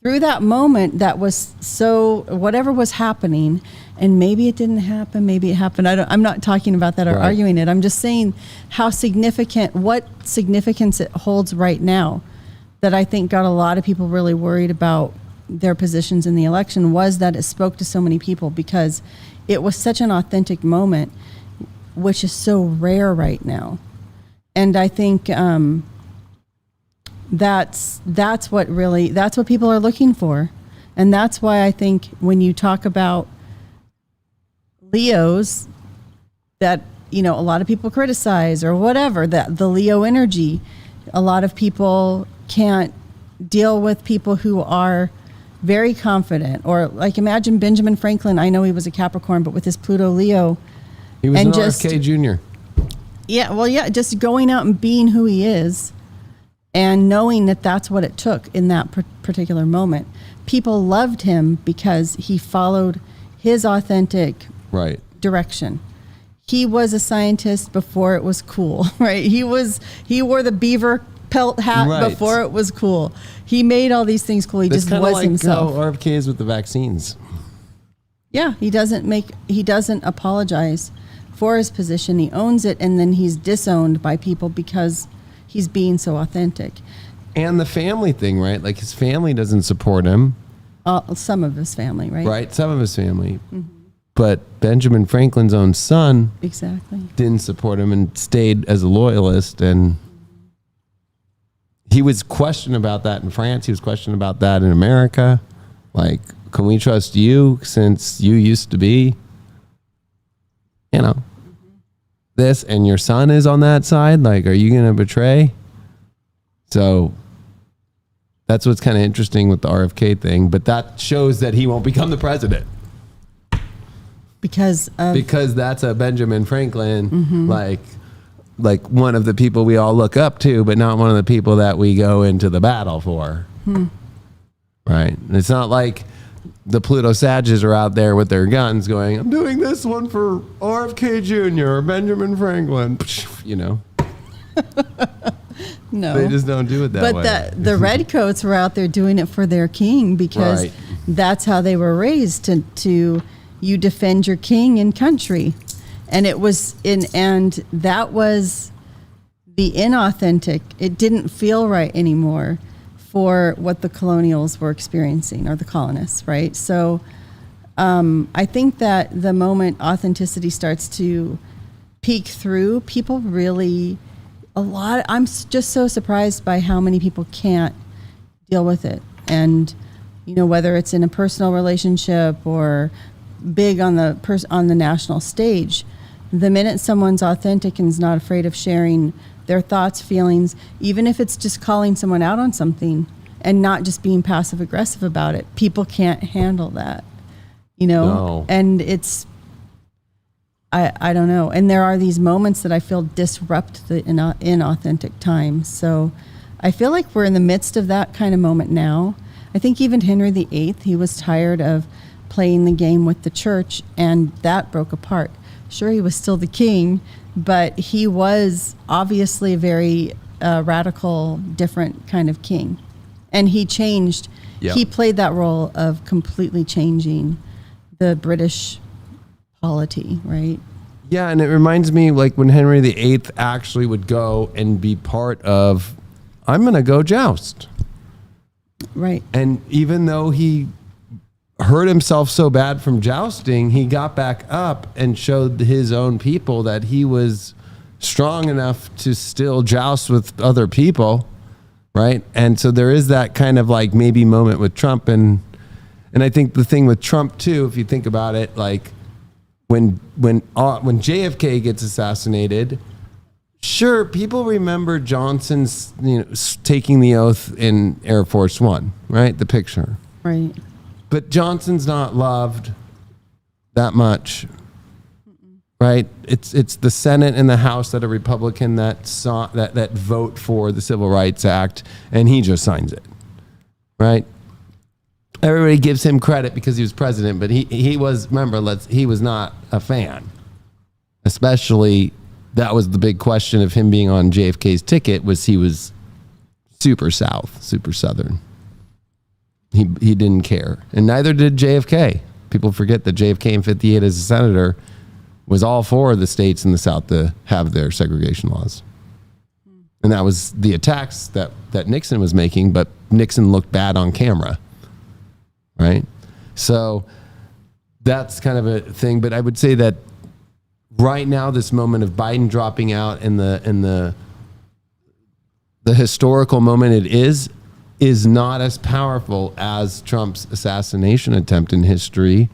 Through that moment, that was so, whatever was happening, and maybe it didn't happen, maybe it happened. I'm not talking about that or arguing it. I'm just saying how significant, what significance it holds right now, that I think got a lot of people really worried about their positions in the election, was that it spoke to so many people because it was such an authentic moment, which is so rare right now. And I think that's what people are looking for. And that's why I think when you talk about Leos, that, you know, a lot of people criticize or whatever, that the Leo energy, a lot of people can't deal with people who are very confident, or like imagine Benjamin Franklin. I know he was a Capricorn, but with his Pluto Leo, he was an RFK Jr. Yeah, well, yeah, just going out and being who he is and knowing that that's what it took in that particular moment. People loved him because he followed his authentic direction. He was a scientist before it was cool, right? He wore the beaver pelt hat before it was cool. He made all these things cool. He just was like himself. How RFK is with the vaccines. Yeah, he doesn't apologize for his position. He owns it, and then he's disowned by people because he's being so authentic. And the family thing, right? Like his family doesn't support him. Some of his family, right? Right, some of his family. Mm-hmm. But Benjamin Franklin's own son didn't support him and stayed as a loyalist. And he was questioned about that in France. He was questioned about that in America. Like, can we trust you since you used to be, you know, this, and your son is on that side? Like, are you going to betray? So that's what's kind of interesting with the RFK thing. But that shows that he won't become the president. Because that's a Benjamin Franklin, like one of the people we all look up to, but not one of the people that we go into the battle for. Right? And it's not like the Pluto Sages are out there with their guns going, I'm doing this one for RFK Jr. or Benjamin Franklin. You know? No. They just don't do it that way. But the redcoats were out there doing it for their king because that's how they were raised, to you defend your king and country. And it was and that was the inauthentic. It didn't feel right anymore for what the colonials were experiencing, or the colonists, right? So I think that the moment authenticity starts to peek through, people really, I'm just so surprised by how many people can't deal with it. And, you know, whether it's in a personal relationship or big on the national stage, the minute someone's authentic and is not afraid of sharing their thoughts, feelings, even if it's just calling someone out on something and not just being passive aggressive about it, people can't handle that, you know? No. And it's, I don't know. And there are these moments that I feel disrupt the inauthentic times. So I feel like we're in the midst of that kind of moment now. I think even Henry VIII, he was tired of playing the game with the church, and that broke apart. Sure, he was still the king, but he was obviously a very radical, different kind of king. And he changed. Yep. He played that role of completely changing the British polity, right? Yeah, and it reminds me, like, when Henry VIII actually would go and be part of, I'm going to go joust. Right. And even though he hurt himself so bad from jousting, he got back up and showed his own people that he was strong enough to still joust with other people, right? And so there is that kind of like maybe moment with Trump, and And I think the thing with Trump too, if you think about it, like when JFK gets assassinated, sure, people remember Johnson's, taking the oath in Air Force One, right? The picture. Right. But Johnson's not loved that much, right? It's the Senate and the House that are Republican that vote for the Civil Rights Act, and he just signs it, right? Everybody gives him credit because he was president, but he was not a fan. Especially, that was the big question of him being on JFK's ticket, he was super South, super Southern. He didn't care, and neither did JFK. People forget that JFK in '58 as a senator was all for the states in the South to have their segregation laws. And that was the attacks that Nixon was making, but Nixon looked bad on camera, right? So that's kind of a thing. But I would say that right now, this moment of Biden dropping out and the historical moment it is not as powerful as Trump's assassination attempt in history.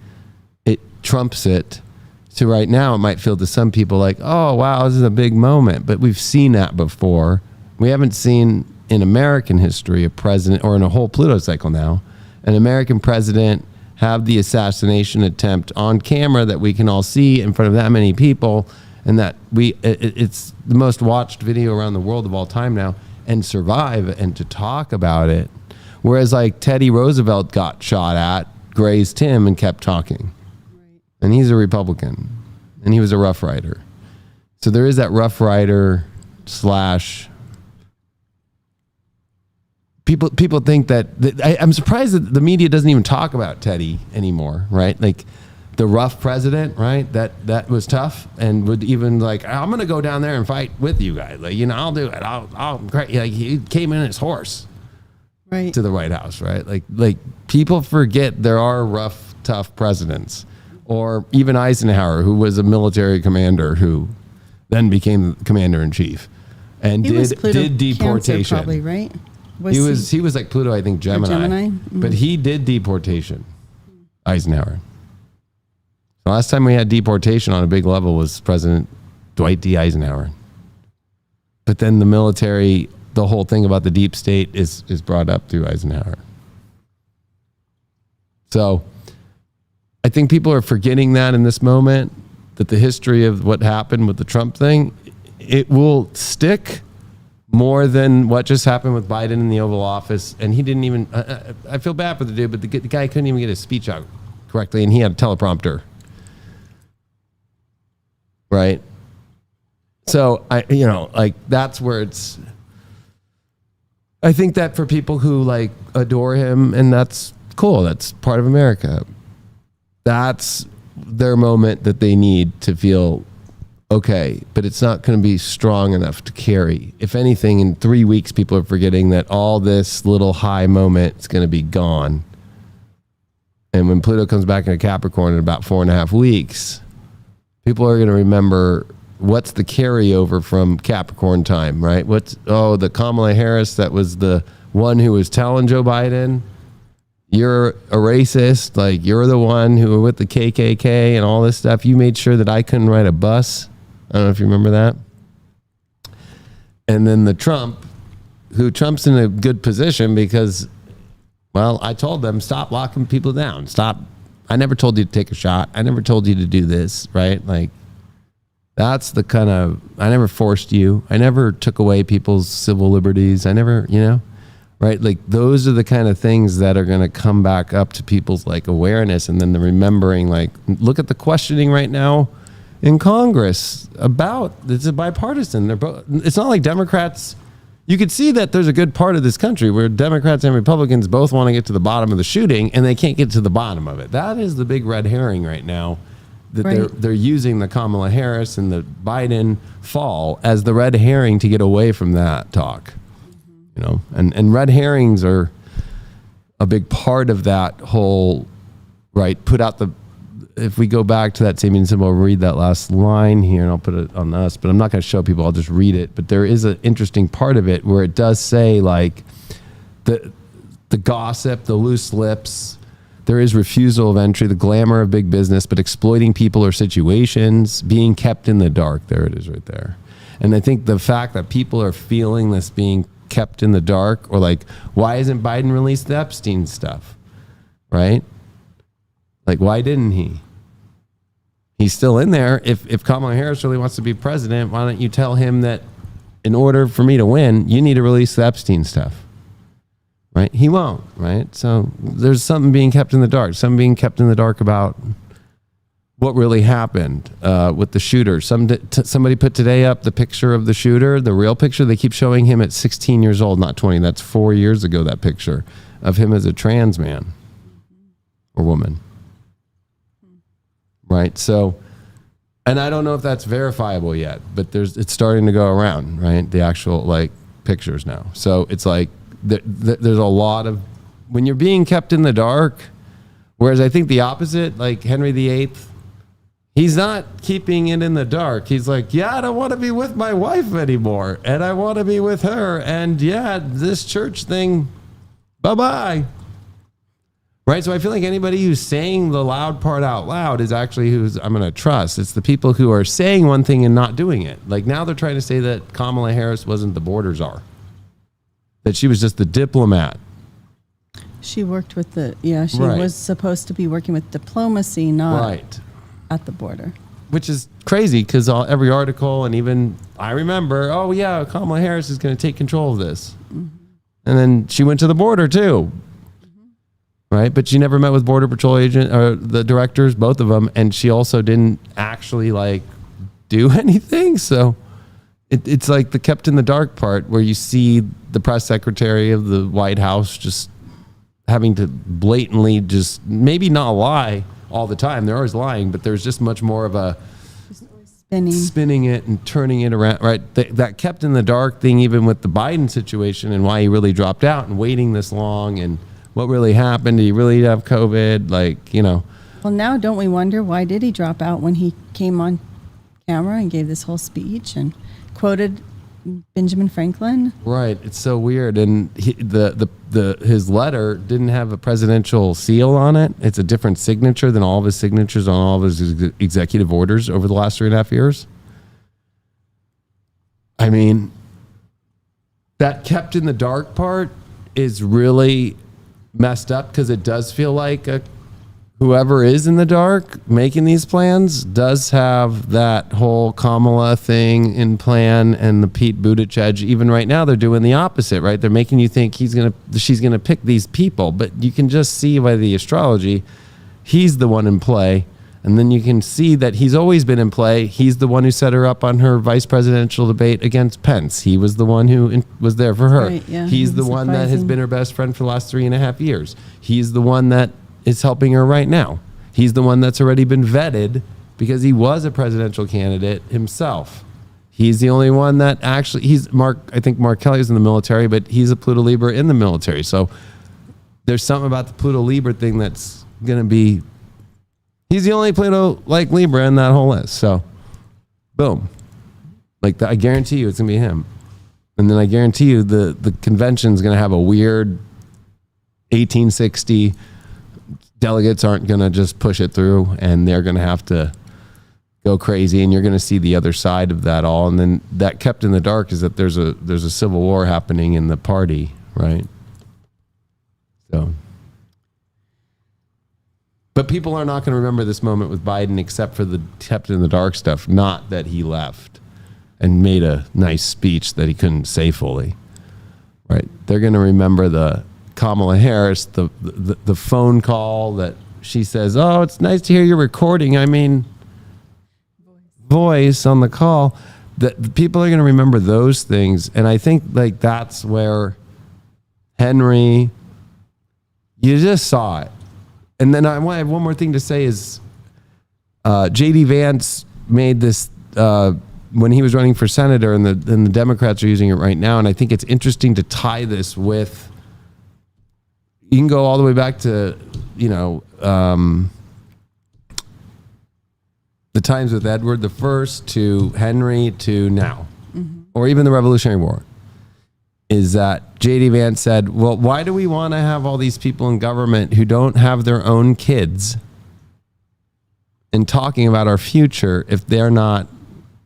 It trumps it. So right now, it might feel to some people like, oh, wow, this is a big moment. But we've seen that before. We haven't seen in American history a president, or in a whole Pluto cycle now, an American president have the assassination attempt on camera that we can all see in front of that many people, and that it's the most watched video around the world of all time now, and survive and to talk about it. Whereas like Teddy Roosevelt got shot at, grazed him, and kept talking. Right. And he's a Republican, and he was a Rough Rider. So there is that Rough Rider / people think that I'm surprised that the media doesn't even talk about Teddy anymore, right? Like the rough president, right? That was tough, and would even like, I'm gonna go down there and fight with you guys. Like, I'll do it. I'll like, he came in his horse, right, to the White House, right? Like people forget there are rough, tough presidents, or even Eisenhower, who was a military commander who then became commander in chief and did deportation. Cancer, probably, right? He was like Pluto, I think Gemini. Mm-hmm. But he did deportation, Eisenhower. The last time we had deportation on a big level was President Dwight D. Eisenhower. But then the military, the whole thing about the deep state is brought up through Eisenhower. So I think people are forgetting that in this moment, that the history of what happened with the Trump thing, it will stick more than what just happened with Biden in the Oval Office. And he didn't even, I feel bad for the dude, but the guy couldn't even get his speech out correctly, and he had a teleprompter. Right? So, that's where it's, I think that for people who like adore him, and that's cool, that's part of America, that's their moment that they need to feel okay, but it's not going to be strong enough to carry. If anything, in 3 weeks, people are forgetting that all this little high moment is going to be gone. And when Pluto comes back into Capricorn in about 4.5 weeks, people are going to remember what's the carryover from Capricorn time, right? The Kamala Harris that was the one who was telling Joe Biden, you're a racist, like you're the one who were with the KKK and all this stuff. You made sure that I couldn't ride a bus. I don't know if you remember that. And then the Trump's in a good position because, well, I told them, stop locking people down. Stop. I never told you to take a shot. I never told you to do this, right? Like, that's the kind of, I never forced you. I never took away people's civil liberties. I never, right? Like, those are the kind of things that are going to come back up to people's like awareness, and then the remembering, like, look at the questioning right now in Congress about, it's a bipartisan. It's not like Democrats, you could see that there's a good part of this country where Democrats and Republicans both want to get to the bottom of the shooting, and they can't get to the bottom of it. That is the big red herring right now, that right. They're using the Kamala Harris and the Biden fall as the red herring to get away from that talk. And red herrings are a big part of that whole, right, if we go back to that same symbol, I'll read that last line here, and I'll put it on us, but I'm not going to show people, I'll just read it. But there is an interesting part of it where it does say, like, the gossip, the loose lips, There is refusal of entry, the glamour of big business, but exploiting people or situations, being kept in the dark. There it is right there. And I think the fact that people are feeling this being kept in the dark, or like, why isn't Biden released the Epstein stuff? Right? Like, why didn't he? He's still in there. If Kamala Harris really wants to be president, why don't you tell him that in order for me to win, you need to release the Epstein stuff? Right? He won't, right? So there's something being kept in the dark, something being kept in the dark about what really happened with the shooter. Somebody put today up the picture of the shooter, the real picture. They keep showing him at 16 years old, not 20. That's 4 years ago, that picture of him as a trans man or woman. Right? So, and I don't know if that's verifiable yet, but it's starting to go around, right? The actual like pictures now. So it's like, there's a lot of, when you're being kept in the dark, whereas I think the opposite, like Henry VIII, he's not keeping it in the dark. He's like, yeah, I don't want to be with my wife anymore, and I want to be with her, and yeah, this church thing, bye-bye. Right? So I feel like anybody who's saying the loud part out loud is actually who's I'm going to trust. It's the people who are saying one thing and not doing it. Like now they're trying to say that Kamala Harris wasn't the border czar, that she was just the diplomat. She worked with she Right. was supposed to be working with diplomacy, not Right. at the border. Which is crazy because every article, and even I remember, oh yeah, Kamala Harris is going to take control of this. Mm-hmm. And then she went to the border too. Mm-hmm. Right? But she never met with Border Patrol agent or the directors, both of them. And she also didn't actually like do anything. So it's like the kept in the dark part where you see the press secretary of the White House just having to blatantly just maybe not lie all the time. They're always lying, but there's just much more of a spinning it and turning it around, right? That kept in the dark thing, even with the Biden situation and why he really dropped out and waiting this long and what really happened. Did he really have COVID? Like, you know. Well, now don't we wonder why did he drop out when he came on camera and gave this whole speech and quoted Benjamin Franklin? Right. It's so weird. And his letter didn't have a presidential seal on it. It's a different signature than all of his signatures on all of his executive orders over the last 3.5 years. I mean, that kept in the dark part is really messed up because it does feel like whoever is in the dark making these plans does have that whole Kamala thing in plan, and the Pete Buttigieg. Even right now, they're doing the opposite, right? They're making you think she's gonna pick these people, but you can just see by the astrology, he's the one in play, and then you can see that he's always been in play. He's the one who set her up on her vice presidential debate against Pence. He was the one who was there for her. Right, yeah. He's the one that has been her best friend for the last 3.5 years. He's the one that is helping her right now. He's the one that's already been vetted because he was a presidential candidate himself. He's the only one that actually, I think Mark Kelly's in the military, but he's a Pluto Libra in the military. So there's something about the Pluto Libra thing that's going to be, he's the only Pluto like Libra in that whole list. So boom. Like I guarantee you it's going to be him. And then I guarantee you the convention's going to have a weird 1860. Delegates aren't going to just push it through, and they're going to have to go crazy, and you're going to see the other side of that all. And then that kept in the dark is that there's a civil war happening in the party, right? So, but people are not going to remember this moment with Biden except for the kept in the dark stuff, not that he left and made a nice speech that he couldn't say fully, right? They're going to remember the Kamala Harris, the phone call that she says, oh, it's nice to hear your recording. I mean, voice on the call. That people are going to remember those things. And I think like that's where Henry, you just saw it. And then I have one more thing to say is J.D. Vance made this when he was running for senator, and the Democrats are using it right now. And I think it's interesting to tie this with, you can go all the way back to, the times with Edward I to Henry to now, or even the Revolutionary War. is that J.D. Vance said, well, why do we want to have all these people in government who don't have their own kids and talking about our future if they don't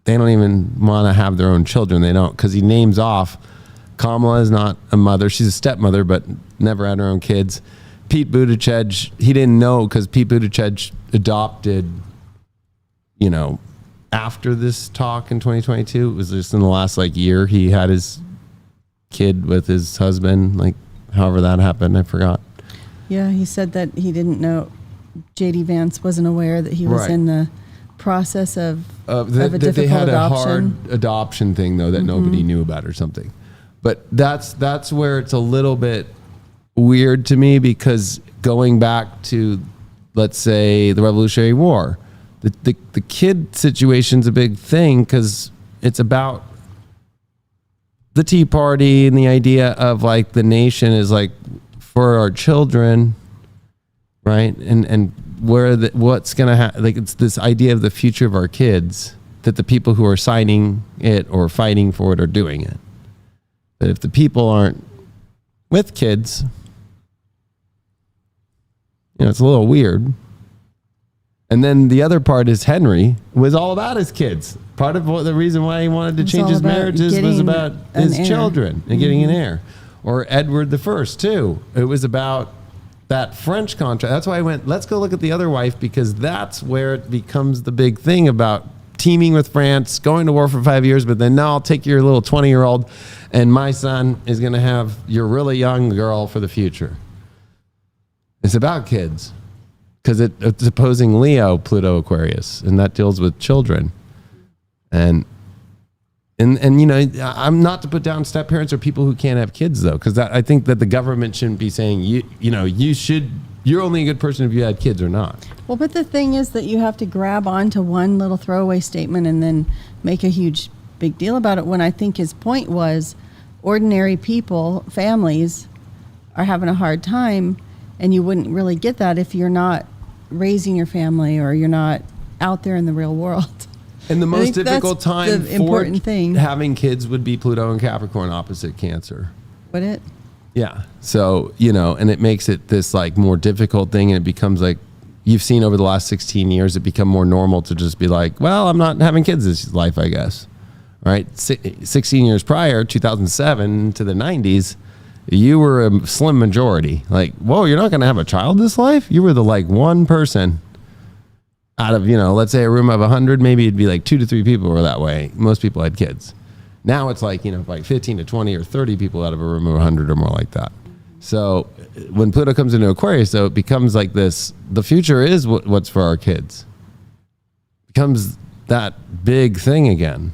even want to have their own children? They don't, because he names off Kamala is not a mother. She's a stepmother, but never had her own kids. Pete Buttigieg, he didn't know because Pete Buttigieg adopted, after this talk in 2022. It was just in the last year he had his kid with his husband, however that happened, I forgot. Yeah, he said that he didn't know. J.D. Vance wasn't aware that he was in the process of a difficult they had adoption. A hard adoption thing though that nobody knew about or something. But that's where it's a little bit weird to me, because going back to, let's say, the Revolutionary War, the kid situation's a big thing because it's about the Tea Party and the idea of the nation is for our children, right? And what's gonna happen? It's this idea of the future of our kids that the people who are signing it or fighting for it are doing it. But if the people aren't with kids, it's a little weird. And then the other part is Henry was all about his kids. Part of the reason why he wanted to change his marriages was about his children and getting an heir. Or Edward I too. It was about that French contract. That's why I went, let's go look at the other wife, because that's where it becomes the big thing about teaming with France, going to war for 5 years, but then now I'll take your little 20-year-old and my son is going to have your really young girl for the future. It's about kids, because it's opposing Leo, Pluto, Aquarius, and that deals with children. And I'm not to put down step parents or people who can't have kids though, because I think that the government shouldn't be saying you're only a good person if you had kids or not. Well, but the thing is that you have to grab onto one little throwaway statement and then make a huge big deal about it, when I think his point was ordinary people, families, are having a hard time, and you wouldn't really get that if you're not raising your family or you're not out there in the real world. And the most difficult time the important thing. Having kids would be Pluto and Capricorn opposite Cancer. Would it? Yeah. So, and it makes it this more difficult thing, and it becomes you've seen over the last 16 years, it become more normal to just be well, I'm not having kids this life, I guess. Right? 16 years prior, 2007 to the 90s, you were a slim majority. Whoa, you're not going to have a child this life? You were the one person out of, let's say a room of 100, maybe it'd be 2 to 3 people were that way. Most people had kids. Now it's 15 to 20 or 30 people out of a room of 100 or more like that. So when Pluto comes into Aquarius, though, it becomes this, the future is what's for our kids. It becomes that big thing again.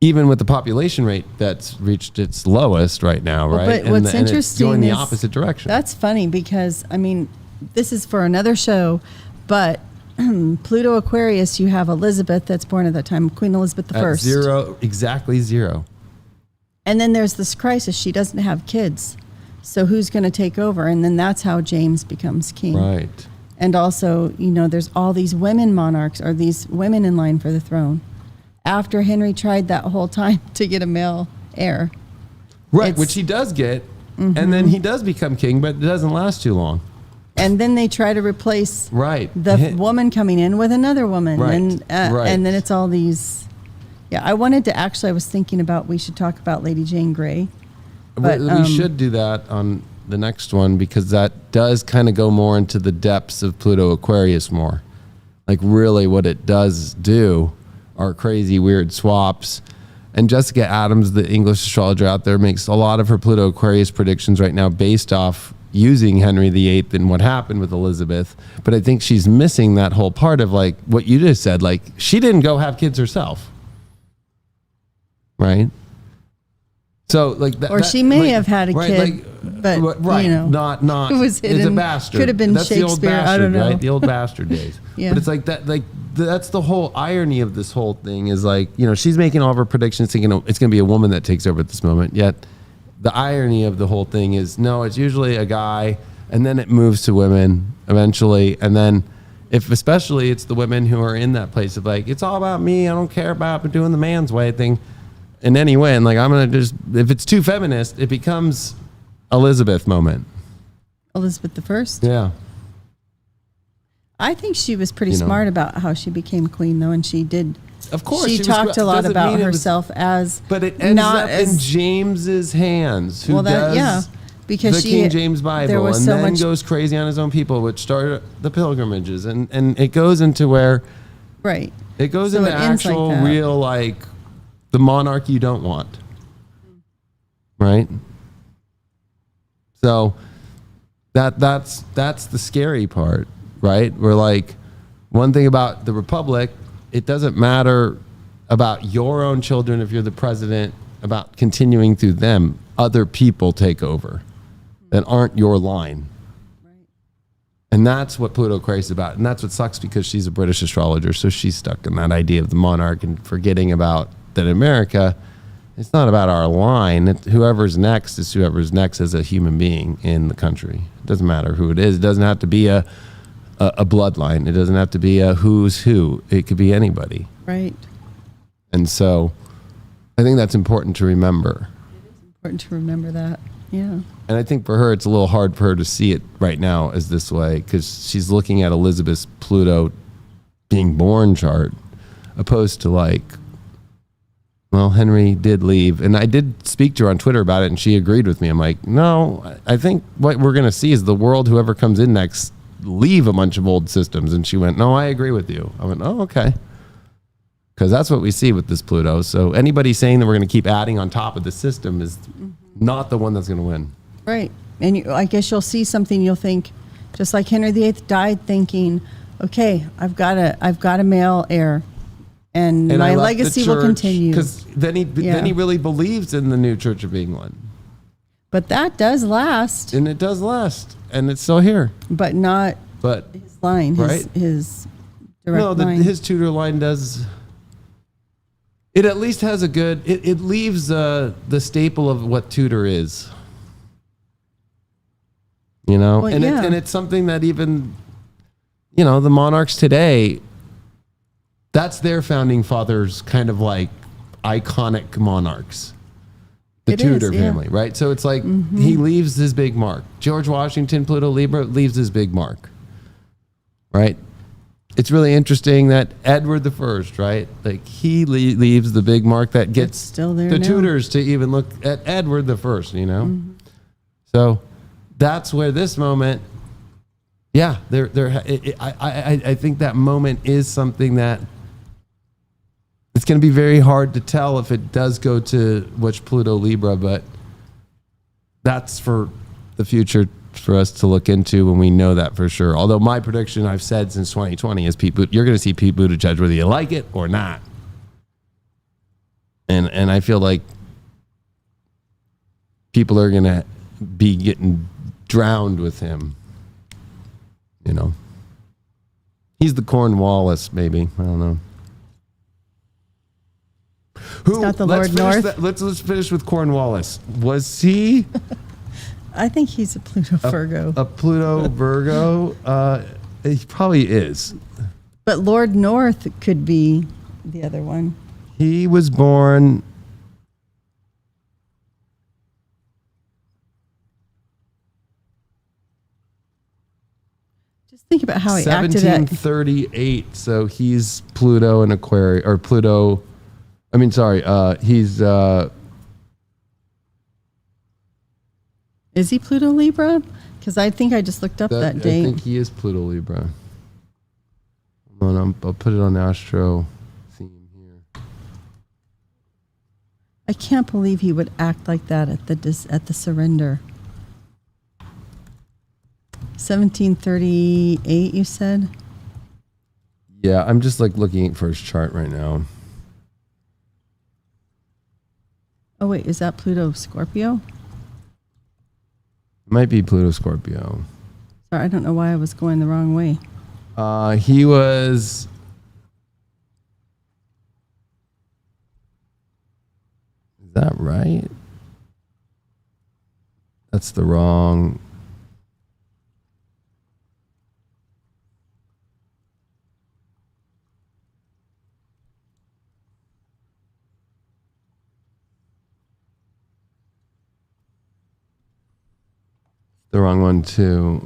Even with the population rate that's reached its lowest right now, right? But what's interesting it's going the opposite direction. That's funny because, this is for another show, but Pluto Aquarius, you have Elizabeth that's born at that time, Queen Elizabeth I. At 0, exactly 0. And then there's this crisis. She doesn't have kids. So who's going to take over? And then that's how James becomes king. Right. And also, there's all these women monarchs, or these women in line for the throne. After Henry tried that whole time to get a male heir. Right, which he does get. Mm-hmm. And then he does become king, but it doesn't last too long. And then they try to replace the woman coming in with another woman. Right. And then it's all these. Yeah, I was thinking about, we should talk about Lady Jane Grey. But, we should do that on the next one, because that does kind of go more into the depths of Pluto Aquarius more. Really what it does do are crazy, weird swaps. And Jessica Adams, the English astrologer out there, makes a lot of her Pluto Aquarius predictions right now based off using Henry VIII and what happened with Elizabeth. But I think she's missing that whole part of what you just said. She didn't go have kids herself. Right? So or she may have had a kid, but not it was hidden. It's a bastard. Could have been That's Shakespeare. The old bastard, I don't know. Right? The old bastard days. Yeah. But it's that's the whole irony of this whole thing is she's making all of her predictions thinking it's going to be a woman that takes over at this moment. Yet the irony of the whole thing is no, it's usually a guy, and then it moves to women eventually, and then especially it's the women who are in that place of it's all about me. I don't care about doing the man's way thing. in any way. And like, I'm going to just, if it's too feminist, it becomes Elizabeth moment. Elizabeth the First. Yeah. I think she was pretty smart about how she became queen, though, and she did. Of course, she talked a lot about herself as, but it ends up in James's hands, who does because the King James Bible, and then goes crazy on his own people, which started the pilgrimages, and it goes into where, right? It goes into actual like real like the monarch you don't want, right? So that's the scary part, right? We're like, one thing about the Republic, it doesn't matter about your own children if you're the president, about continuing through them. Other people take over that aren't your line. Right. And that's what Pluto craves about. And that's what sucks, because she's a British astrologer, so she's stuck in that idea of the monarch and forgetting about that in America, it's not about our line. Whoever's next is whoever's next as a human being in the country. It doesn't matter who it is. It doesn't have to be a bloodline. It doesn't have to be a who's who. It could be anybody. Right. And so I think that's important to remember. It is important to remember that. Yeah. And I think for her, it's a little hard for her to see it right now as this way, because she's looking at Elizabeth's Pluto being born chart, opposed to like, well, Henry did leave. And I did speak to her on Twitter about it, and she agreed with me. I'm like, no, I think what we're going to see is the world, whoever comes in next, leave a bunch of old systems. And she went, no, I agree with you. I went, oh, okay. Because that's what we see with this Pluto. So anybody saying that we're going to keep adding on top of the system is not the one that's going to win. Right. And I guess you'll see something, you'll think, just like Henry VIII died thinking, okay, I've got a male heir, and my legacy will continue. Because then he really believes in the new Church of England. But that does last. And it does last. And it's still here. But not his line, right? his direct line. His Tudor line does. It at least has a good, it leaves the staple of what Tudor is. You know? Well, and it's something that even, the monarchs today, that's their founding fathers' kind of like iconic monarchs. The Tudor family, right? So it's like he leaves his big mark. George Washington, Pluto Libra, leaves his big mark, right? It's really interesting that Edward the First, right? Like he leaves the big mark that gets still there the now. Tudors to even look at Edward the First, So that's where this moment, I think that moment is something that it's going to be very hard to tell if it does go to which Pluto Libra, but that's for the future for us to look into when we know that for sure. Although my prediction I've said since 2020 is you're going to see Pete Buttigieg whether you like it or not. And I feel like people are going to be getting drowned with him. He's the Cornwallis, maybe. I don't know. He's not the Lord North. Let's finish with Cornwallis. Was he? I think he's a Pluto Virgo. A Pluto Virgo? He probably is. But Lord North could be the other one. He was born... Just think about how he acted at... 1738, so he's Pluto and Aquarius, or Pluto... he's... Is he Pluto Libra? Because I think I just looked up that date. I think he is Pluto Libra. I'll put it on the Astro theme here. I can't believe he would act like that at the surrender. 1738, you said? Yeah, I'm just like looking for his chart right now. Oh, wait, is that Pluto Scorpio? It might be Pluto Scorpio. Sorry, I don't know why I was going the wrong way. He was... Is that right? That's the wrong... the wrong one too.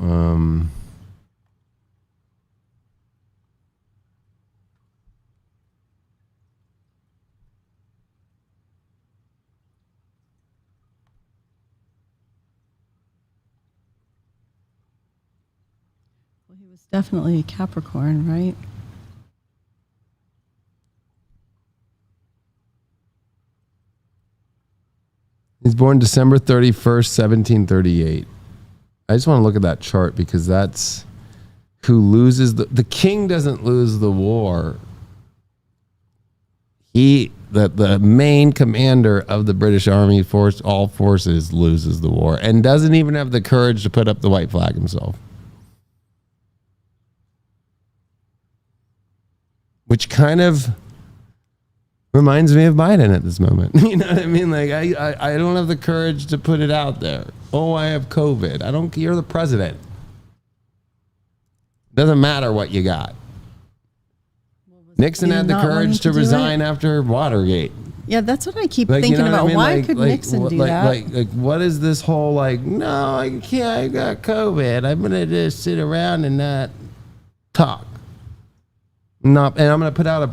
Well, he was definitely a Capricorn, right? He's born December 31st, 1738. I just want to look at that chart because that's who loses the king doesn't lose the war. The main commander of the British Army force, all forces, loses the war and doesn't even have the courage to put up the white flag himself. Which kind of reminds me of Biden at this moment. You know what I mean? Like, I don't have the courage to put it out there. Oh, I have COVID. I don't, you're the president. Doesn't matter what you got. Nixon had the courage to resign after Watergate. Yeah, that's what I keep thinking about. I mean? Why could Nixon do that? Like, what is this whole no, I can't, I got COVID. I'm going to just sit around and not talk. And I'm going to put out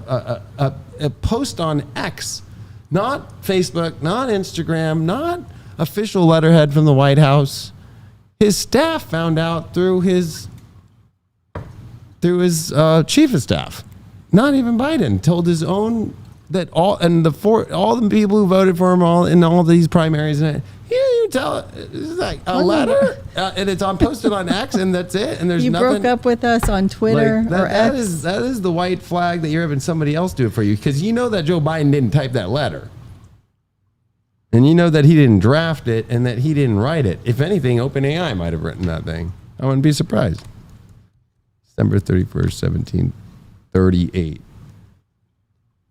a post on X, not Facebook, not Instagram, not official letterhead from the White House. His staff found out through his chief of staff. Not even Biden told his own that all the people who voted for him all in all these primaries. And you tell it's like a letter, and it's posted on X, and that's it. And there's nothing. You broke up with us on Twitter or X. That is the white flag that you're having somebody else do it for you, because you know that Joe Biden didn't type that letter, and you know that he didn't draft it, and that he didn't write it. If anything, OpenAI might have written that thing. I wouldn't be surprised. December 31st, 1738.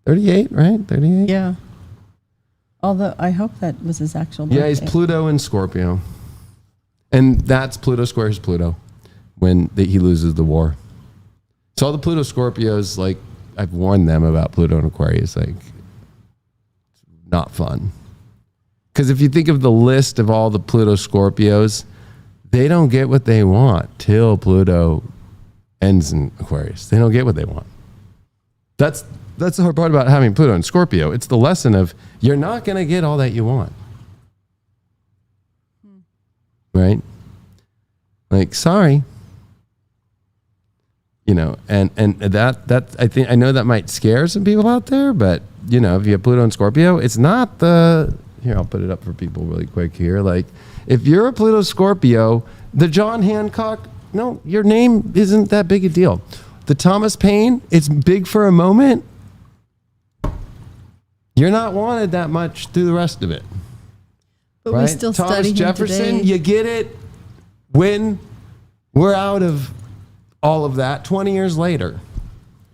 38, right? 38? Yeah. Although I hope that was his actual birthday. Yeah, he's Pluto in Scorpio. And that's Pluto squares Pluto when he loses the war. So all the Pluto Scorpios, like, I've warned them about Pluto and Aquarius, like, it's not fun. Because if you think of the list of all the Pluto Scorpios, they don't get what they want till Pluto ends in Aquarius. They don't get what they want. That's the hard part about having Pluto in Scorpio. It's the lesson of you're not going to get all that you want. Right? Like, sorry. You know, and that I know that might scare some people out there, but you know, if you have Pluto in Scorpio, it's not here, I'll put it up for people really quick here. Like, if you're a Pluto Scorpio, the John Hancock, no, your name isn't that big a deal. The Thomas Paine, it's big for a moment. You're not wanted that much through the rest of it. But right? we still Thomas study Jefferson, him today. You get it when we're out of all of that 20 years later.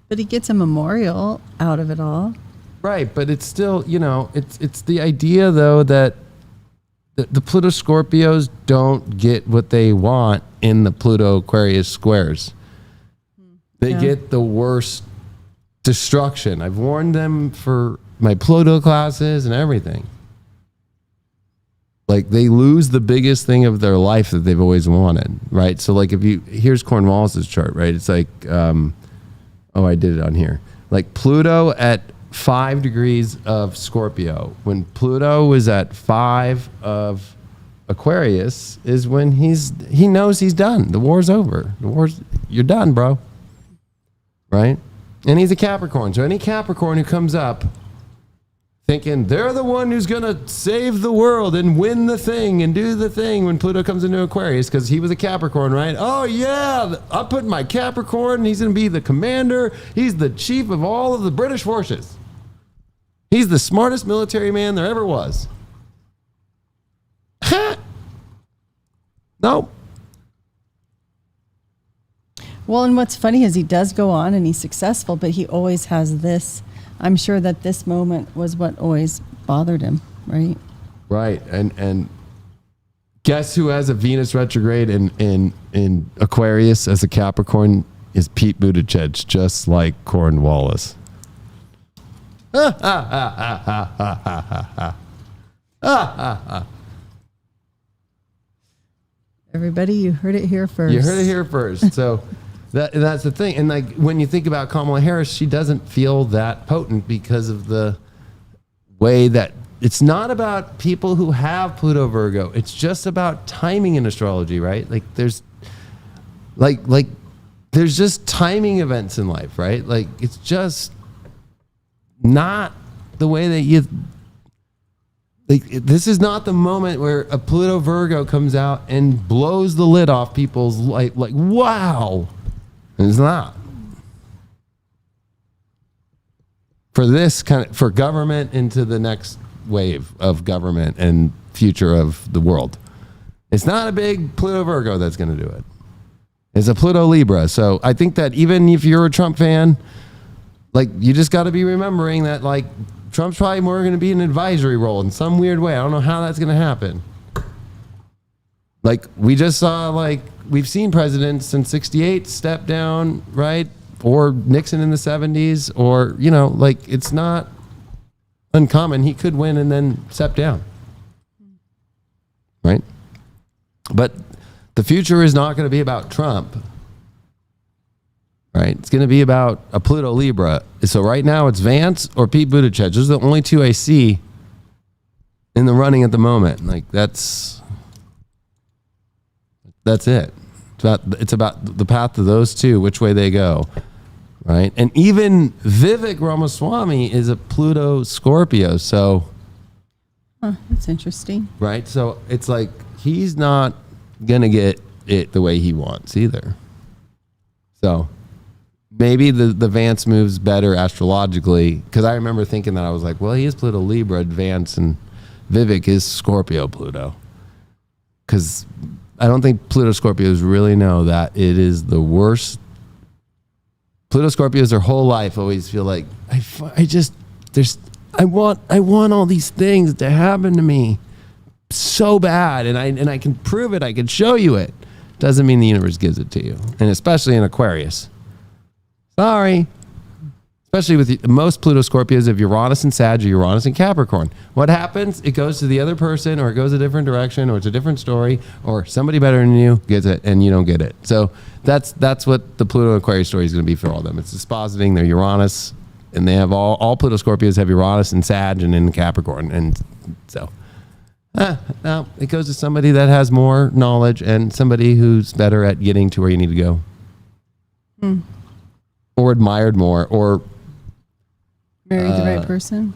But he gets a memorial out of it all. Right, but it's still, you know, it's the idea, though, that the Pluto Scorpios don't get what they want in the Pluto Aquarius squares. They get the worst destruction. I've warned them for my Pluto classes and everything. Like, they lose the biggest thing of their life that they've always wanted, right? So, like, here's Cornwallis's chart, right? It's like, I did it on here. Like, Pluto at 5 degrees of Scorpio. When Pluto was at 5 of Aquarius is when he knows he's done. The war's over. You're done, bro. Right? And he's a Capricorn. So any Capricorn who comes up thinking they're the one who's going to save the world and win the thing and do the thing when Pluto comes into Aquarius, because he was a Capricorn, right? Oh, yeah, I'm putting my Capricorn. He's going to be the commander. He's the chief of all of the British forces. He's the smartest military man there ever was. Nope. Well, and what's funny is he does go on and he's successful, but he always has this. I'm sure that this moment was what always bothered him, right? Right. And guess who has a Venus retrograde in Aquarius as a Capricorn is Pete Buttigieg, just like Cornwallis. Everybody, you heard it here first. You heard it here first. So that's the thing. And like when you think about Kamala Harris, she doesn't feel that potent because of the way that it's not about people who have Pluto Virgo. It's just about timing in astrology, right? Like there's there's just timing events in life, right? Like it's just not the way that you like. This is not the moment where a Pluto Virgo comes out and blows the lid off people's life. Like, wow. It's not. For this for government into the next wave of government and future of the world. It's not a big Pluto Virgo that's going to do it. It's a Pluto Libra. So I think that even if you're a Trump fan, like you just got to be remembering that like Trump's probably more going to be an advisory role in some weird way. I don't know how that's going to happen. Like we just saw, like we've seen presidents since 68 step down, right? Or Nixon in the 70s, or, you know, like it's not uncommon. He could win and then step down, right? But the future is not going to be about Trump, right? It's going to be about a Pluto Libra. So right now it's Vance or Pete Buttigieg. Those are the only two I see in the running at the moment. Like that's it. It's about the path of those two, which way they go, right? And even Vivek Ramaswamy is a Pluto Scorpio, so that's interesting, right? So it's like he's not gonna get it the way he wants either. So maybe the Vance moves better astrologically, because I remember thinking that I was like, well, he is Pluto Libra, Vance, and Vivek is Scorpio Pluto, because I don't think Pluto Scorpios really know that it is the worst. Pluto Scorpios their whole life always feel like I want all these things to happen to me so bad, and I can prove it. I can show you it. Doesn't mean the universe gives it to you, and especially in Aquarius. Sorry. Especially with most Pluto Scorpios of Uranus and Sag or Uranus and Capricorn. What happens? It goes to the other person, or it goes a different direction, or it's a different story, or somebody better than you gets it and you don't get it. So that's what the Pluto Aquarius story is going to be for all of them. It's dispositing their Uranus, and they have all Pluto Scorpios have Uranus and Sag and in Capricorn. And so now it goes to somebody that has more knowledge and somebody who's better at getting to where you need to go. Or admired more, or married the right person,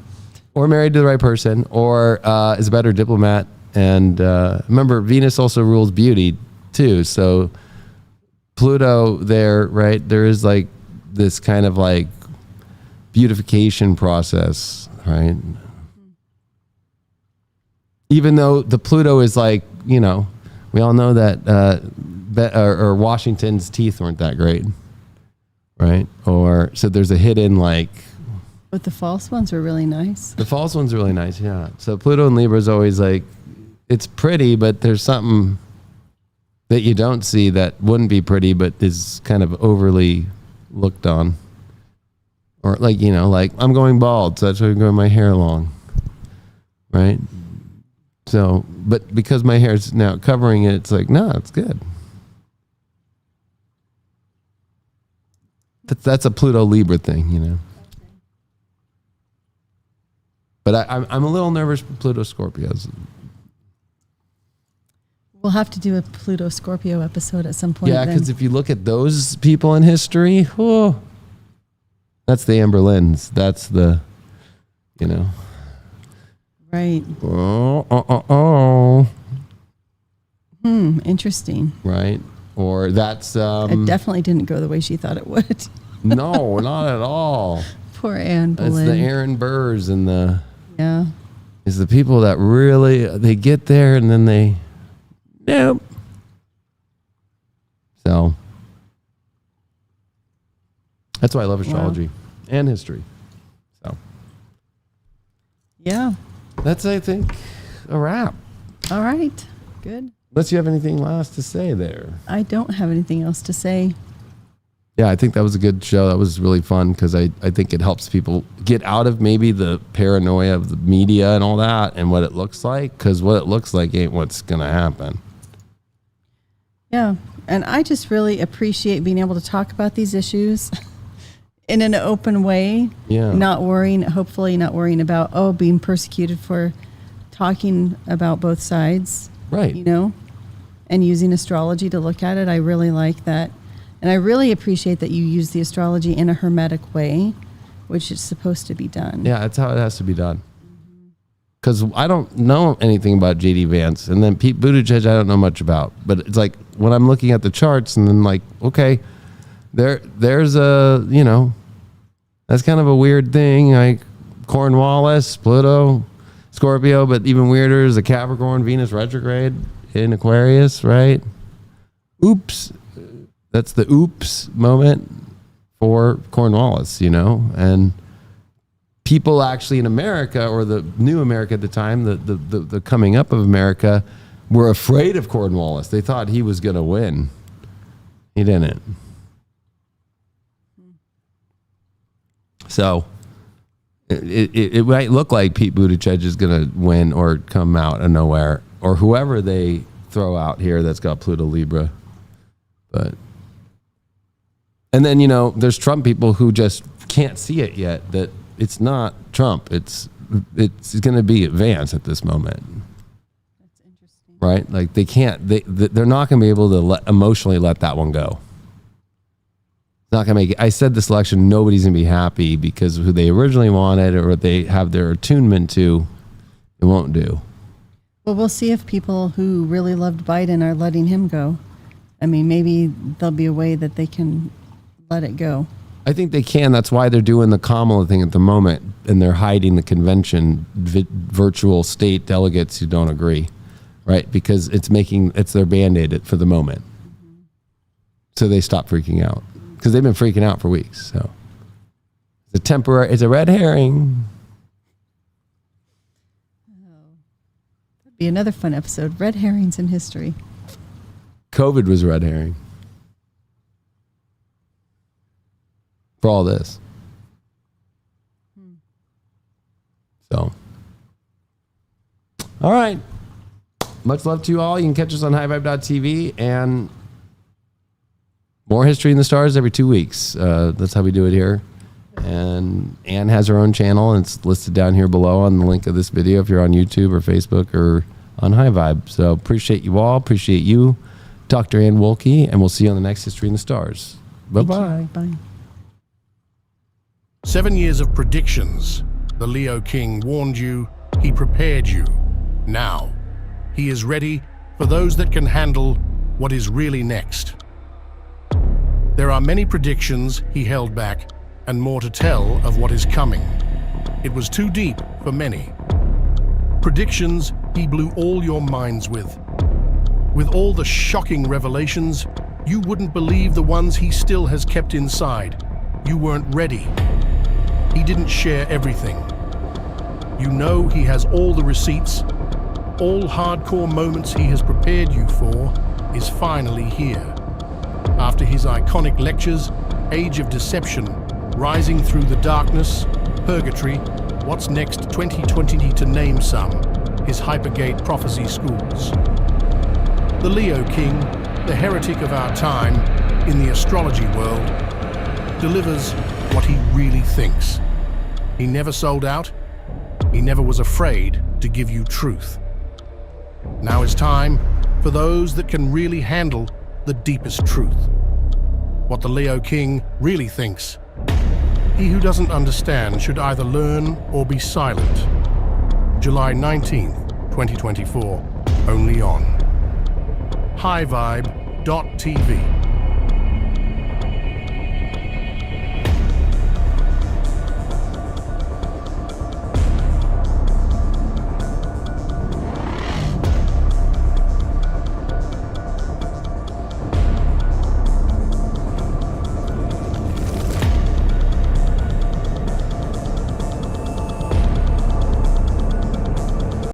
or married to the right person, or is a better diplomat. And remember, Venus also rules beauty too. So Pluto there, right? There is like this kind of like beautification process, right? Even though the Pluto is like, you know, we all know that or Washington's teeth weren't that great, right? Or so there's a hidden like. But the false ones are really nice. The false ones are really nice, yeah. So Pluto and Libra is always like, it's pretty, but there's something that you don't see that wouldn't be pretty, but is kind of overly looked on. Or like, you know, like I'm going bald, so that's why I'm growing my hair long, right? So, but because my hair's now covering it, it's like, no, it's good. That's a Pluto Libra thing, you know. But I'm a little nervous for Pluto Scorpios. We'll have to do a Pluto Scorpio episode at some point. Yeah, because if you look at those people in history, oh, that's the Amber Lyns. That's the, you know. Right. Oh. Interesting. Right. Or that's... it definitely didn't go the way she thought it would. No, not at all. Poor Anne Boleyn. It's the Aaron Burrs and the... Yeah. It's the people that really... They get there and then they... Nope. So... That's why I love astrology and history. So... Yeah. That's, I think, a wrap. All right. Good. Unless you have anything last to say there. I don't have anything else to say. Yeah, I think that was a good show. That was really fun because I think it helps people get out of maybe the paranoia of the media and all that and what it looks like, because what it looks like ain't what's going to happen. Yeah. And I just really appreciate being able to talk about these issues in an open way. Yeah. Hopefully not worrying about, being persecuted for talking about both sides. Right. And using astrology to look at it. I really like that. And I really appreciate that you use the astrology in a hermetic way, which is supposed to be done. Yeah, that's how it has to be done. Because I don't know anything about J.D. Vance, and then Pete Buttigieg I don't know much about. But it's like when I'm looking at the charts and then like, okay, there's a, that's kind of a weird thing. Like Cornwallis, Pluto, Scorpio, but even weirder is a Capricorn, Venus retrograde in Aquarius, right? Oops. That's the oops moment for Cornwallis, and people actually in America, or the new America at the time, the coming up of America, were afraid of Cornwallis. They thought he was going to win. He didn't. So it might look like Pete Buttigieg is going to win or come out of nowhere, or whoever they throw out here that's got Pluto Libra. And then, there's Trump people who just can't see it yet, that it's not Trump. It's going to be Vance at this moment. That's interesting. Right? Like they're not going to be able to emotionally let that one go. It's not going to make it. I said this election, nobody's going to be happy because of who they originally wanted or what they have their attunement to, it won't do. Well, we'll see if people who really loved Biden are letting him go. I mean, maybe there'll be a way that they can let it go. I think they can. That's why they're doing the Kamala thing at the moment, and they're hiding the convention virtual state delegates who don't agree, right? Because it's their Band-Aid for the moment. Mm-hmm. So they stop freaking out because they've been freaking out for weeks. So it's a red herring. That'd be another fun episode. Red herrings in history. COVID was a red herring. For all this. So. All right. Much love to you all. You can catch us on highvibe.tv and more History in the Stars every 2 weeks. That's how we do it here. And Anne has her own channel, and it's listed down here below on the link of this video if you're on YouTube or Facebook or on High Vibe. So appreciate you all. Appreciate you, Dr. Ann Wohlcke, and we'll see you on the next History in the Stars. Bye-bye. Bye. 7 years of predictions. The Leo King warned you, he prepared you. Now, he is ready for those that can handle what is really next. There are many predictions he held back, and more to tell of what is coming. It was too deep for many. Predictions he blew all your minds with. With all the shocking revelations, you wouldn't believe the ones he still has kept inside. You weren't ready. He didn't share everything. You know he has all the receipts. All hardcore moments he has prepared you for is finally here. After his iconic lectures, Age of Deception, Rising Through the Darkness, Purgatory, What's Next 2020 to name some, his Hypergate prophecy schools. The Leo King, the heretic of our time in the astrology world, delivers what he really thinks. He never sold out. He never was afraid to give you truth. Now is time for those that can really handle the deepest truth. What the Leo King really thinks. He who doesn't understand should either learn or be silent. July 19th, 2024, only on highvibe.tv.